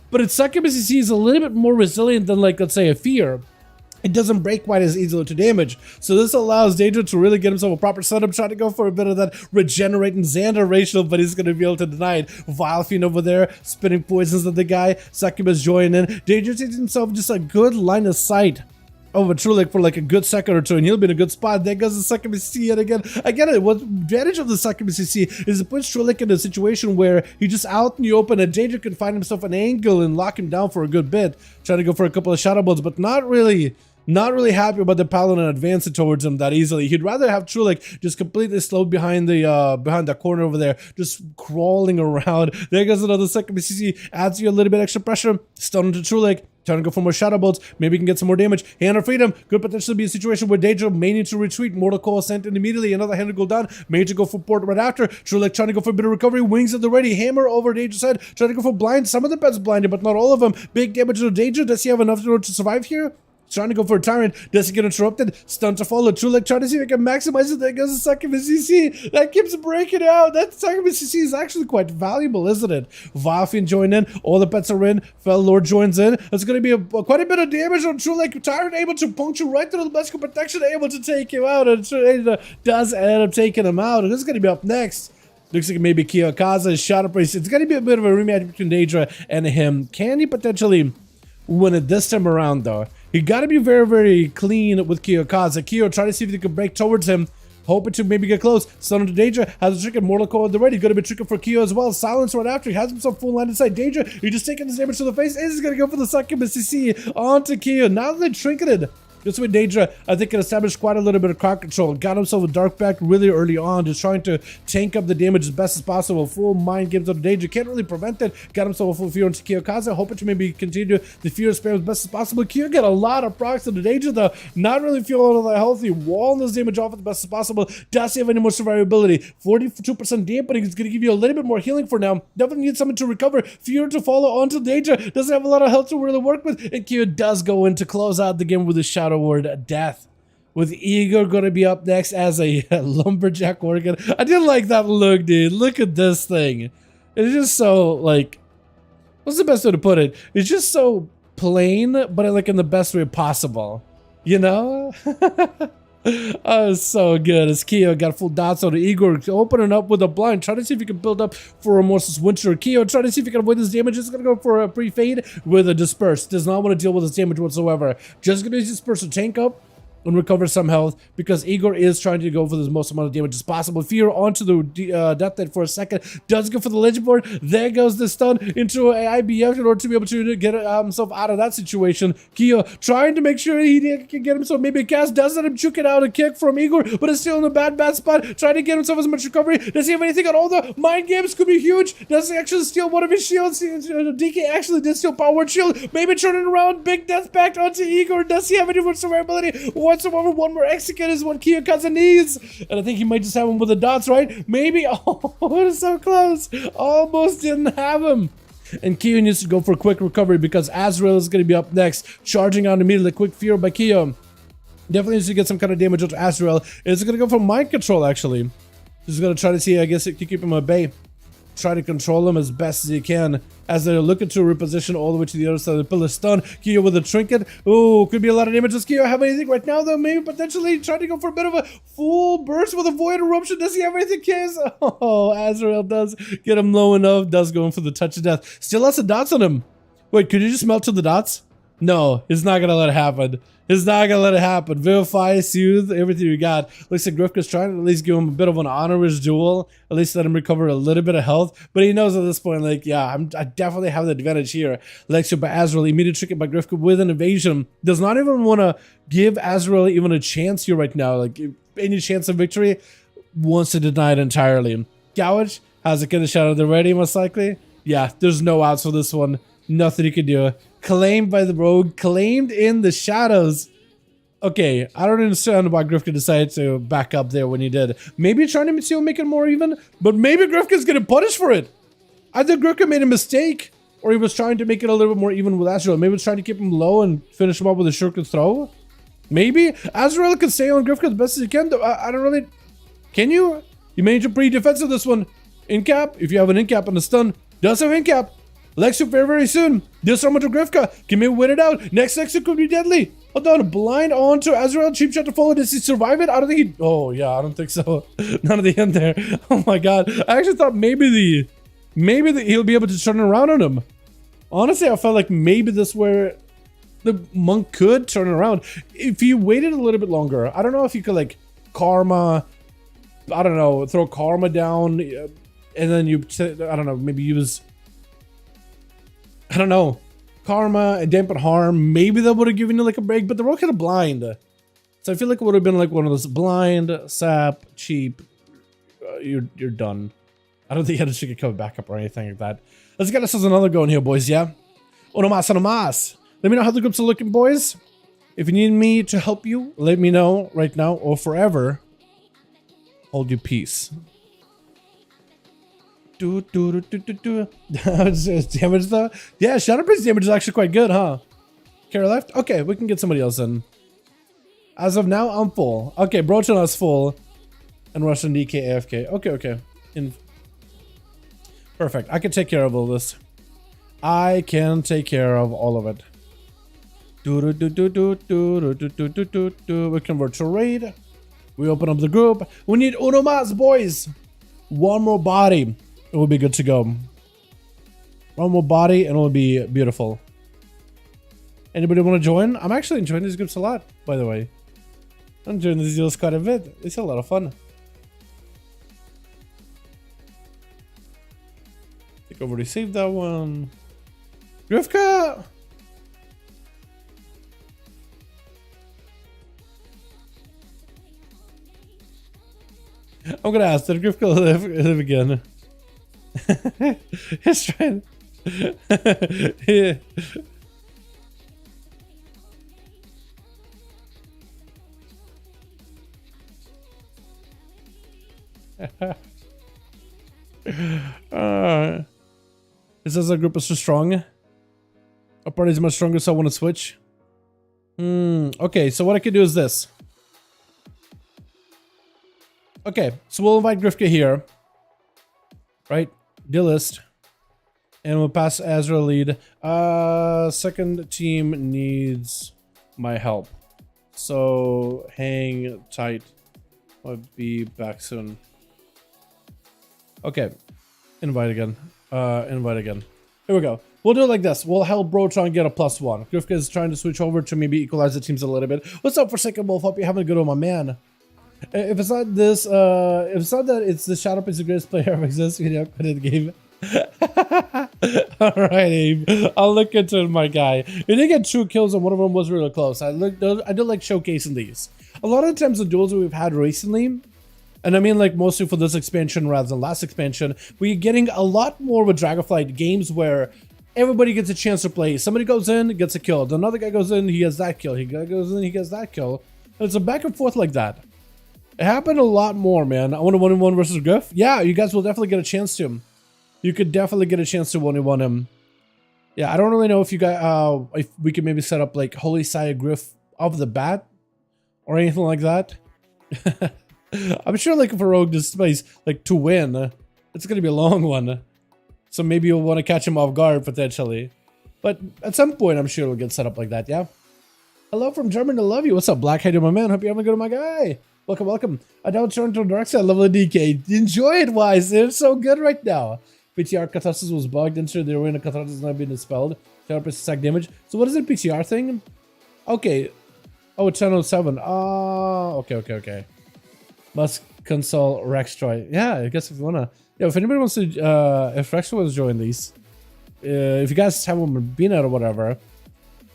But its second CC is a little bit more resilient than, like, let's say a Fear. It doesn't break quite as easily to damage. So this allows Danger to really get himself a proper setup, trying to go for a bit of that regenerating Xander ratio, but he's going to be able to deny it. Vile Fiend over there, spitting poisons at the guy. Succubus joining in. Danger sees himself just a good line of sight over Trulek for like a good second or two, and he'll be in a good spot. There goes the Succubus CC yet again. I get it. What advantage of the Succubus CC is it puts Trulek in a situation where he just out in the open, and Danger can find himself an angle and lock him down for a good bit. Trying to go for a couple of shadow bolts, but not really happy about the paladin advancing towards him that easily. He'd rather have Trulek just completely slowed behind the corner over there, just crawling around. There goes another second BCC, adds you a little bit extra pressure, stun into Trulek. Trying to go for more shadow bolts. Maybe he can get some more damage. Hand of Freedom could potentially be a situation where Danger may need to retreat. Mortal Coil sent in immediately. Another hand to go down. Major go for port right after. Trulek trying to go for a bit of recovery. Wings at the ready. Hammer over Danger's head. Trying to go for blind. Some of the pets blinded, but not all of them. Big damage to Danger. Does he have enough to survive here? Trying to go for a Tyrant. Does he get interrupted? Stun to follow. Trulek trying to see if he can maximize it. There goes the Succubus CC. That keeps breaking out. That Succubus CC is actually quite valuable, isn't it? Vile Fiend join in. All the pets are in. Fell Lord joins in. It's going to be quite a bit of damage on Trulek. Tyrant able to puncture right through the Mescal protection, able to take him out. And does end up taking him out. And this is going to be up next. Looks like maybe Kiyokaza is shot up. It's going to be a bit of a rematch between Daedra and him. Can he potentially win it this time around, though? You gotta be very, very clean with Kiyokaza. Kiyo try to see if they can break towards him, hoping to maybe get close. Stun into Danger, has a trick and Mortal Coil at the ready. Gonna be tricking for Kiyo as well. Silence right after. He has himself full line inside. Danger, he just taking this damage to the face. Is gonna go for the Succubus CC onto Kiyo. Now that they're trinketed, just with Daedra, I think it established quite a little bit of crowd control. Got himself a Dark Pact really early on, just trying to tank up the damage as best as possible. Full mind games of Daedra, can't really prevent it. Got himself a full Fear into Kiyokaza, hoping to maybe continue the Fear spam as best as possible. Kiyo get a lot of procs to the Daedra though, not really feeling all that healthy. Walling this damage off as best as possible. Does he have any more survivability? 42% dampening is going to give you a little bit more healing for now. Definitely need something to recover. Fear to follow onto Daedra. Doesn't have a lot of health to really work with, and Kiyo does go in to close out the game with a Shadow Word Death. With Igor going to be up next as a lumberjack organ. I did like that look, dude. Look at this thing. It's just so, like, what's the best way to put it? It's just so plain, but like in the best way possible. You know? Oh, so good. As Kiyo got full dots on Igor, opening up with a blind, trying to see if he can build up for Remorseless Winter. Kiyo trying to see if he can avoid this damage. Just gonna go for a pre-fade with a Disperse. Does not want to deal with this damage whatsoever. Just gonna use Disperse to tank up and recover some health, because Igor is trying to go for the most amount of damage as possible. Fear onto the Death Knight for a second. Does go for the Legend Board. There goes the stun into an IBF in order to be able to get himself out of that situation. Kiyo trying to make sure he can get himself maybe a cast. Does let him juke it out a kick from Igor, but it's still in a bad spot. Trying to get himself as much recovery. Does he have anything on all the mind games? Could be huge. Does he actually steal one of his shields? DK actually did steal Power Shield. Maybe turning around. Big Death Pact onto Igor. Does he have any more survivability whatsoever? One more execute is what Kiyokaza needs, and I think he might just have him with the dots, right? Maybe. Oh, it is so close. Almost didn't have him. And Kiyo needs to go for a quick recovery, because Azrael is going to be up next, charging out immediately. Quick Fear by Kiyo. Definitely needs to get some kind of damage onto Azrael. It's going to go for mind control, actually. Just going to try to see, I guess, it can keep him at bay. Try to control him as best as you can as they're looking to reposition all the way to the other side of the pillar. Stun. QVO with a trinket. Oh, could be a lot of damage. Does QVO have anything right now, though? Maybe potentially trying to go for a bit of a full burst with a void eruption. Does he have anything, Kiss? Oh, Azrael does get him low enough. Does go in for the touch of death. Still has the dots on him. Wait, could you just melt to the dots? No, he's not gonna let it happen. He's not gonna let it happen. Vivify, Soothe, everything we got. Looks like Grifka's trying to at least give him a bit of an honorous duel. At least let him recover a little bit of health. But he knows at this point, like, yeah, I definitely have the advantage here. Lexio by Azrael, immediate trick by Grifka with an evasion. Does not even want to give Azrael even a chance here right now. Like, any chance of victory, wants to deny it entirely. Gouge has a kid shot at the ready, most likely. Yeah, there's no outs for this one. Nothing he can do. Claimed by the rogue, claimed in the shadows. Okay, I don't understand why Grifka decided to back up there when he did. Maybe trying to still make it more even, but maybe Grifka's getting punished for it. Either Grifka made a mistake, or he was trying to make it a little bit more even with Azrael. Maybe he was trying to keep him low and finish him up with a shortcut throw. Maybe Azrael can stay on Grifka as best as he can. I don't really. Can you? You made your pretty defensive this one. In cap, if you have an in cap and a stun, does have in cap. Lexio very, very soon. Disarm onto Grifka. Can maybe wait it out. Next Lexio could be deadly. Hold on. Blind onto Azrael. Cheap shot to follow. Does he survive it? I don't think he... Oh, yeah. I don't think so. None of the end there. Oh, my God. I actually thought maybe he'll be able to turn around on him. Honestly, I felt like maybe this is where the monk could turn around. If he waited a little bit longer. I don't know if you could, like, karma... I don't know. Throw karma down. And then you... I don't know. Maybe use... I don't know. Karma and dampen harm. Maybe that would have given you like a break, but they're all kind of blind. So I feel like it would have been like one of those blind, sap, cheap. You're done. I don't think you had to come back up or anything like that. Let's get us another going here, boys, yeah? Uno mas, uno mas. Let me know how the groups are looking, boys. If you need me to help you, let me know right now or forever. Hold your peace. Damage though? Yeah, Shadow Prince damage is actually quite good, huh? Carry left? Okay, we can get somebody else in. As of now, I'm full. Okay, Brochan is full. And Russian DK AFK. Okay. Perfect. I can take care of all this. I can take care of all of it. We convert to raid. We open up the group. We need uno mas, boys. One more body. It will be good to go. One more body and it will be beautiful. Anybody want to join? I'm actually enjoying these groups a lot, by the way. I'm enjoying these deals quite a bit. It's a lot of fun. I think I've already saved that one. Grifka! I'm gonna ask, did Grifka live again? He's trying. Yeah. It says our group is so strong. Our party is much stronger, so I want to switch. Okay, so what I can do is this. Okay, so we'll invite Grifka here. Right? Delist. And we'll pass Azrael lead. Second team needs my help. So hang tight. I'll be back soon. Okay. Invite again. Invite again. Here we go. We'll do it like this. We'll help Bro try and get a +1. Grifka is trying to switch over to maybe equalize the teams a little bit. What's up, Forsaken Wolf? Hope you're having a good one, my man. If it's not this, if it's not that it's the Shadow Prince, the greatest player ever exists, video quit the game. Alright, Abe. I'll look into it, my guy. We did get 2 kills and one of them was really close. I do like showcasing these. A lot of the times the duels that we've had recently, and I mean like mostly for this expansion rather than last expansion, we're getting a lot more with Dragonflight games where everybody gets a chance to play. Somebody goes in, gets a kill. Another guy goes in, he gets that kill. He goes in, he gets that kill. And it's a back and forth like that. It happened a lot more, man. I want a 1v1 versus Griff. Yeah, you guys will definitely get a chance to. You could definitely get a chance to 1v1 him. Yeah, I don't really know if you guys, if we could maybe set up like Holy Sire Griff off the bat. or anything like that. I'm sure like for Rogue this space, like to win, it's gonna be a long one. So maybe you'll want to catch him off guard potentially. But at some point I'm sure it'll get set up like that, yeah? Hello from Germany, I love you. What's up, Black? How you doing, my man? Hope you're having a good, my guy. Welcome, welcome. I don't turn to the dark side, level of DK. Enjoy it, Wise. It's so good right now. PTR Catharsis was bugged, into the arena Catharsis now being dispelled. 10% stack damage. So what is it, PTR thing? Okay. Oh, it's channel 7. Okay. Must console Rextroy. Yeah, I guess if you wanna. Yeah, if anybody wants to, if Rextroy wants to join these, if you guys haven't been out or whatever,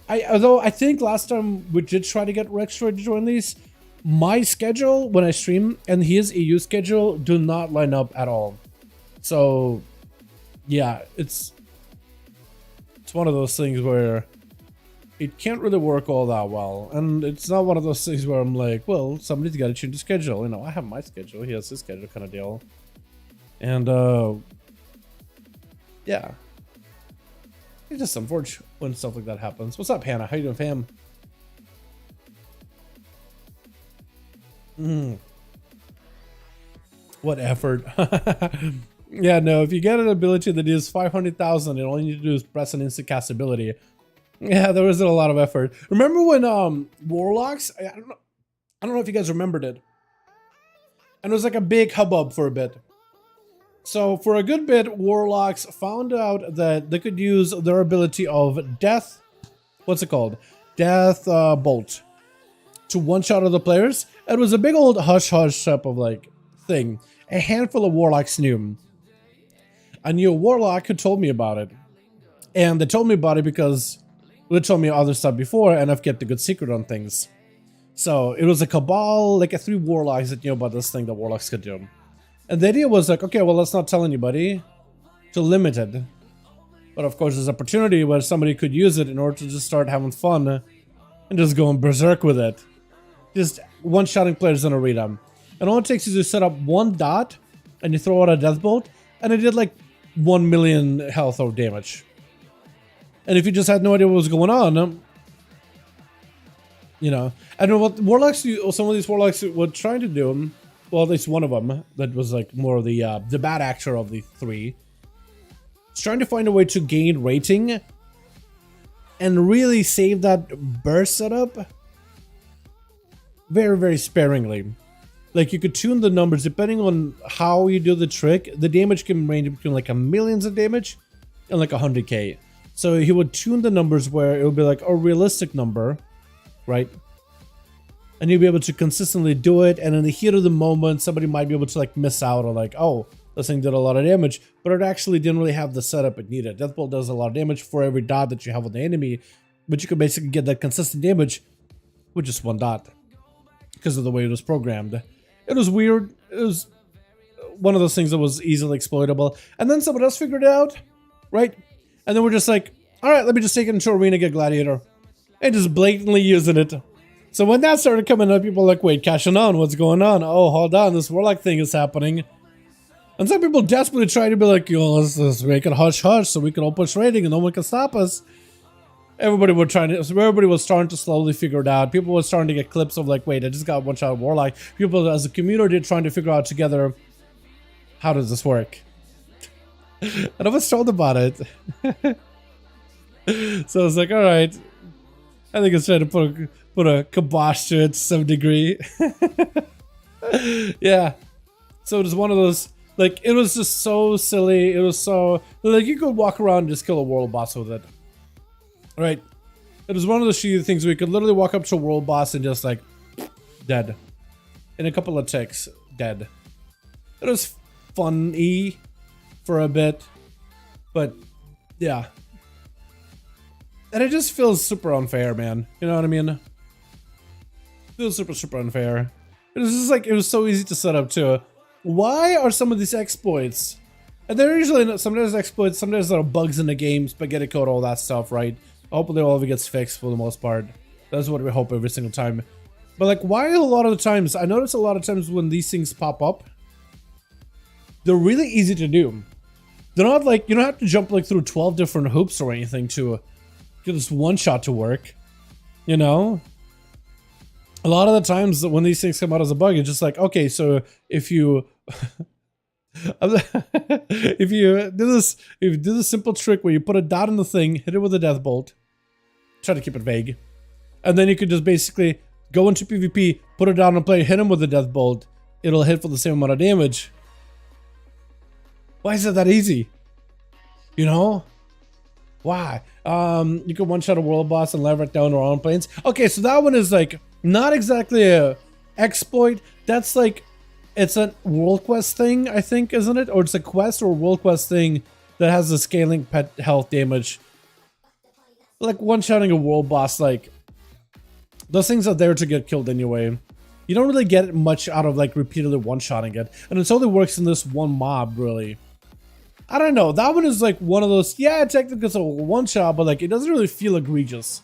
although I think last time we did try to get Rextroy to join these, my schedule when I stream and his EU schedule do not line up at all. So, yeah, it's one of those things where it can't really work all that well, and it's not one of those things where I'm like, well, somebody's got to change the schedule. You know, I have my schedule, he has his schedule, kind of deal. And yeah, it's just unfortunate when stuff like that happens. What's up, Hannah? How you doing, fam? What effort. Yeah, no, if you get an ability that is 500,000 and all you need to do is press an instant cast ability, yeah, there wasn't a lot of effort. Remember when Warlocks, I don't know if you guys remembered it, and it was like a big hubbub for a bit. So for a good bit, Warlocks found out that they could use their ability of Death, what's it called? Death Bolt, to one-shot other players. It was a big old hush-hush type of like thing. A handful of Warlocks knew. I knew a Warlock who told me about it. And they told me about it because they told me other stuff before, and I've kept a good secret on things. So it was a cabal, like a 3 Warlocks that knew about this thing that Warlocks could do. And the idea was like, okay, well, let's not tell anybody, to limit it. But of course, there's an opportunity where somebody could use it in order to just start having fun and just going berserk with it. Just one-shotting players in arena. And all it takes is to set up one dot, and you throw out a death bolt, and it did like 1 million health or damage. And if you just had no idea what was going on, you know, I don't know what Warlocks, some of these Warlocks were trying to do. Well, at least one of them that was like more of the bad actor of the 3. It's trying to find a way to gain rating and really save that burst setup very, very sparingly. Like, you could tune the numbers depending on how you do the trick. The damage can range between like millions of damage and like 100k. So he would tune the numbers where it would be like a realistic number, right? And you'll be able to consistently do it, and in the heat of the moment, somebody might be able to like miss out or like, oh, this thing did a lot of damage, but it actually didn't really have the setup it needed. Deathbolt does a lot of damage for every dot that you have on the enemy, but you can basically get that consistent damage with just 1 dot because of the way it was programmed. It was weird. It was one of those things that was easily exploitable. And then someone else figured it out, right? And then we're just like, all right, let me just take it into Arena, get Gladiator, and just blatantly using it. So when that started coming up, people were like, wait, cashing on, what's going on? Oh, hold on, this Warlock thing is happening. And some people desperately try to be like, yo, let's make it hush-hush so we can all push rating and no one can stop us. Everybody was starting to slowly figure it out. People were starting to get clips of like, wait, I just got one shot of Warlock. People as a community trying to figure out together, how does this work? And I was told about it. So I was like, all right. I think it's trying to put a kibosh to it to some degree. Yeah. So it was one of those, like, it was just so silly. It was so, like, you could walk around and just kill a world boss with it. Right? It was one of those shitty things where you could literally walk up to a world boss and just, like, dead. In a couple of ticks, dead. It was funny for a bit. But, yeah. And it just feels super unfair, man. You know what I mean? It feels super, super unfair. It was just like, it was so easy to set up too. Why are some of these exploits? And they're usually not, sometimes exploits, sometimes there are bugs in the game, spaghetti code, all that stuff, right? Hopefully all of it gets fixed for the most part. That's what we hope every single time. But like, why a lot of the times, I notice a lot of times when these things pop up, they're really easy to do. They're not like, you don't have to jump like through 12 different hoops or anything to get this one shot to work, you know? a lot of the times when these things come out as a bug, it's just like, okay, so if you if you do this simple trick where you put a dot in the thing, hit it with a death bolt, try to keep it vague, and then you could just basically go into PvP, put it down and play, hit him with a death bolt, it'll hit for the same amount of damage. Why is it that easy? You know? Why? You can one-shot a world boss and lever it down to our own planes. Okay, so that one is like not exactly a exploit. That's like, it's a world quest thing, I think, isn't it? Or it's a quest or a world quest thing that has the scaling pet health damage. Like one-shotting a world boss, like those things are there to get killed anyway. You don't really get much out of like repeatedly one-shotting it, and it only works in this one mob, really. I don't know, that one is like one of those, yeah, technically it's a one-shot, but like it doesn't really feel egregious.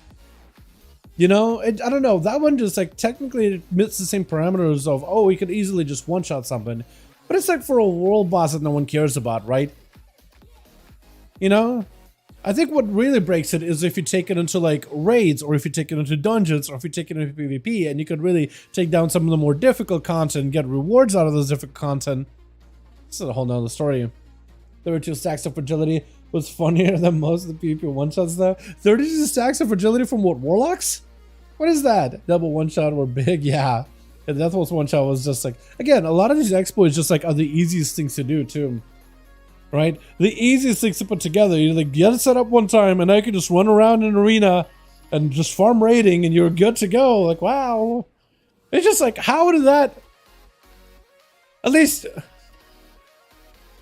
You know, I don't know, that one just like technically it meets the same parameters of, oh, we could easily just one-shot something. But it's like for a world boss that no one cares about, right? You know? I think what really breaks it is if you take it into like raids, or if you take it into dungeons, or if you take it into PvP, and you could really take down some of the more difficult content and get rewards out of those difficult content. This is a whole nother story. 32 stacks of fragility was funnier than most of the PvP one-shots though. 32 stacks of fragility from what, warlocks? What is that? Double one-shot were big, yeah. And that was one-shot was just like, again, a lot of these exploits just like are the easiest things to do too. Right? The easiest things to put together. You like get it set up one time and now you can just run around an arena and just farm raiding and you're good to go. Like, wow. It's just like, how did that, at least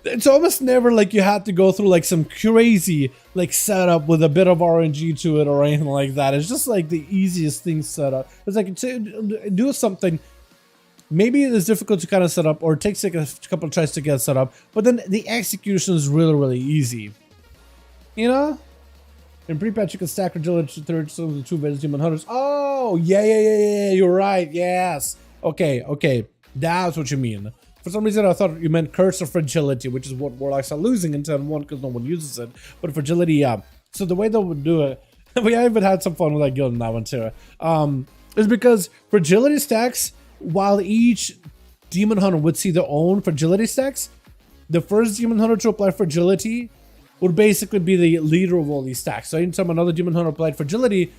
it's almost never like you had to go through like some crazy like setup with a bit of RNG to it or anything like that. It's just like the easiest thing set up. It's like do something. Maybe it is difficult to kind of set up, or it takes like a couple of tries to get set up, but then the execution is really, really easy. You know? In pre-patch, you can stack fragility to third, so the 2 Vegas Demon Hunters. Oh, yeah, you're right, yes. Okay, that's what you mean. For some reason, I thought you meant Curse of Fragility, which is what Warlocks are losing in 10-1 because no one uses it. But Fragility, yeah. So the way they would do it, we even had some fun with that guild in that one too, is because Fragility stacks, while each Demon Hunter would see their own Fragility stacks, the first Demon Hunter to apply Fragility would basically be the leader of all these stacks. So anytime another Demon Hunter applied Fragility,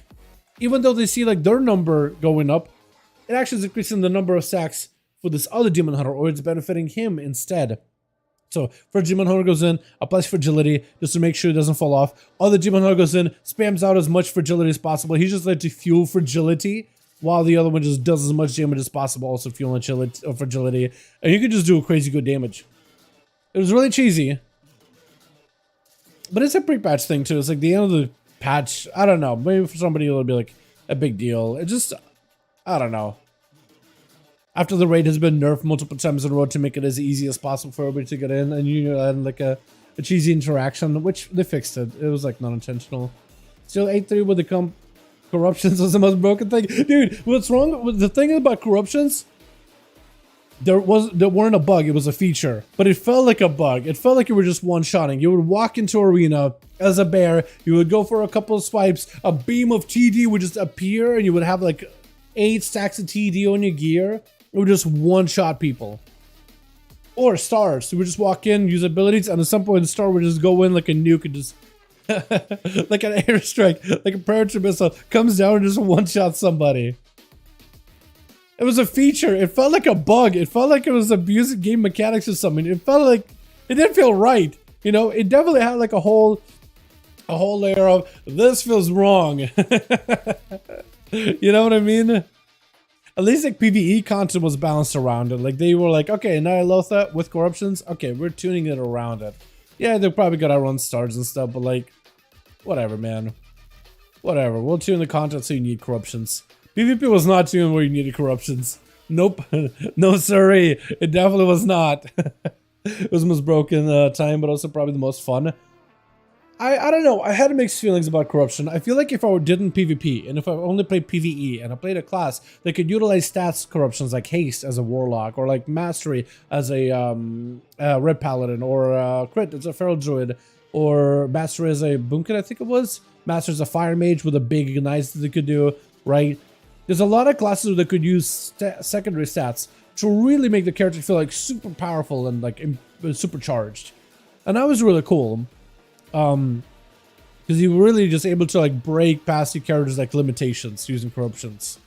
even though they see like their number going up, it actually is increasing the number of stacks for this other Demon Hunter, or it's benefiting him instead. So first Demon Hunter goes in, applies Fragility just to make sure it doesn't fall off. Other Demon Hunter goes in, spams out as much Fragility as possible. He's just there to fuel Fragility, while the other one just does as much damage as possible, also fueling Fragility. And you can just do a crazy good damage. It was really cheesy. But it's a pre-patch thing too. It's like the end of the patch. I don't know. Maybe for somebody it'll be like a big deal. It just, I don't know. After the raid has been nerfed multiple times in a row to make it as easy as possible for everybody to get in, and you had like a cheesy interaction, which they fixed it. It was like not intentional. Still 8-3 with the corruptions was the most broken thing. Dude, what's wrong with the thing about corruptions? There weren't a bug, it was a feature. But it felt like a bug. It felt like you were just one-shotting. You would walk into arena as a bear, you would go for a couple of swipes, a beam of TD would just appear, and you would have like 8 stacks of TD on your gear. It would just one-shot people. Or stars. You would just walk in, use abilities, and at some point the star would just go in like a nuke and just like an airstrike, like a paratrooper missile comes down and just one-shot somebody. It was a feature. It felt like a bug. It felt like it was abusing game mechanics or something. It felt like it didn't feel right. You know, it definitely had like a whole layer of this feels wrong. You know what I mean? At least like PvE content was balanced around it. Like they were like, okay, Nyalotha with corruptions. Okay, we're tuning it around it. Yeah, they're probably gonna run stars and stuff, but like, whatever, man. Whatever. We'll tune the content so you need corruptions. PvP was not tuned where you needed corruptions. Nope. No, sorry. It definitely was not. It was the most broken time, but also probably the most fun. I don't know. I had mixed feelings about corruption. I feel like if I didn't PvP, and if I only played PvE, and I played a class that could utilize stats corruptions like haste as a warlock, or like mastery as a red paladin, or crit as a feral druid, or mastery as a boomkin, I think it was. Master as a fire mage with a big ignite that they could do, right? There's a lot of classes that could use secondary stats to really make the character feel like super powerful and like supercharged. And that was really cool. Because you were really just able to like break past your character's like limitations using corruptions.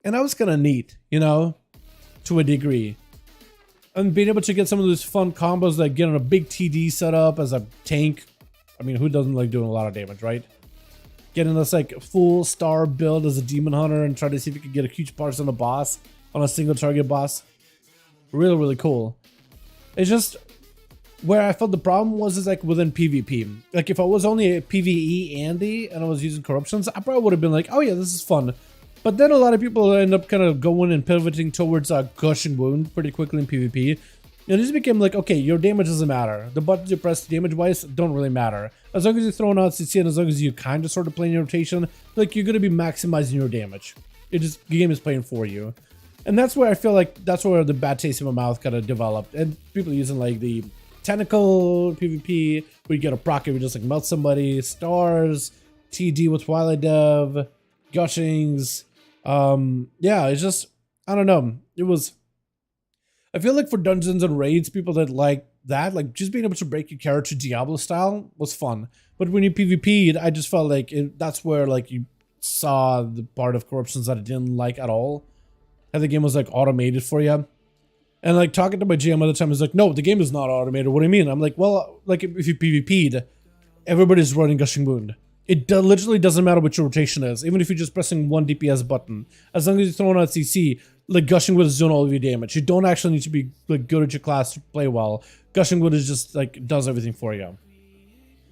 And that was kind of neat, you know, to a degree. And being able to get some of those fun combos like getting a big TD set up as a tank. I mean, who doesn't like doing a lot of damage, right? Getting this like full star build as a demon hunter and try to see if you can get a huge parts on a boss, on a single target boss. Really, really cool. It's just where I felt the problem was is like within PvP. Like if I was only a PvE Andy and I was using corruptions, I probably would have been like, oh yeah, this is fun. But then a lot of people end up kind of going and pivoting towards a gushing wound pretty quickly in PvP. And it just became like, okay, your damage doesn't matter. The buttons you press damage-wise don't really matter. As long as you're throwing out CC and as long as you kind of sort of playing your rotation, like you're going to be maximizing your damage. It just, the game is playing for you. And that's where I feel like, that's where the bad taste in my mouth kind of developed. And people using like the tentacle PvP, where you get a proc if you just like melt somebody, stars, TD with Twilight Dev, gushings. Yeah, it's just, I don't know. It was, I feel like for dungeons and raids, people that like that, like just being able to break your character Diablo style was fun. But when you PvP'd, I just felt like that's where like you saw the part of corruptions that I didn't like at all. How the game was like automated for you. And like talking to my GM at the time, he's like, no, the game is not automated. What do you mean? I'm like, well, like if you PvP'd, everybody's running Gushing Wound. It literally doesn't matter what your rotation is, even if you're just pressing one DPS button. As long as you're throwing out CC, like Gushing Wood is doing all of your damage. You don't actually need to be like good at your class to play well. Gushing Wood is just like does everything for you.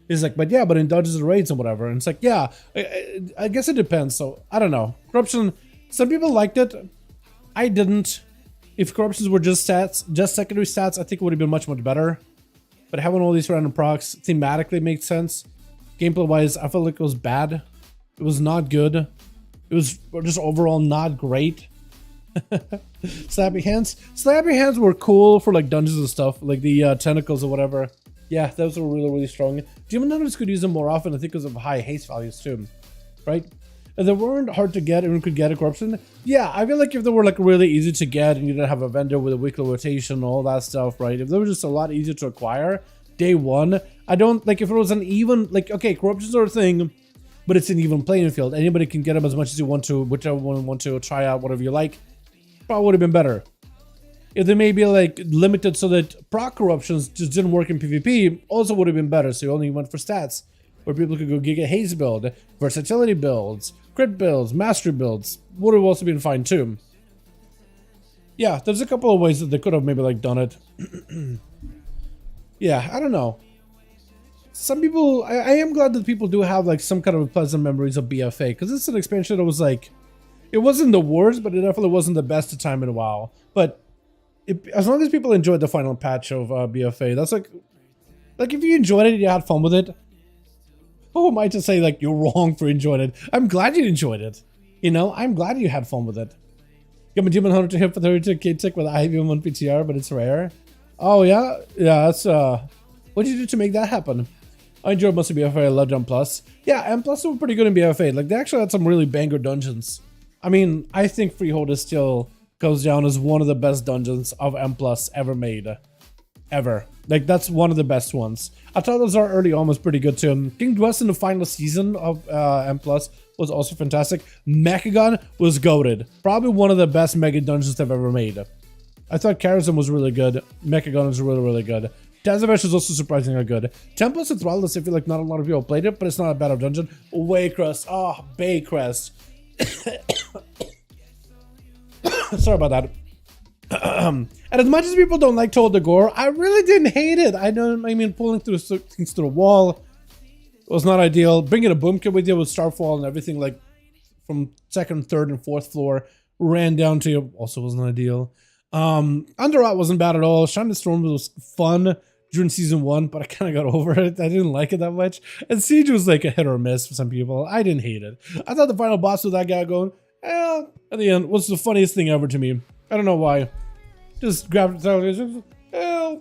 He's like, but yeah, but in dungeons and raids and whatever. And it's like, yeah, I guess it depends. So I don't know. Corruption, some people liked it. I didn't. If corruptions were just stats, just secondary stats, I think it would have been much, much better. But having all these random procs thematically makes sense. Gameplay wise, I felt like it was bad. It was not good. It was just overall not great. Slappy hands. Slappy hands were cool for like dungeons and stuff, like the tentacles or whatever. Yeah, those were really, really strong. Demon Hunters could use them more often, I think, because of high haste values too, right? And they weren't hard to get, and could get a corruption. Yeah, I feel like if they were like really easy to get, and you didn't have a vendor with a weekly rotation and all that stuff, right? If they were just a lot easier to acquire day one, I don't like if it was an even like okay, corruptions are a thing, but it's an even playing field. Anybody can get them as much as you want to, whichever one want to try out, whatever you like. Probably would have been better. If they may be like limited so that proc corruptions just didn't work in PvP, also would have been better. So you only went for stats, where people could go Giga Haze build, versatility builds, crit builds, mastery builds. Would have also been fine too. Yeah, there's a couple of ways that they could have maybe like done it. Yeah, I don't know. Some people, I am glad that people do have like some kind of pleasant memories of BFA, because it's an expansion that was like, it wasn't the worst, but it definitely wasn't the best of time in a while. But as long as people enjoyed the final patch of BFA, that's like if you enjoyed it, you had fun with it. Who am I to say like you're wrong for enjoying it? I'm glad you enjoyed it. You know, I'm glad you had fun with it. Got my Demon Hunter to hit for 32k tick with IV1 PTR, but it's rare. Oh yeah, yeah. That's what did you do to make that happen? I enjoyed most of BFA. I loved M+. Yeah, M+ were pretty good in BFA. Like they actually had some really banger dungeons. I mean, I think Freehold is still goes down as one of the best dungeons of M+ ever made. Ever. Like, that's one of the best ones. I thought those are early on was pretty good too. King Dwest in the final season of M+ was also fantastic. Mechagon was goated. Probably one of the best mega dungeons they've ever made. I thought Karazhan was really good. Mechagon was really, really good. Tazavesh is also surprisingly good. Tempest and Thralless, I feel like not a lot of people played it, but it's not a bad of dungeon. Waycrest. Oh, Baycrest. Sorry about that. And as much as people don't like Toll de Gore, I really didn't hate it. I mean, pulling through things through the wall was not ideal. Bringing a boom kit with you with Starfall and everything, like from second, third, and fourth floor, ran down to you, also wasn't ideal. Underrot wasn't bad at all. Shine the Storm was fun during season 1, but I kind of got over it. I didn't like it that much. And Siege was like a hit or miss for some people. I didn't hate it. I thought the final boss with that guy going, at the end was the funniest thing ever to me. I don't know why. Just grabbed it. I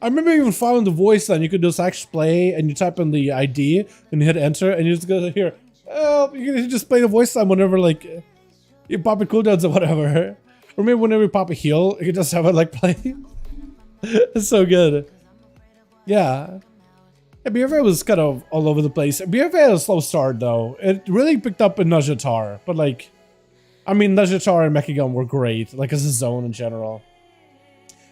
remember even following the voice line. You could just actually play and you type in the ID and you hit enter and you just go here. You can just play the voice line whenever like You pop it cooldowns or whatever. Or maybe whenever you pop a heal, you can just have it like play. It's so good. Yeah. BFA was kind of all over the place. BFA had a slow start though. It really picked up in Najatar, but like, I mean, Najatar and Mechagun were great, like as a zone in general.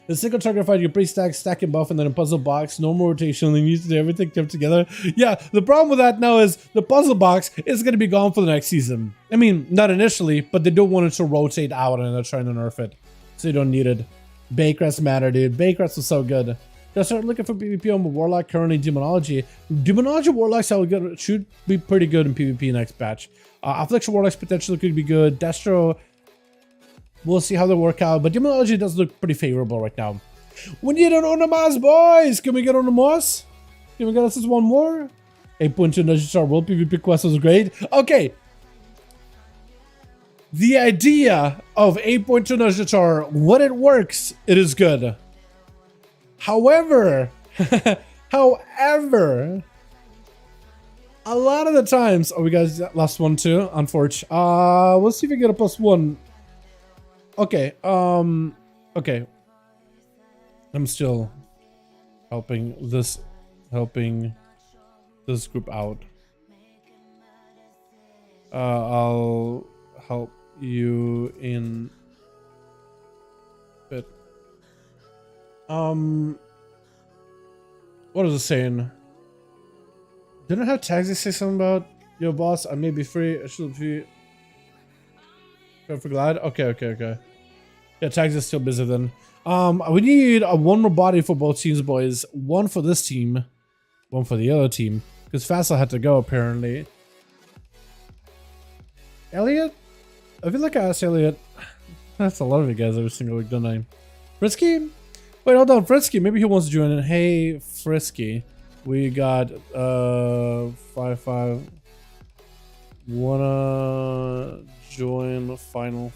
The single target fight, you pre-stack, stack and buff, and then a puzzle box, normal rotation, and you do everything kept together. Yeah, the problem with that now is the puzzle box is going to be gone for the next season. I mean, not initially, but they don't want it to rotate out and they're trying to nerf it. So you don't need it. Baycrest matter, dude. Baycrest was so good. I started looking for PvP on Warlock, currently Demonology. Demonology Warlocks should be pretty good in PvP next patch. Affliction Warlocks potentially could be good. Destro, we'll see how they work out, but Demonology does look pretty favorable right now. We need an Onomas, boys! Can we get Onomas? Can we get us one more? 8.2 Najatar World PvP quest was great. Okay. The idea of 8.2 Najatar, when it works, it is good. However, a lot of the times, oh, we guys lost one too, unfortunately. We'll see if we get a +1. Okay, okay. I'm still helping this group out. I'll help you in bit. What was it saying? Didn't I have tags that say something about your boss? I may be free. I should be. For glad. Okay. Yeah, tags is still busy then. We need one more body for both teams, boys. One for this team, one for the other team. Because Fassel had to go apparently. Elliot? I feel like I asked Elliot. That's a lot of you guys every single week, don't I? Frisky? Wait, hold on, Frisky. Maybe he wants to join in. Hey, Frisky. We got 5-5. Wanna join the final?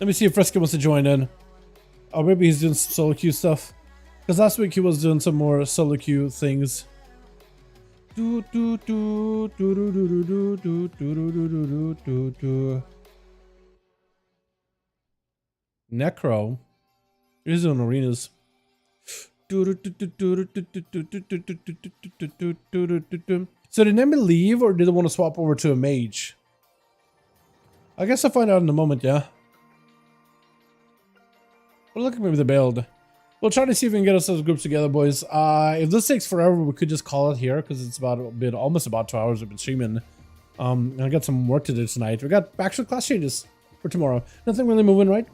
Let me see if Frisky wants to join in. Or maybe he's doing some solo queue stuff. Because last week he was doing some more solo queue things. Necro. He's doing arenas. So did Nemi leave or did they want to swap over to a mage? I guess I'll find out in a moment, yeah. Well, look at maybe the build. We'll try to see if we can get ourselves groups together, boys. If this takes forever, we could just call it here because it's almost about 2 hours we've been streaming. And I got some work to do tonight. We got actual class changes for tomorrow. Nothing really moving, right?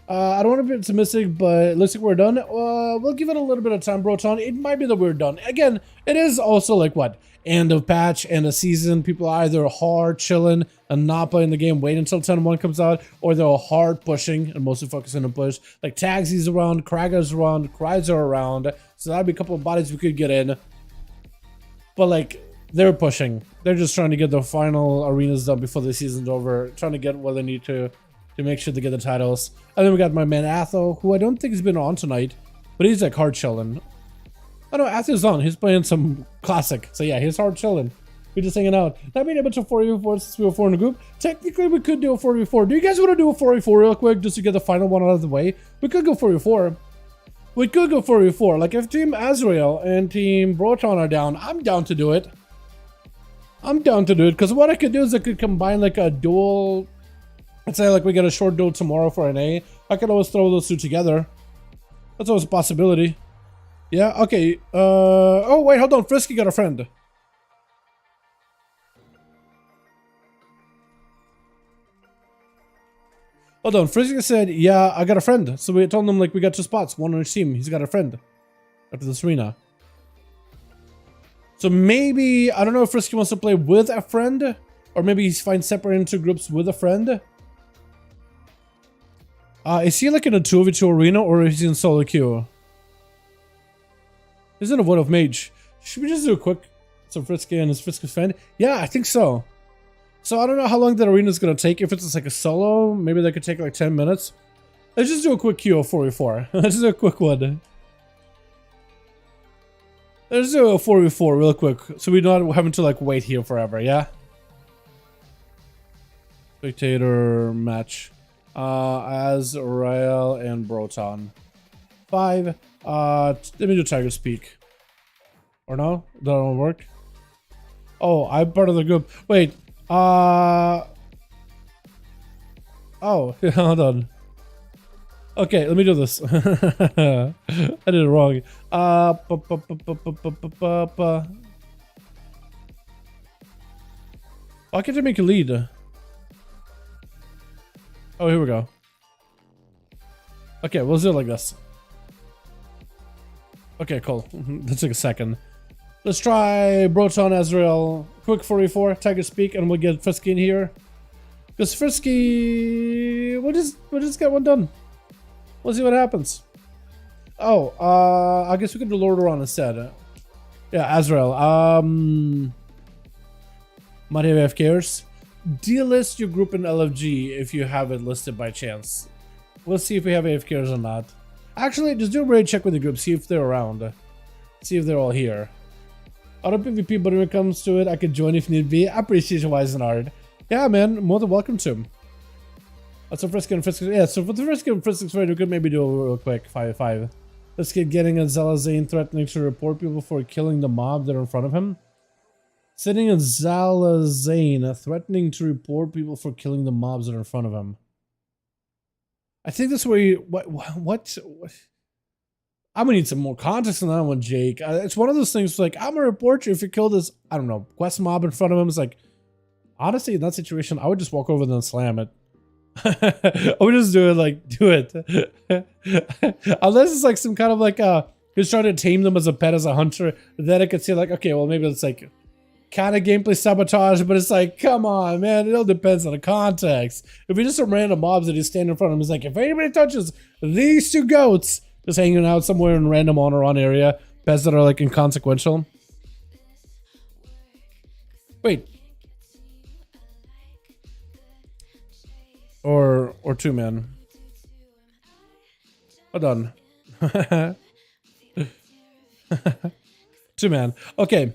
I don't want to be optimistic, but it looks like we're done. We'll give it a little bit of time, Broton. It might be that we're done. Again, it is also like what? End of patch, end of season. People are either hard chilling and not playing the game, wait until 10.1 comes out, or they're hard pushing and mostly focusing on push. Like Tagsy's around, Kraga's around, Cries are around. So that'd be a couple of bodies we could get in. But like, they're pushing. They're just trying to get the final arenas done before the season's over. Trying to get what they need to make sure they get the titles. And then we got my man Atho, who I don't think has been on tonight, but he's like hard chilling. Oh no, Atho's on. He's playing some classic. So yeah, he's hard chilling. We're just hanging out. Not being able to 4v4 since we were 4 in the group. Technically, we could do a 4v4. Do you guys want to do a 4v4 real quick just to get the final one out of the way? We could go 4v4. We could go 4v4. Like if Team Azrael and Team Broton are down, I'm down to do it. I'm down to do it because what I could do is I could combine like a duel. Let's say like we get a short duel tomorrow for NA. I could always throw those two together. That's always a possibility. Yeah, okay. Oh wait, hold on. Frisky got a friend. Hold on. Frisky said, yeah, I got a friend. So we told him like we got 2 spots. One on each team. He's got a friend. After this arena. So maybe, I don't know if Frisky wants to play with a friend. Or maybe he's fine separate into groups with a friend. Is he like in a 2v2 arena or is he in solo queue? He's in a Void of Mage. Should we just do a quick some Frisky and his Frisky's friend? Yeah, I think so. So I don't know how long that arena is going to take. If it's like a solo, maybe that could take like 10 minutes. Let's just do a quick queue of 4v4. Let's do a quick one. Let's do a 4v4 real quick, so we're not having to like wait here forever, yeah? Spectator match. Azrael and Broton. 5. Let me do Tiger's Peak. Or no? That don't work? Oh, I'm part of the group. Wait. Oh, hold on. Okay, let me do this. I did it wrong. Why can't I make a lead? Oh, here we go. Okay, we'll do it like this. Okay, cool. Let's take a second. Let's try Broton, Azrael, quick 4v4, Tiger Speak, and we'll get Frisky in here. Because Frisky, we'll just get one done. We'll see what happens. Oh, I guess we can do Lordaeron instead. Yeah, Azrael. Might have AFKers. Delist your group in LFG if you have it listed by chance. We'll see if we have AFKers or not. Actually, just do a raid check with the group, see if they're around. See if they're all here. Auto PvP, but when it comes to it, I could join if need be. I appreciate you, Wisenard. Yeah, man, more than welcome to. That's a Frisky and Frisky. Yeah, so for the Frisky and Frisky raid, we could maybe do a real quick 5v5. Let's get getting a Zalazane threatening to report people for killing the mob that are in front of him. Sitting in Zalazane threatening to report people for killing the mobs that are in front of him. I think that's where you... What? I'm gonna need some more context on that one, Jake. It's one of those things like, I'm gonna report you if you kill this, I don't know, quest mob in front of him. It's like, honestly, in that situation, I would just walk over there and slam it. I would just do it, like, do it. Unless it's like some kind of like, he's trying to tame them as a pet, as a hunter. Then I could say like, okay, well, maybe it's like kind of gameplay sabotage, but it's like, come on, man, it all depends on the context. If you're just some random mobs that he's standing in front of him, it's like, if anybody touches these two goats, just hanging out somewhere in random on area, pets that are like inconsequential. Wait. Or two man. Hold on. Two man. Okay.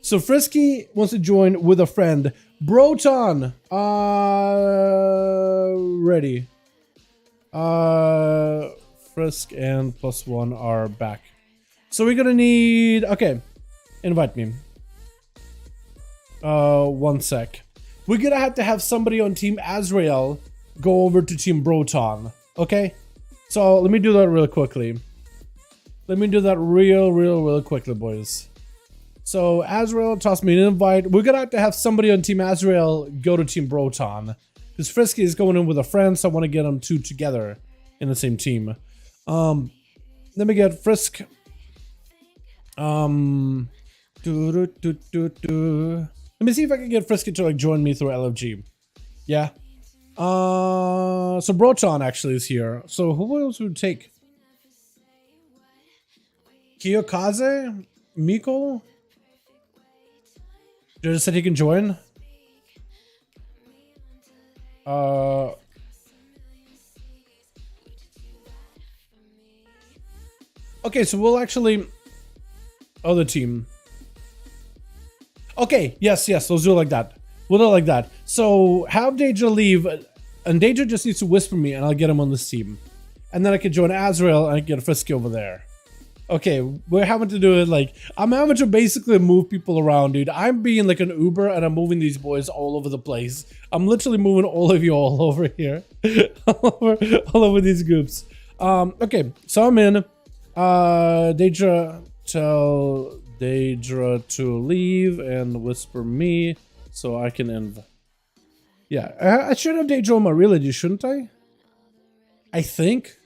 So Frisky wants to join with a friend. Broton. Ready. Frisk and +1 are back. So we're gonna need... Okay. Invite me. One sec. We're gonna have to have somebody on Team Azrael go over to Team Broton. Okay? So let me do that real quickly. Let me do that real quickly, boys. So Azrael tossed me an invite. We're gonna have to have somebody on Team Azrael go to Team Broton. Because Frisky is going in with a friend, so I want to get them two together in the same team. Let me get Frisk. Let me see if I can get Frisky to like join me through LFG. Yeah. So Broton actually is here. So who else would take? Kiyokaze? Miko? Just said he can join. Okay, so we'll actually... Other team. Okay, yes, let's do it like that. We'll do it like that. So, have Daedra leave, and Daedra just needs to whisper me, and I'll get him on this team. And then I can join Azrael, and I can get a Frisky over there. Okay, we're having to do it like... I'm having to basically move people around, dude. I'm being like an Uber, and I'm moving these boys all over the place. I'm literally moving all of you all over here. all over these groups. Okay, so I'm in. Daedra, tell Daedra to leave and whisper me so I can end. Yeah, I should have Daedra on my reality, shouldn't I? I think.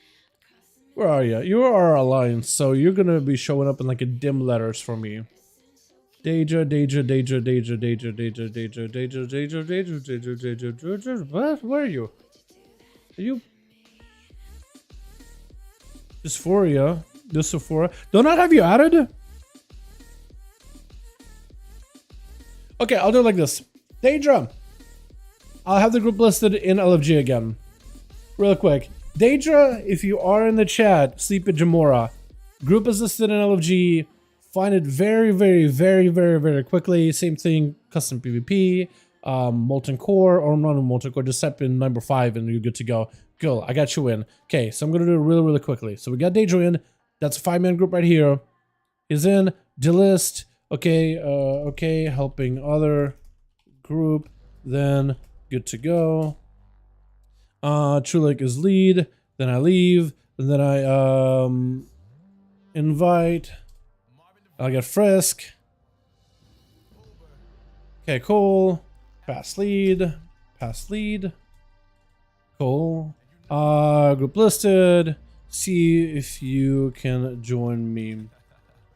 Where are you? You are our alliance, so you're gonna be showing up in like a dim letters for me. Daedra. What? Where are you? Are you? Dysphoria. Don't I have you added? Okay, I'll do it like this. Daedra. I'll have the group listed in LFG again. Real quick. Daedra, if you are in the chat, sleep at Jamora. Group is listed in LFG. find it very quickly. Same thing, custom PvP, molten core, or not a molten core, just type in number 5 and you're good to go. Cool, I got you in. Okay, so I'm gonna do it really quickly. So we got Dejo in. That's a 5-man group right here. He's in. Delist. Okay, okay, helping other group. Then good to go. Trulik is lead. Then I leave. And then I invite. I get Frisk. Okay, cool. Pass lead. Pass lead. Cool. Group listed. See if you can join me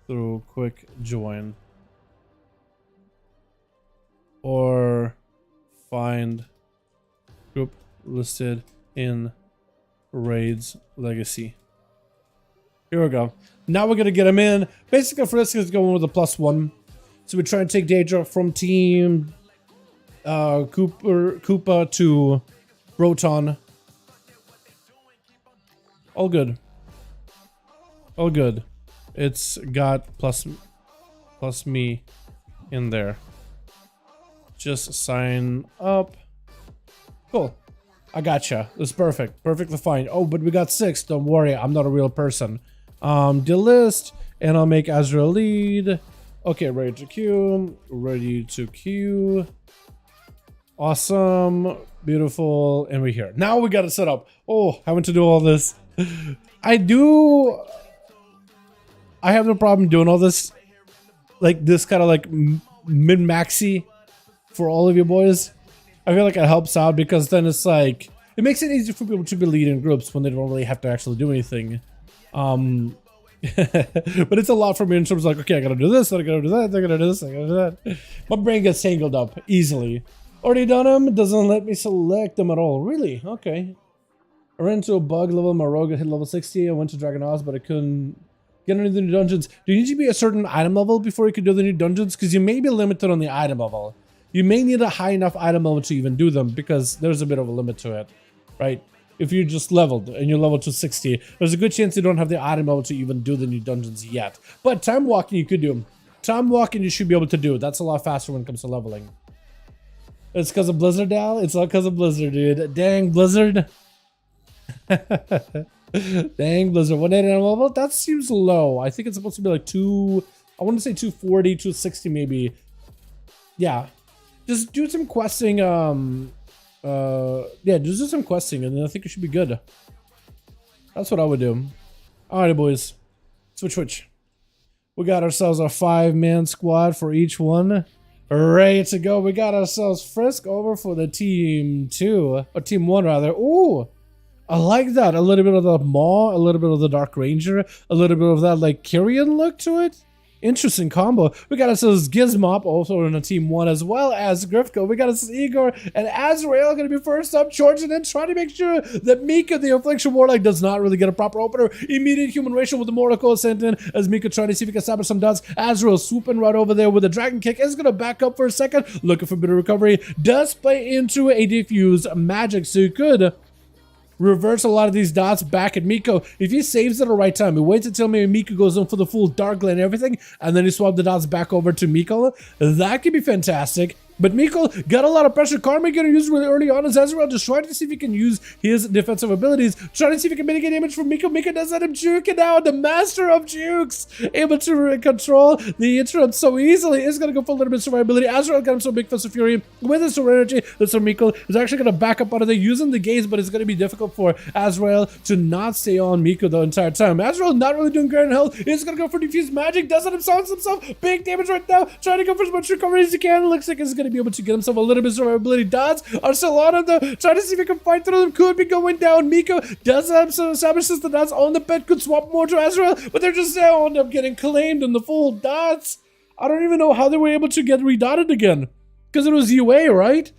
through quick join. Or find group listed in Raids Legacy. Here we go. Now we're gonna get him in. Basically, Frisk is going with a +1. So we try and take Daedra from team Koopa to Broton. All good. All good. It's got plus me in there. Just sign up. Cool. I gotcha. That's perfect. Perfectly fine. Oh, but we got 6. Don't worry. I'm not a real person. Delist. And I'll make Azrael lead. Okay, ready to queue. Ready to queue. Awesome. Beautiful. And we're here. Now we got it set up. Oh, having to do all this. I have no problem doing all this. Like this kind of like min-maxi for all of you boys. I feel like it helps out because then it's like, it makes it easier for people to be leading groups when they don't really have to actually do anything. But it's a lot for me in terms of like, okay, I gotta do this, I gotta do that, I gotta do this, I gotta do that. My brain gets tangled up easily. Already done them, it doesn't let me select them at all. Really? Okay. I ran into a bug level in my rogue, I hit level 60, I went to Dragon Oz, but I couldn't get any of the new dungeons. Do you need to be a certain item level before you can do the new dungeons? Because you may be limited on the item level. You may need a high enough item level to even do them because there's a bit of a limit to it, right? If you just leveled and you're level to 60, there's a good chance you don't have the item level to even do the new dungeons yet. But time walking you could do. Time walking you should be able to do. That's a lot faster when it comes to leveling. It's because of Blizzard, Dal? It's not because of Blizzard, dude. Dang, Blizzard. Dang, Blizzard. 189 level? That seems low. I think it's supposed to be like I want to say 240, 260 maybe. Yeah. Just do some questing, yeah, just do some questing, and then I think it should be good. That's what I would do. Alrighty, boys. Switch. We got ourselves a 5-man squad for each one. Ready to go. We got ourselves Frisk over for the team 2, or team 1 rather. Ooh, I like that. A little bit of the Maw, a little bit of the Dark Ranger, a little bit of that like Kyrian look to it. Interesting combo. We got ourselves Gizmop also in a team 1, as well as Grifko. We got us Igor and Azrael going to be first up, charging in, trying to make sure that Mika, the Affliction Warlock, does not really get a proper opener. Immediate human ratio with the Mortal Coil sent in as Mika trying to see if he can establish some dots. Azrael swooping right over there with a Dragon Kick. Is going to back up for a second, looking for a bit of recovery. Does play into a diffuse magic, so you could reverse a lot of these dots back at Miko. If he saves at the right time, he waits until maybe Miko goes in for the full Dark Glare and everything, and then he swap the dots back over to Miko, that could be fantastic. But Miko got a lot of pressure. Karma gonna use really early on as Azrael, just trying to see if he can use his defensive abilities, trying to see if he can mitigate damage from Miko. Miko does let him juke, and now the master of jukes, able to control the interrupt so easily, is gonna go for a little bit of survivability. Azrael got him so big fist of fury with his Serenity that so Miko is actually gonna back up out of there using the gaze, but it's gonna be difficult for Azrael to not stay on Miko the entire time. Azrael not really doing great in health. He's gonna go for diffuse magic, does it himself, big damage right now, trying to go for as much recovery as he can. Looks like he's gonna be able to get himself a little bit of survivability. Dots are still on him though, trying to see if he can fight through them. Could be going down. Miko does have some establishes the dots on the bed, could swap more to Azrael, but they're just now end up getting claimed in the full dots. I don't even know how they were able to get redotted again, because it was UA, right?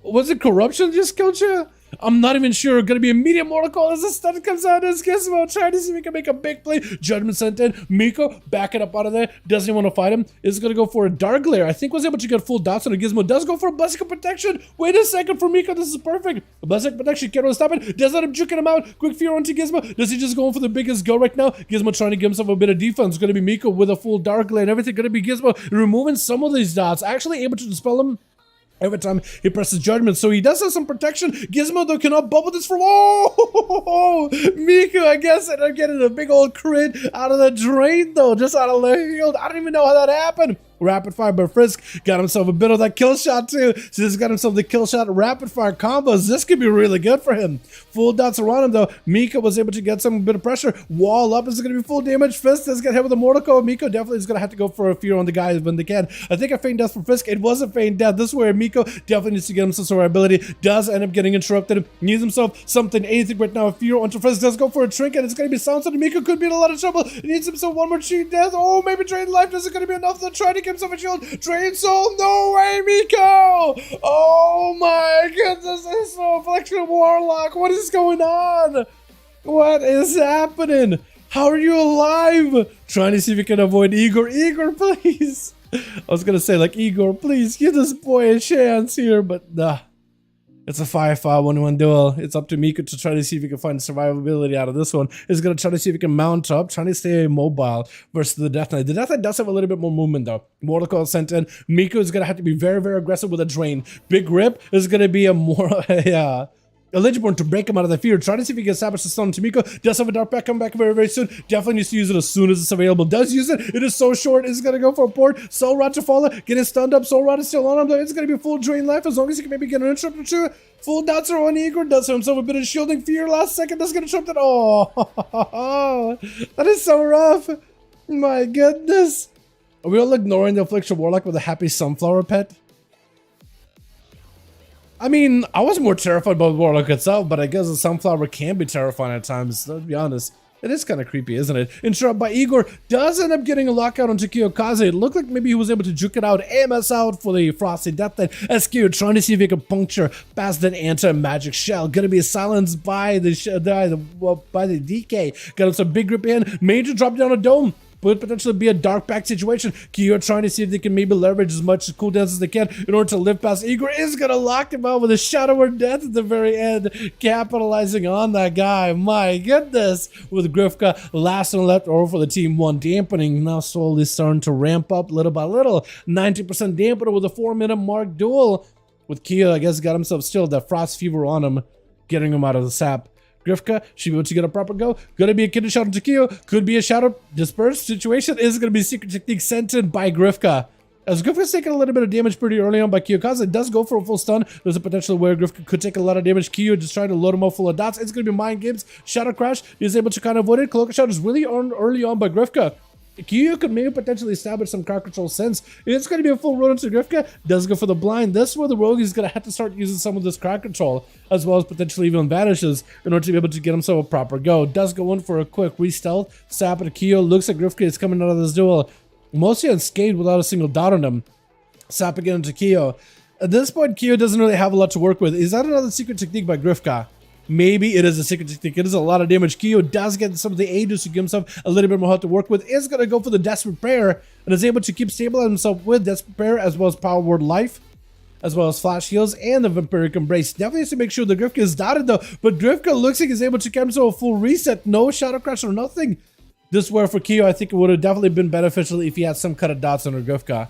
Was it corruption just killed you? I'm not even sure. Gonna be a medium mortal call as the stun comes out as Gizmo. Trying to see if we can make a big play. Judgment sent in. Miko backing up out of there. Doesn't want to fight him. Is gonna go for a Dark Glare. I think was able to get full dots on a Gizmo. Does go for a Blessing of Protection. Wait a second for Miko. This is perfect. A Blessing of Protection. Can't really stop it. Does let him juking him out. Quick fear onto Gizmo. Does he just go for the biggest go right now? Gizmo trying to give himself a bit of defense. Gonna be Miko with a full Dark Glare and everything. Gonna be Gizmo removing some of these dots. Actually able to dispel them every time he presses Judgment, so he does have some protection. Gizmo, though, cannot bubble this for... Oh! Miko, I guess, ended up getting a big old crit out of the drain, though, just out of the field. I don't even know how that happened. Rapid fire, but Frisk got himself a bit of that kill shot, too. So he's got himself the kill shot rapid fire combos. This could be really good for him. Full dots around him, though. Miko was able to get some bit of pressure. Wall up is going to be full damage. Frisk is going to hit with a mortal code. Miko definitely is going to have to go for a fear on the guys when they can. I think a feign death for Frisk. It was a feign death. This is where Miko definitely needs to get himself some ability. Does end up getting interrupted. Needs himself something, anything right now. A fear onto Frisk. Does go for a trinket. It's going to be silenced. Miko could be in a lot of trouble. He needs himself one more cheat death. Oh, maybe drain life. This is going to be enough to try to give himself a shield. Drain soul. No way, Miko. Oh my goodness. This is no Affliction Warlock. What is going on? What is happening? How are you alive? Trying to see if you can avoid Igor. Igor, please. I was going to say, like, Igor, please give this boy a chance here, but nah. It's a 5v5 1v1 duel. It's up to Miko to try to see if he can find survivability out of this one. He's going to try to see if he can mount up, trying to stay mobile versus the Death Knight. The Death Knight does have a little bit more movement, though. Mortal Coil sent in. Miko is going to have to be very, very aggressive with a drain. Big Rip is going to be a more... yeah. A Legendborn to break him out of the fear. Try to see if he can establish the stun to Miko. Does have a Dark Pack come back very, very soon. Definitely needs to use it as soon as it's available. Does use it. It is so short. It's going to go for a port. Soul Rod to follow. Getting stunned up. Soul Rod is still on him, though. It's going to be full drain life as long as he can maybe get an interrupt or two. Full dots are on Igor. Does himself a bit of shielding fear. Last second. Does get interrupted. Oh, that is so rough. My goodness. Are we all ignoring the Affliction Warlock with a happy Sunflower pet? I mean, I was more terrified about Warlock itself, but I guess the Sunflower can be terrifying at times, let's be honest. It is kind of creepy, isn't it? Interrupt by Igor does end up getting a lockout onto Kiyokaze. It looked like maybe he was able to juke it out, AMS out for the Frosty Death Knight. SQ trying to see if he can puncture past that anti-magic shell. Gonna be silenced by the DK. Got him some big grip in. Major drop down a dome. Would potentially be a dark pack situation. Kyo trying to see if they can maybe leverage as much cooldowns as they can in order to live past. Igor is going to lock him out with a Shadow of Death at the very end, capitalizing on that guy. My goodness. With Grifka last and left over for the team one. Dampening now slowly starting to ramp up little by little. 90% dampener with a 4-minute mark duel. With Kyo, I guess, got himself still that Frost Fever on him, getting him out of the sap. Grifka should be able to get a proper go. Gonna be a kid shot into Kyo. Could be a shadow dispersed situation. Is gonna be secret technique sent in by Grifka. As Grifka's taking a little bit of damage pretty early on by Kiyokaze, it does go for a full stun. There's a potential where Grifka could take a lot of damage. Kyo just trying to load him up full of dots. It's gonna be Mind Games. Shadow Crash. He's able to kind of avoid it. Cloak Shot is really early on by Grifka. Kyo could maybe potentially establish some crowd control sense. It's going to be a full run into Grifka. Does go for the blind. This is where the rogue is going to have to start using some of this crowd control, as well as potentially even vanishes, in order to be able to get himself a proper go. Does go in for a quick re-stealth. Sap at Kyo. Looks like Grifka is coming out of this duel mostly unscathed without a single dot on him. Sap again into Kyo. At this point, Kyo doesn't really have a lot to work with. Is that another secret technique by Grifka? Maybe it is a secret technique. It is a lot of damage. Kyo does get some of the addons to give himself a little bit more help to work with. Is going to go for the Desperate Prayer and is able to keep stabilizing himself with Desperate Prayer as well as Power Word Life, as well as Flash Heals and the Vampiric Embrace. Definitely needs to make sure the Grifka is dotted though, but Grifka looks like he's able to get himself a full reset. No Shadow Crash or nothing. This where for Kyo, I think it would have definitely been beneficial if he had some kind of dots on her Grifka.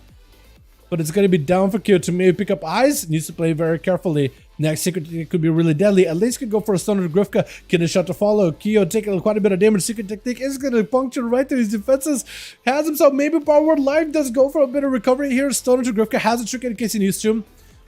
But it's going to be down for Kyo to maybe pick up eyes. Needs to play very carefully. Next secret technique could be really deadly. At least could go for a stun to Grifka. Get a shot to follow. Kyo taking quite a bit of damage. Secret technique is going to puncture right through his defenses. Has himself maybe Power Word Life. Does go for a bit of recovery here. Stun to Grifka. Has a trinket in case he needs to.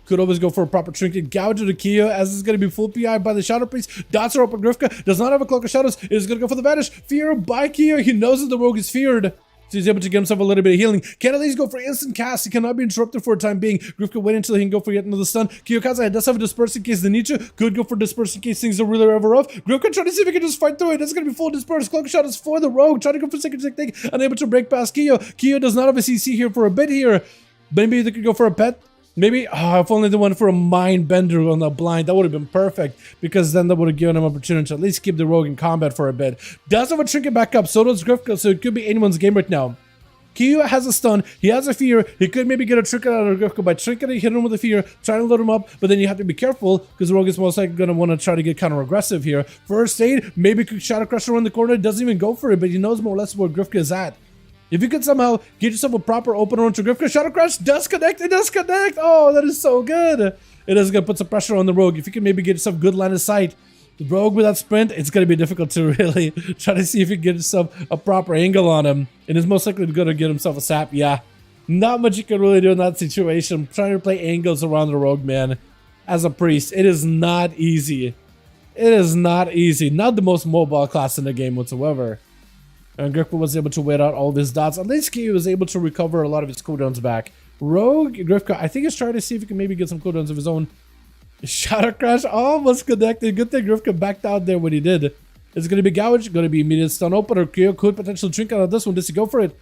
Could always go for a proper trinket. Gouge to Kyo as it's going to be full PI by the Shadow Priest. Dots are up on Grifka. Does not have a Cloak of Shadows. Is going to go for the Vanish. Fear by Kyo. He knows that the rogue is feared. So he's able to get himself a little bit of healing. Can at least go for instant cast. He cannot be interrupted for a time being. Grifka wait until he can go for yet another stun. Kiyokaze does have a disperse in case they need to. Could go for disperse in case things are really ever rough. Grifka trying to see if he can just fight through it. It's going to be full disperse. Cloak Shot is for the rogue. Trying to go for second technique. Unable to break past Kyo. Kyo does not have a CC here for a bit here. Maybe they could go for a pet. Maybe, if only they went for a mind bender on the blind, that would have been perfect, because then that would have given him opportunity to at least keep the rogue in combat for a bit. Does have a trinket back up, so does Grifka, so it could be anyone's game right now. QVO has a stun, he has a fear, he could maybe get a trinket out of Grifka by trinketing, hit him with a fear, trying to load him up, but then you have to be careful, because the rogue is most likely going to want to try to get counter-aggressive here. First aid, maybe could Shadow Crusher around the corner, doesn't even go for it, but he knows more or less where Grifka is at. If you could somehow get yourself a proper opener onto Grifka, Shadow Crush does connect, it does connect! Oh, that is so good! It is going to put some pressure on the rogue. If you can maybe get yourself good line of sight, the rogue with that sprint, it's going to be difficult to really try to see if you can get yourself a proper angle on him. And he's most likely going to get himself a sap, yeah. Not much you can really do in that situation. Trying to play angles around the rogue, man. As a priest, it is not easy. It is not easy. Not the most mobile class in the game whatsoever. And Grifka was able to wait out all of his dots. At least he was able to recover a lot of his cooldowns back. Rogue Grifka, I think he's trying to see if he can maybe get some cooldowns of his own. Shadow Crash almost connected. Good thing Grifka backed out there when he did. It's going to be Gouge, going to be immediate stun opener. QVO could potentially trinket on this one. Does he go for it?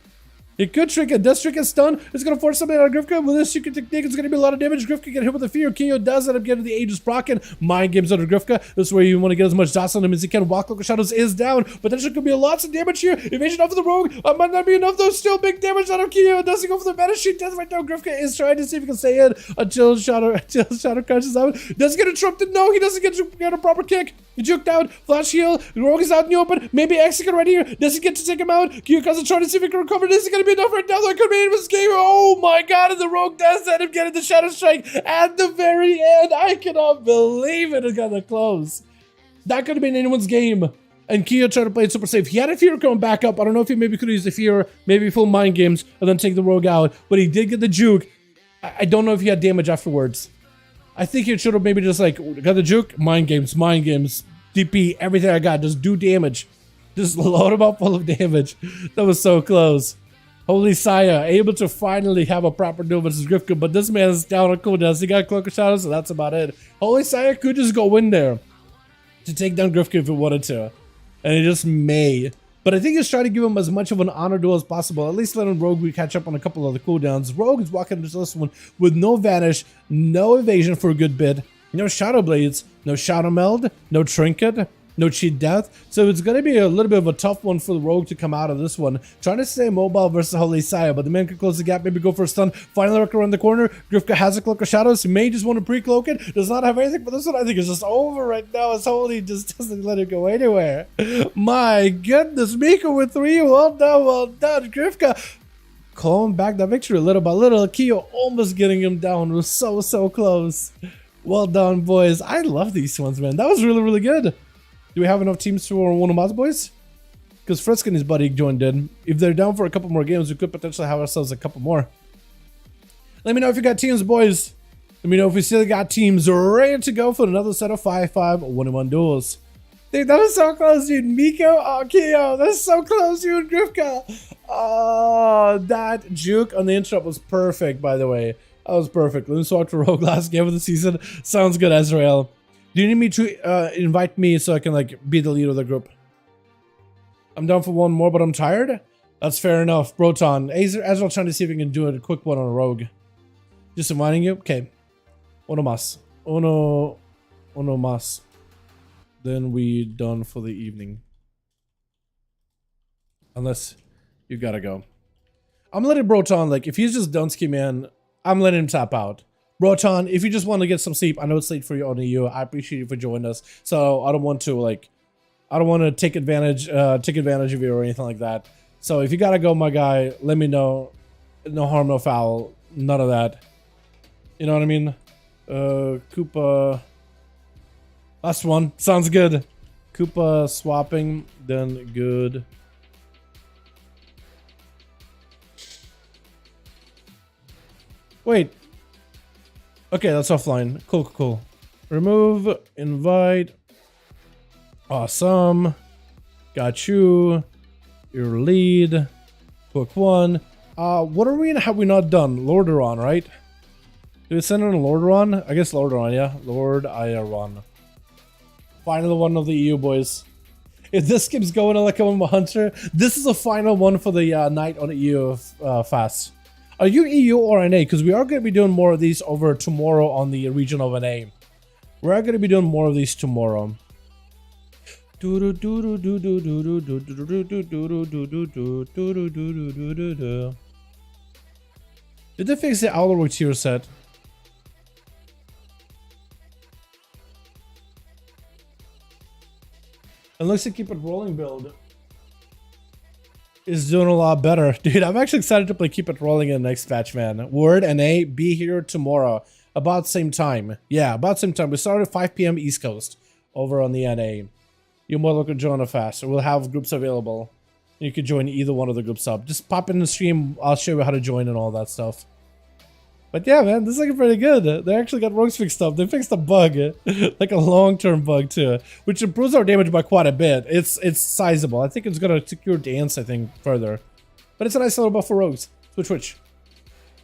He could trinket. Does trinket stun? It's going to force something out of Grifka. With this secret technique, it's going to be a lot of damage. Grifka get hit with a fear. QVO does end up getting the Aegis proccing. Mind games out of Grifka. This is where you want to get as much dots on him as you can. Walk Local Shadows is down. Potentially could be lots of damage here. Evasion off of the rogue. Might not be enough though. Still big damage out of QVO. Doesn't go for the vanish sheet. Does right now. Grifka is trying to see if he can stay in until Shadow crashes out. Doesn't get interrupted. No, he doesn't get a proper kick. He juked out. Flash heal. The rogue is out in the open. Maybe execute right here. Does he get to take him out? QVO is trying to see if he can recover. This is going to be enough right now. That could be in this game. Oh my god. And the rogue does end up getting the Shadow Strike at the very end. I cannot believe it. It got that close. That could have been anyone's game. And QVO tried to play it super safe. He had a fear coming back up. I don't know if he maybe could have used the fear, maybe full mind games, and then take the rogue out. But he did get the juke. I don't know if he had damage afterwards. I think he should have maybe just like, got the juke, mind games, DP, everything I got, just do damage. Just load him up full of damage. That was so close. Holy Saya, able to finally have a proper duel versus Grifka, but this man is down on cooldowns. He got Cloak of Shadows, so that's about it. Holy Saya could just go in there to take down Grifka if he wanted to. And he just may. But I think he's trying to give him as much of an honor duel as possible. At least letting Rogue catch up on a couple of the cooldowns. Rogue is walking into this one with no vanish, no evasion for a good bit, no shadow blades, no shadow meld, no trinket, no cheat death. So it's going to be a little bit of a tough one for the Rogue to come out of this one. Trying to stay mobile versus Holy Saya, but the man can close the gap, maybe go for a stun. Finally work around the corner. Grifka has a Cloak of Shadows. He may just want to pre-cloak it. Does not have anything, but this one I think is just over right now as Holy just doesn't let it go anywhere. My goodness, Miko with 3. Well done, Grifka. Calling back that victory little by little. QVO almost getting him down. It was so close. Well done, boys. I love these ones, man. That was really good. Do we have enough teams for one of Mods, boys? Because Frisk and his buddy joined in. If they're down for a couple more games, we could potentially have ourselves a couple more. Let me know if you got teams, boys. Let me know if we still got teams ready to go for another set of 5v5 1v1 duels. Dude, that was so close, dude. Miko, oh, QVO, that's so close, you and Grifka. Oh, that juke on the interrupt was perfect, by the way. That was perfect. Let's walk to Rogue last game of the season. Sounds good, Azrael. Do you need me to invite me so I can like be the leader of the group? I'm down for one more, but I'm tired. That's fair enough. Broton. Azrael trying to see if we can do a quick one on a Rogue. Just inviting you? Okay. Uno mas. Uno mas. Then we done for the evening. Unless you gotta go. I'm letting Broton, like, if he's just Dunsky, man, I'm letting him tap out. Broton, if you just want to get some sleep, I know it's late for you, only you. I appreciate you for joining us. So I don't want to, like, I don't want to take advantage of you or anything like that. So if you gotta go, my guy, let me know. No harm, no foul. None of that. You know what I mean? Koopa. Last one. Sounds good. Koopa swapping, then good. Wait. Okay, that's offline. Cool. Remove, invite. Awesome. Got you. Your lead. Quick one. What are we and have we not done? Lordaeron, right? Did we send in a Lordaeron? I guess Lordaeron, yeah. Lordaeron. Final one of the EU, boys. If this keeps going like I'm a hunter, this is the final one for the night on EU fast. Are you EU or NA? Because we are going to be doing more of these over tomorrow on the region of NA. We are going to be doing more of these tomorrow. Did they fix the Outer tier set? It looks like Keep It Rolling build is doing a lot better. Dude, I'm actually excited to play Keep It Rolling in the next patch, man. Word NA, be here tomorrow. About same time. Yeah, about same time. We started at 5 PM East Coast over on the NA. You're more welcome to join us fast. We'll have groups available. You could join either one of the groups up. Just pop in the stream. I'll show you how to join and all that stuff. But yeah, man, this is looking pretty good. They actually got rogues fixed up. They fixed a bug, like a long-term bug too, which improves our damage by quite a bit. It's sizable. I think it's gonna secure dance, I think, further. But it's a nice little buff for rogues. Switch.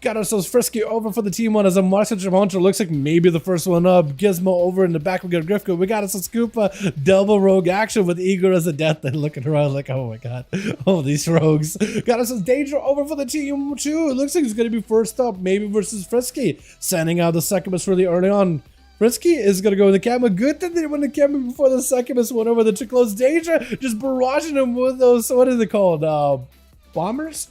Got ourselves Frisky over for the team one as a Martian Hunter. Looks like maybe the first one up. Gizmo over in the back. We got Grifka. We got us a Scoopa. Double rogue action with Igor as a death. And looking around like, oh my god. Oh, these rogues. Got us a Danger over for the team two. It looks like he's going to be first up. Maybe versus Frisky. Sending out the Succubus really early on. Frisky is going to go with the camera. Good that they went the camera before the Succubus went over the too close. Danger just barraging him with those, what are they called? Bombers?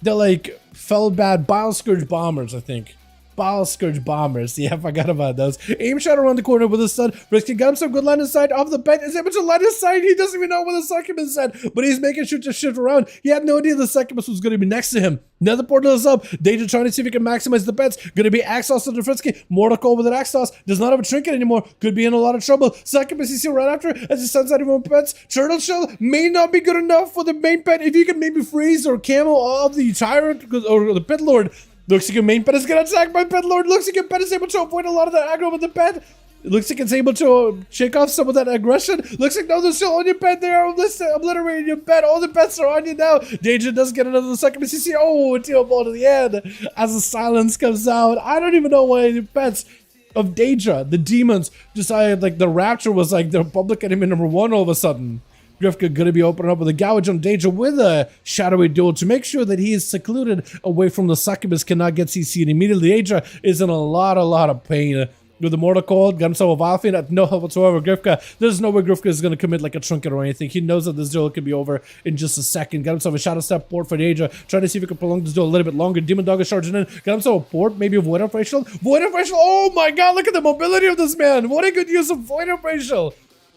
They're like fell bad Bile Scourge bombers, I think. Bile Scourge bombers. Yeah, I forgot about those. Aim shot around the corner with a stun. Risky got him some good line of sight off the bed. Is able to line of sight. He doesn't even know where the Succubus is at, but he's making sure to shift around. He had no idea the Succubus was going to be next to him. Another portal is up. Danger trying to see if he can maximize the bets. Going to be Axos to the Frisky. Mortal Call with an Axos. Does not have a trinket anymore. Could be in a lot of trouble. Succubus you see right after as he sends out everyone pets. Turtle Shell may not be good enough for the main pet. If you can maybe freeze or camo of the Tyrant or the Pit Lord. Looks like your main pet is getting attacked by Pet Lord. Looks like your pet is able to avoid a lot of that aggro with the pet. It looks like it's able to shake off some of that aggression. Looks like no, they're still on your pet. They're obliterating your pet. All the pets are on you now. Danger does get another second. You see, oh, a teal ball to the end as the silence comes out. I don't even know why the pets of Danger, the demons, decided like the Rapture was like their public enemy number one all of a sudden. Grifka gonna be opening up with a gouge on Danger with a shadowy duel to make sure that he is secluded away from the Succubus, cannot get CC'd immediately. Danger is in a lot of pain. With the Mortal Cold, got himself a Vilephian at no help whatsoever. Grifka, there's no way Grifka is going to commit like a trinket or anything. He knows that this duel could be over in just a second. Got himself a Shadow Step port for Danger, trying to see if he can prolong this duel a little bit longer. Demon Dog is charging in. Got himself a port, maybe a Void of Racial. Void of Racial, oh my god, look at the mobility of this man. What a good use of Void of Racial.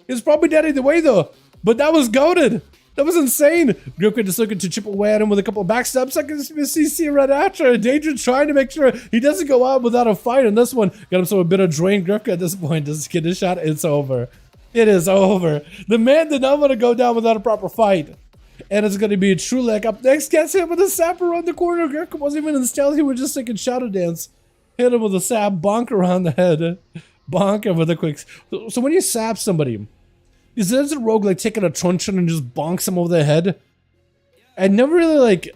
He's probably dead either way though. But that was goated. That was insane. Grifka just looking to chip away at him with a couple of backstabs. I can see right after. Danger trying to make sure he doesn't go out without a fight on this one. Got himself a bit of drain. Grifka at this point doesn't get a shot. It's over. It is over. The man did not want to go down without a proper fight. And it's going to be a true leg up next. Gets hit with a sap around the corner. Grifka wasn't even in stealth. He was just taking Shadow Dance. Hit him with a sap. Bonk around the head. Bonk him with a quick... So when you sap somebody... Is this a rogue like taking a truncheon and just bonks him over the head? I never really like,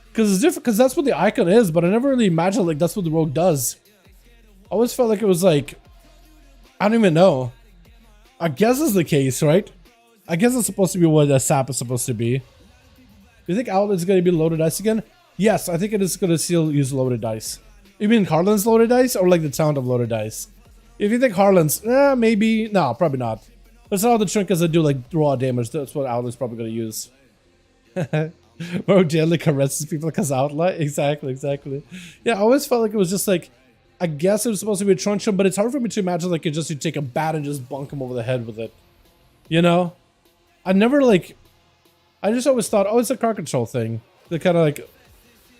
because it's different, because that's what the icon is, but I never really imagined like that's what the rogue does. I always felt like it was like, I don't even know. I guess it's the case, right? I guess it's supposed to be what a sap is supposed to be. Do you think Outlet is going to be loaded dice again? Yes, I think it is going to still use loaded dice. You mean Harlan's loaded dice or like the sound of loaded dice? If you think Harlan's, maybe, no, probably not. That's how the trinkets that do like raw damage. That's what Outlet's probably gonna use. Bro, gently caresses people because Outlet. Exactly. Yeah, I always felt like it was just like, I guess it was supposed to be a truncheon, but it's hard for me to imagine like you take a bat and just bonk him over the head with it. You know? I never like, I just always thought, oh, it's a car control thing. That kind of like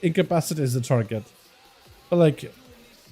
incapacitates the target. But like,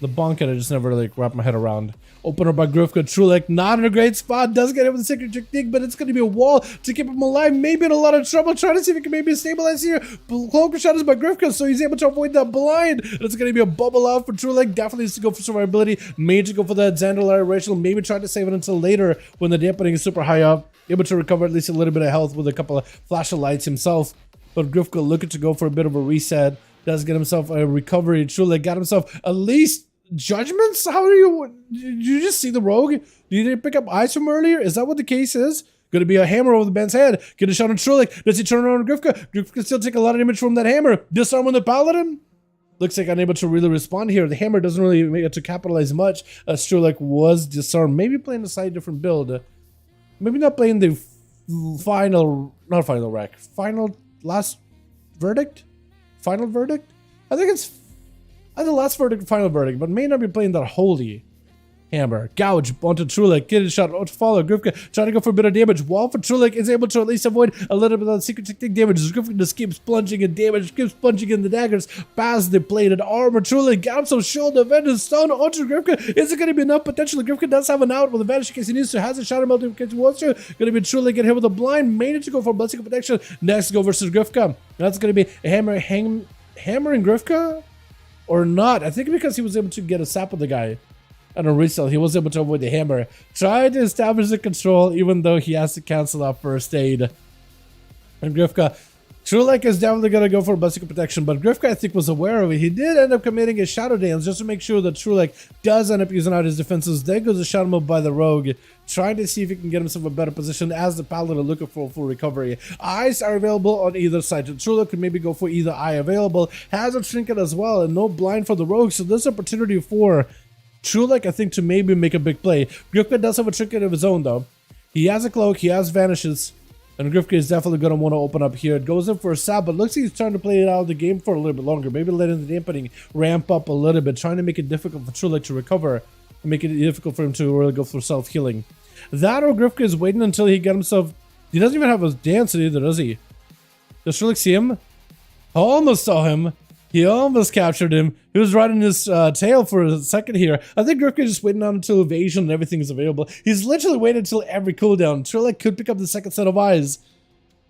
the bonk it, I just never like wrap my head around. Opener by Grifka, Trulek, not in a great spot, does get hit with a secret technique, but it's going to be a wall to keep him alive, maybe in a lot of trouble, trying to see if he can maybe stabilize here. Cloaker shot is by Grifka, so he's able to avoid that blind. It's going to be a bubble out for Trulek, definitely needs to go for survivability, maybe to go for that Xanderlar racial, maybe try to save it until later when the dampening is super high up, able to recover at least a little bit of health with a couple of flash of lights himself, but Grifka looking to go for a bit of a reset, does get himself a recovery. Trulek got himself at least judgments? How do did you just see the rogue? Did you pick up eyes from earlier? Is that what the case is? Gonna be a hammer over the man's head. Get a shot on Trulek. Does he turn around on Grifka? Grifka can still take a lot of damage from that hammer. Disarm on the paladin? Looks like unable to really respond here. The hammer doesn't really make it to capitalize much. Strulek was disarmed. Maybe playing a slightly different build. Maybe not playing the last verdict? Final verdict? I think it's the last verdict, final verdict, but may not be playing that holy hammer. Gouge onto Trulek, get a shot onto follow. Grifka trying to go for a bit of damage. Wall for Trulek is able to at least avoid a little bit of the secret technique damage. Grifka just keeps plunging in damage, keeps plunging in the daggers past the plated armor. Trulek got him some shield defender stone onto Grifka. Is it going to be enough? Potentially, Grifka does have an out with advantage in case he needs to. Has a shadow melt in case he wants to. Going to be Trulek get hit with a blind. Made it to go for blessing of protection. Next, go versus Grifka. That's going to be a hammering Grifka or not. I think because he was able to get a sap with the guy. On a resell, he was able to avoid the hammer. Trying to establish the control, even though he has to cancel out first aid. And Grifka, Trulek is definitely going to go for basic protection, but Grifka, I think, was aware of it. He did end up committing a shadow dance just to make sure that Trulek does end up using out his defenses. Then goes a shadow move by the rogue, trying to see if he can get himself a better position as the paladin looking for a full recovery. Eyes are available on either side. Trulek could maybe go for either eye available. Has a trinket as well, and no blind for the rogue, so there's opportunity for Trulek, I think, to maybe make a big play. Grifka does have a trinket of his own, though. He has a cloak, he has vanishes, and Grifka is definitely going to want to open up here. It goes in for a stab, but looks like he's trying to play it out of the game for a little bit longer. Maybe letting the dampening ramp up a little bit, trying to make it difficult for Trulek to recover, and make it difficult for him to really go for self-healing. That or Grifka is waiting until he gets himself... He doesn't even have a dance either, does he? Does Trulek see him? Almost saw him. He almost captured him. He was riding his tail for a second here. I think Grifka is just waiting on until evasion and everything is available. He's literally waiting until every cooldown. Trulek could pick up the second set of eyes.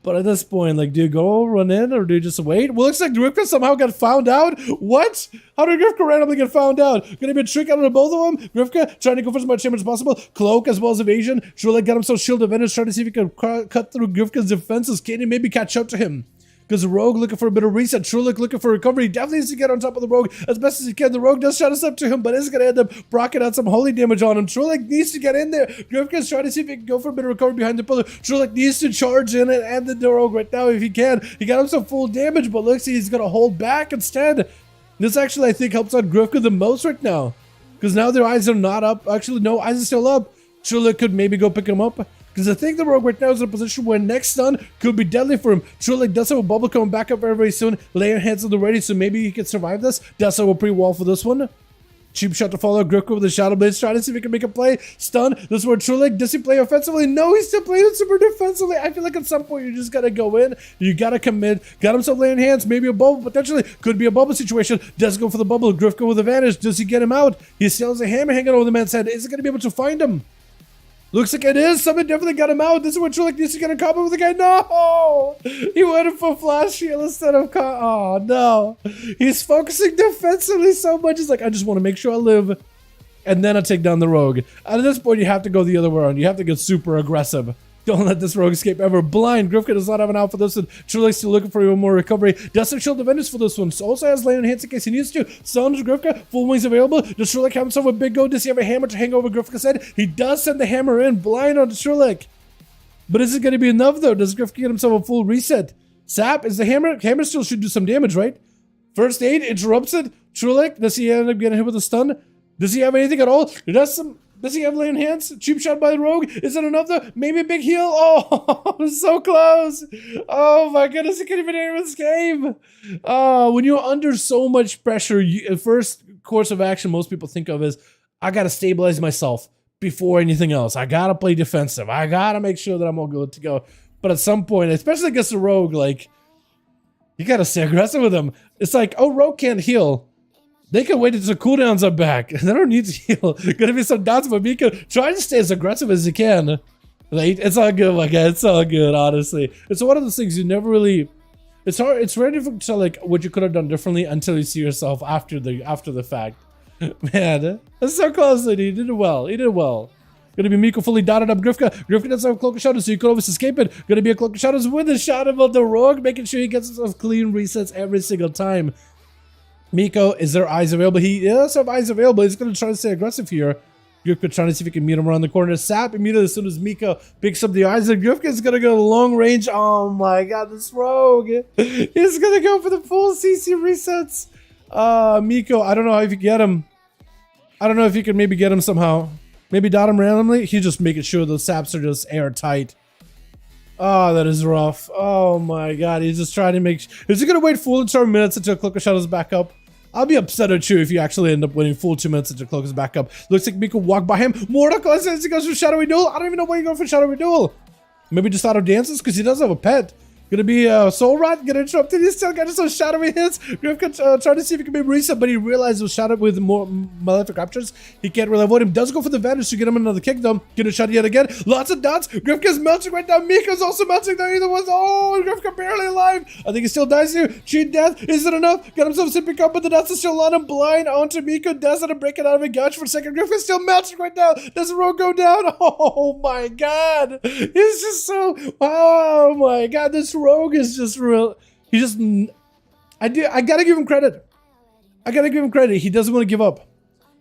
But at this point, like, do you go run in or do you just wait? Well, looks like Grifka somehow got found out. What? How did Grifka randomly get found out? Gonna be a trick out of both of them? Grifka trying to go for as much damage as possible. Cloak as well as evasion. Trulek got himself shield defenders, trying to see if he can cut through Grifka's defenses. Can he maybe catch up to him? Because the rogue looking for a bit of reset. Trulek looking for recovery. He definitely needs to get on top of the rogue as best as he can. The rogue does shut us up to him, but is going to end up brocking out some holy damage on him. Trulek needs to get in there. Grifka's trying to see if he can go for a bit of recovery behind the pillar. Trulek needs to charge in and end the rogue right now if he can. He got him some full damage, but looks like he's going to hold back instead. This actually, I think, helps out Grifka the most right now. Because now their eyes are not up. Actually, no, eyes are still up. Trulek could maybe go pick him up. Because I think the rogue right now is in a position where next stun could be deadly for him. Trulek does have a bubble coming back up very, very soon. Laying hands on the ready, so maybe he can survive this. Does have a pre-wall for this one. Cheap shot to follow. Grifka with the Shadow Blades, trying to see if he can make a play. Stun. This is where Trulek, does he play offensively? No, he's still playing super defensively. I feel like at some point you just gotta go in. You gotta commit. Got himself laying hands. Maybe a bubble, potentially. Could be a bubble situation. Does go for the bubble. Grifka with advantage. Does he get him out? He still has a hammer hanging over the man's head. Is he gonna be able to find him? Looks like it is. Something definitely got him out. This is what Trulek needs to get a combo with the guy. No! He went for flash shield instead of... Oh, no. He's focusing defensively so much. He's like, I just want to make sure I live. And then I take down the rogue. And at this point, you have to go the other way around. You have to get super aggressive. Don't let this rogue escape ever. Blind. Grifka does not have an out for this one. Trulek's still looking for even more recovery. Does have shield defenders for this one. So also has lane hits in case he needs to. Stuns Grifka. Full wings available. Does Trulek have himself a big go? Does he have a hammer to hang over Grifka's head? He does send the hammer in. Blind on Trulek. But is it going to be enough though? Does Grifka get himself a full reset? Sap, is the hammer? Hammer still should do some damage, right? First aid interrupts it. Trulek, does he end up getting hit with a stun? Does he have anything at all? Does he have laying hands? Cheap shot by the rogue. Is it enough though? Maybe a big heal? Oh, so close. Oh my goodness, he can't even enter this game. Oh, when you're under so much pressure, first course of action most people think of is, I gotta stabilize myself before anything else. I gotta play defensive. I gotta make sure that I'm all good to go. But at some point, especially against a rogue, like, you gotta stay aggressive with him. It's like, oh, rogue can't heal. They can wait until cooldowns are back. They don't need to heal. Gonna be some doubts, but Miko, try to stay as aggressive as you can. Like, it's all good, my guy. It's all good, honestly. It's one of those things you never really... It's hard. It's very difficult to tell, like, what you could have done differently until you see yourself after the fact. Man, that's so close, dude. He did it well. He did it well. Gonna be Miko fully dotted up Grifka. Grifka doesn't have a Cloak of Shadows, so you could always escape it. Gonna be a Cloak of Shadows with a shot about the rogue, making sure he gets himself clean resets every single time. Miko, is there eyes available? He does have eyes available. He's going to try to stay aggressive here. Grifka trying to see if he can meet him around the corner. Sap immediately as soon as Miko picks up the eyes. And Grifka is going to go long range. Oh my god, this rogue. He's going to go for the full CC resets. Miko, I don't know if you get him. I don't know if you can maybe get him somehow. Maybe dot him randomly. He's just making sure those saps are just airtight. Oh, that is rough. Oh my god, he's just trying to make... Is he gonna wait full 2 minutes until Cloak of Shadows back up? I'll be upset at you if you actually end up winning full 2 minutes until Cloak is back up. Looks like Miko walked by him. Mordecai as he goes for Shadowy Duel. I don't even know why you go for Shadowy Duel. Maybe just out of dances because he does have a pet. Gonna be Soul Rot, gonna interrupt it. He's still got some shadowy hits. Griff trying to see if he can maybe reset, but he realized it was shadowed with more malefic raptures. He can't really avoid him. Does go for the advantage to get him another kick though. Gonna shot yet again. Lots of dots. Griff's melting right now. Miko's also melting down. Either one's Griff barely alive. I think he still dies here. Cheat death. Is it enough? Got himself sipping up, but the dots are still on him. Blind onto Miko. Does it break it out of a gouge for a second. Griff is still melting right now. Does the road go down? Oh my god. It's just so... Oh my god. This rogue is just real. He just... I gotta give him credit. I gotta give him credit. He doesn't want to give up.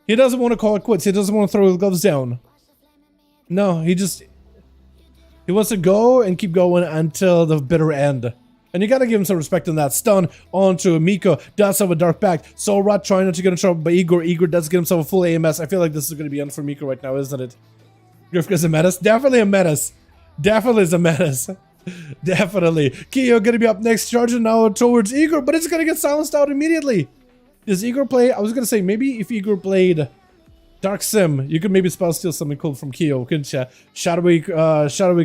He doesn't want to call it quits. He doesn't want to throw his gloves down. No, he wants to go and keep going until the bitter end. And you gotta give him some respect in that. Stun onto Miko. Does have a dark back. Soul Rot trying not to get in trouble by Igor. Igor does get himself a full AMS. I feel like this is gonna be end for Miko right now, isn't it? Griff is a menace. Definitely a menace. Definitely is a menace. Definitely. Kyo gonna be up next, charging now towards Igor, but it's gonna get silenced out immediately. Does Igor play? I was gonna say maybe if Igor played Dark Sim, you could maybe spell steal something cool from Kyo, couldn't you? Shadowy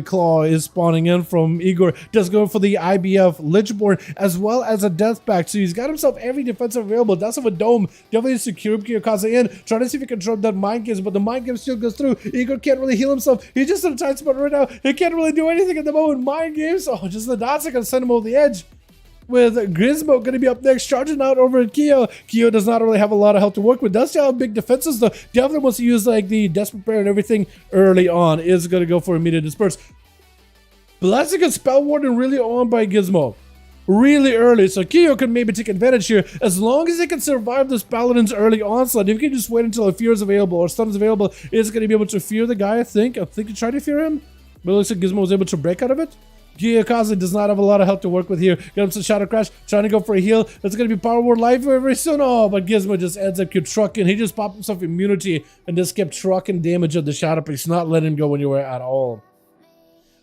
Claw is spawning in from Igor. Does go for the IBF Lichborn as well as a Death Pact. So he's got himself every defensive available. Does have a dome. Definitely secure Kiyokaze in. Trying to see if he can drop that mind games, but the mind game still goes through. Igor can't really heal himself. He's just in a tight spot right now. He can't really do anything at the moment. Mind games. Oh, just the dots are gonna send him over the edge. With Grismo going to be up next, charging out over at Kyo. Kyo does not really have a lot of health to work with. Does still have big defenses though. Definitely wants to use like the Desperate Prayer and everything early on. Is going to go for immediate disperse. Blessing and Spell Warden really on by Gizmo. Really early, so Kyo can maybe take advantage here as long as he can survive this Paladin's early onslaught. If he can just wait until a fear is available or stun is available, is going to be able to fear the guy, I think. He tried to fear him, but it looks like Gizmo was able to break out of it. Kiyokaze does not have a lot of health to work with here. Got him some Shadow Crash, trying to go for a heal. That's going to be Power Word Life very soon. Oh, but Gizmo just ends up trucking. He just popped himself immunity and just kept trucking damage of the Shadow Priest, not letting him go anywhere at all.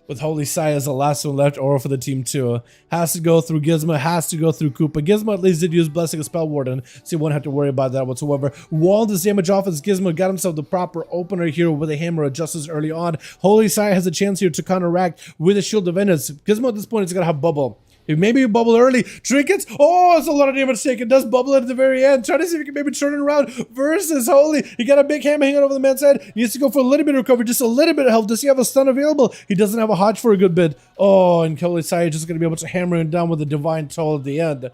With Holy Sai as the last one left, or for the team too. Has to go through Gizmo, has to go through Koopa. Gizmo at least did use Blessing of Spell Warden, so you won't have to worry about that whatsoever. Walled his damage off as Gizmo got himself the proper opener here with a Hammer of Justice early on. Holy Sai has a chance here to counteract with a Shield of Venus. Gizmo at this point is going to have Bubble. Maybe you bubble early. Trinkets. Oh, it's a lot of damage taken. Does bubble it at the very end. Try to see if he can maybe turn it around versus Holy. He got a big hammer hanging over the man's head. He needs to go for a little bit of recovery. Just a little bit of health. Does he have a stun available? He doesn't have a Hodge for a good bit. Oh, and Holy Saya just going to be able to hammer him down with a Divine Toll at the end.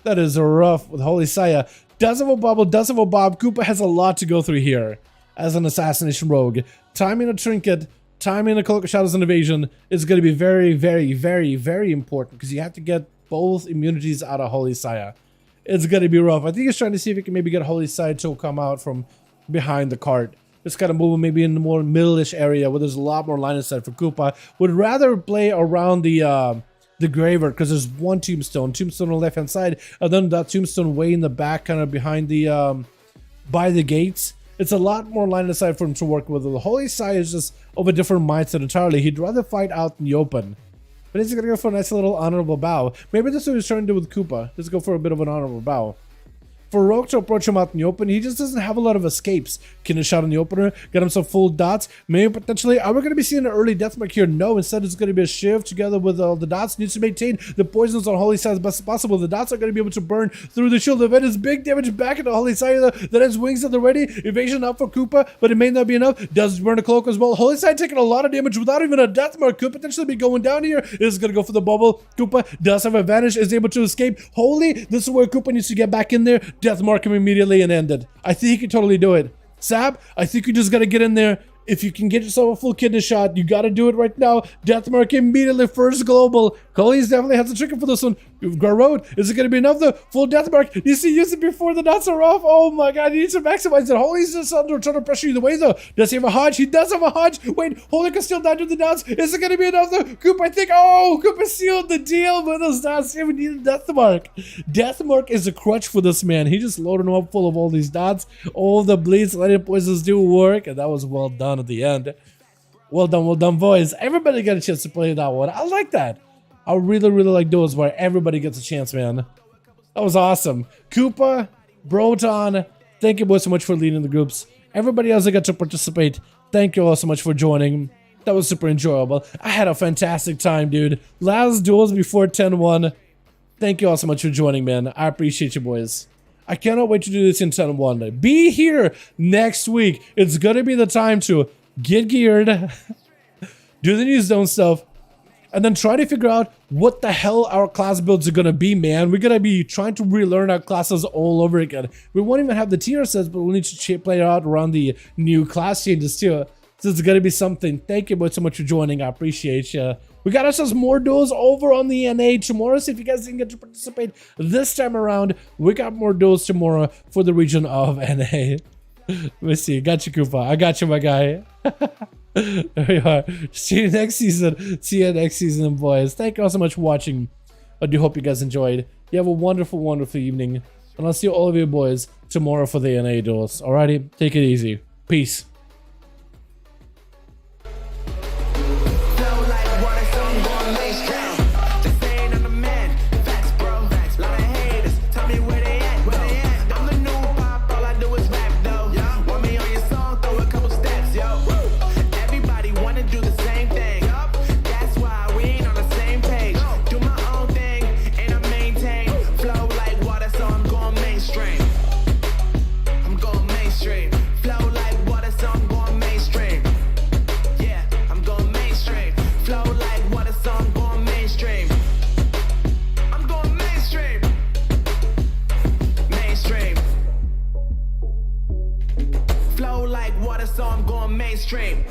That is rough with Holy Saya. Does have a bubble. Does have a bob. Koopa has a lot to go through here as an assassination rogue. Timing a trinket. Timing a Cloak of Shadows and Evasion is going to be very important because you have to get both immunities out of Holy Saya. It's going to be rough. I think he's trying to see if he can maybe get Holy Saya to come out from behind the cart. Just kind of moving maybe in the more middle-ish area where there's a lot more line of sight for Koopa. Would rather play around the graveyard because there's one tombstone on the left-hand side, and then that tombstone way in the back, kind of behind the by the gates. It's a lot more line of sight for him to work with. The Holy Sai is just of a different mindset entirely. He'd rather fight out in the open. But he's going to go for a nice little honorable bow. Maybe this is what he's trying to do with Koopa. Let's go for a bit of an honorable bow. For Rogue to approach him out in the open, he just doesn't have a lot of escapes. Can a shot in the opener, get himself full dots. Maybe potentially, are we going to be seeing an early deathmark here? No, instead it's going to be a shift together with the dots. Needs to maintain the poisons on Holy Sai as best as possible. The dots are going to be able to burn through the Shield of Venus. Big damage back into Holy Sai. That has wings at the ready. Evasion up for Koopa, but it may not be enough. Does burn a cloak as well. Holy Sai taking a lot of damage without even a deathmark. Could potentially be going down here. Is going to go for the bubble. Koopa does have advantage. Is able to escape. Holy, this is where Koopa needs to get back in there. Deathmark him immediately and ended. I think he can totally do it. Sab, I think you just gotta get in there If you can get yourself a full kidney shot, you gotta do it right now. Deathmark immediately, first global. Coley's definitely has a trigger for this one. Garrod, is it gonna be enough? The full Deathmark. You see, use it before the nuts are off. Oh my god, you need to maximize it. Holy's just under trying to pressure either way though. Does he have a hodge? He does have a hodge. Wait, Holy can still down to the nuts. Is it gonna be enough though? Coop, I think. Oh, Coop has sealed the deal with those dots. We need a Deathmark. Deathmark is a crutch for this man. He just loaded him up full of all these dots. All the bleeds, letting poisons do work, and that was well done at the end. Well done, boys. Everybody got a chance to play that one. I like that. I really like those where everybody gets a chance, man. That was awesome. Koopa, Broton, thank you boys so much for leading the groups. Everybody else that got to participate, thank you all so much for joining. That was super enjoyable. I had a fantastic time, dude. Last duels before 10-1. Thank you all so much for joining, man. I appreciate you, boys. I cannot wait to do this in 10-1. Be here next week. It's gonna be the time to get geared, do the news zone stuff, and then try to figure out what the hell our class builds are gonna be, man. We're gonna be trying to relearn our classes all over again. We won't even have the tier sets, but we'll need to play it out around the new class changes too. So it's gonna be something. Thank you both so much for joining. I appreciate you. We got ourselves more duels over on the NA tomorrow, so if you guys didn't get to participate this time around, we got more duels tomorrow for the region of NA. Let me see. Got you, Koopa. I got you, my guy. There we are. See you next season. See you next season, boys. Thank you all so much for watching. I do hope you guys enjoyed. You have a wonderful ewing. And I'll see all of you boys tomorrow for the NA duels. Alrighty? Take it easy. Peace. Flow like water, so I'm going mainstream.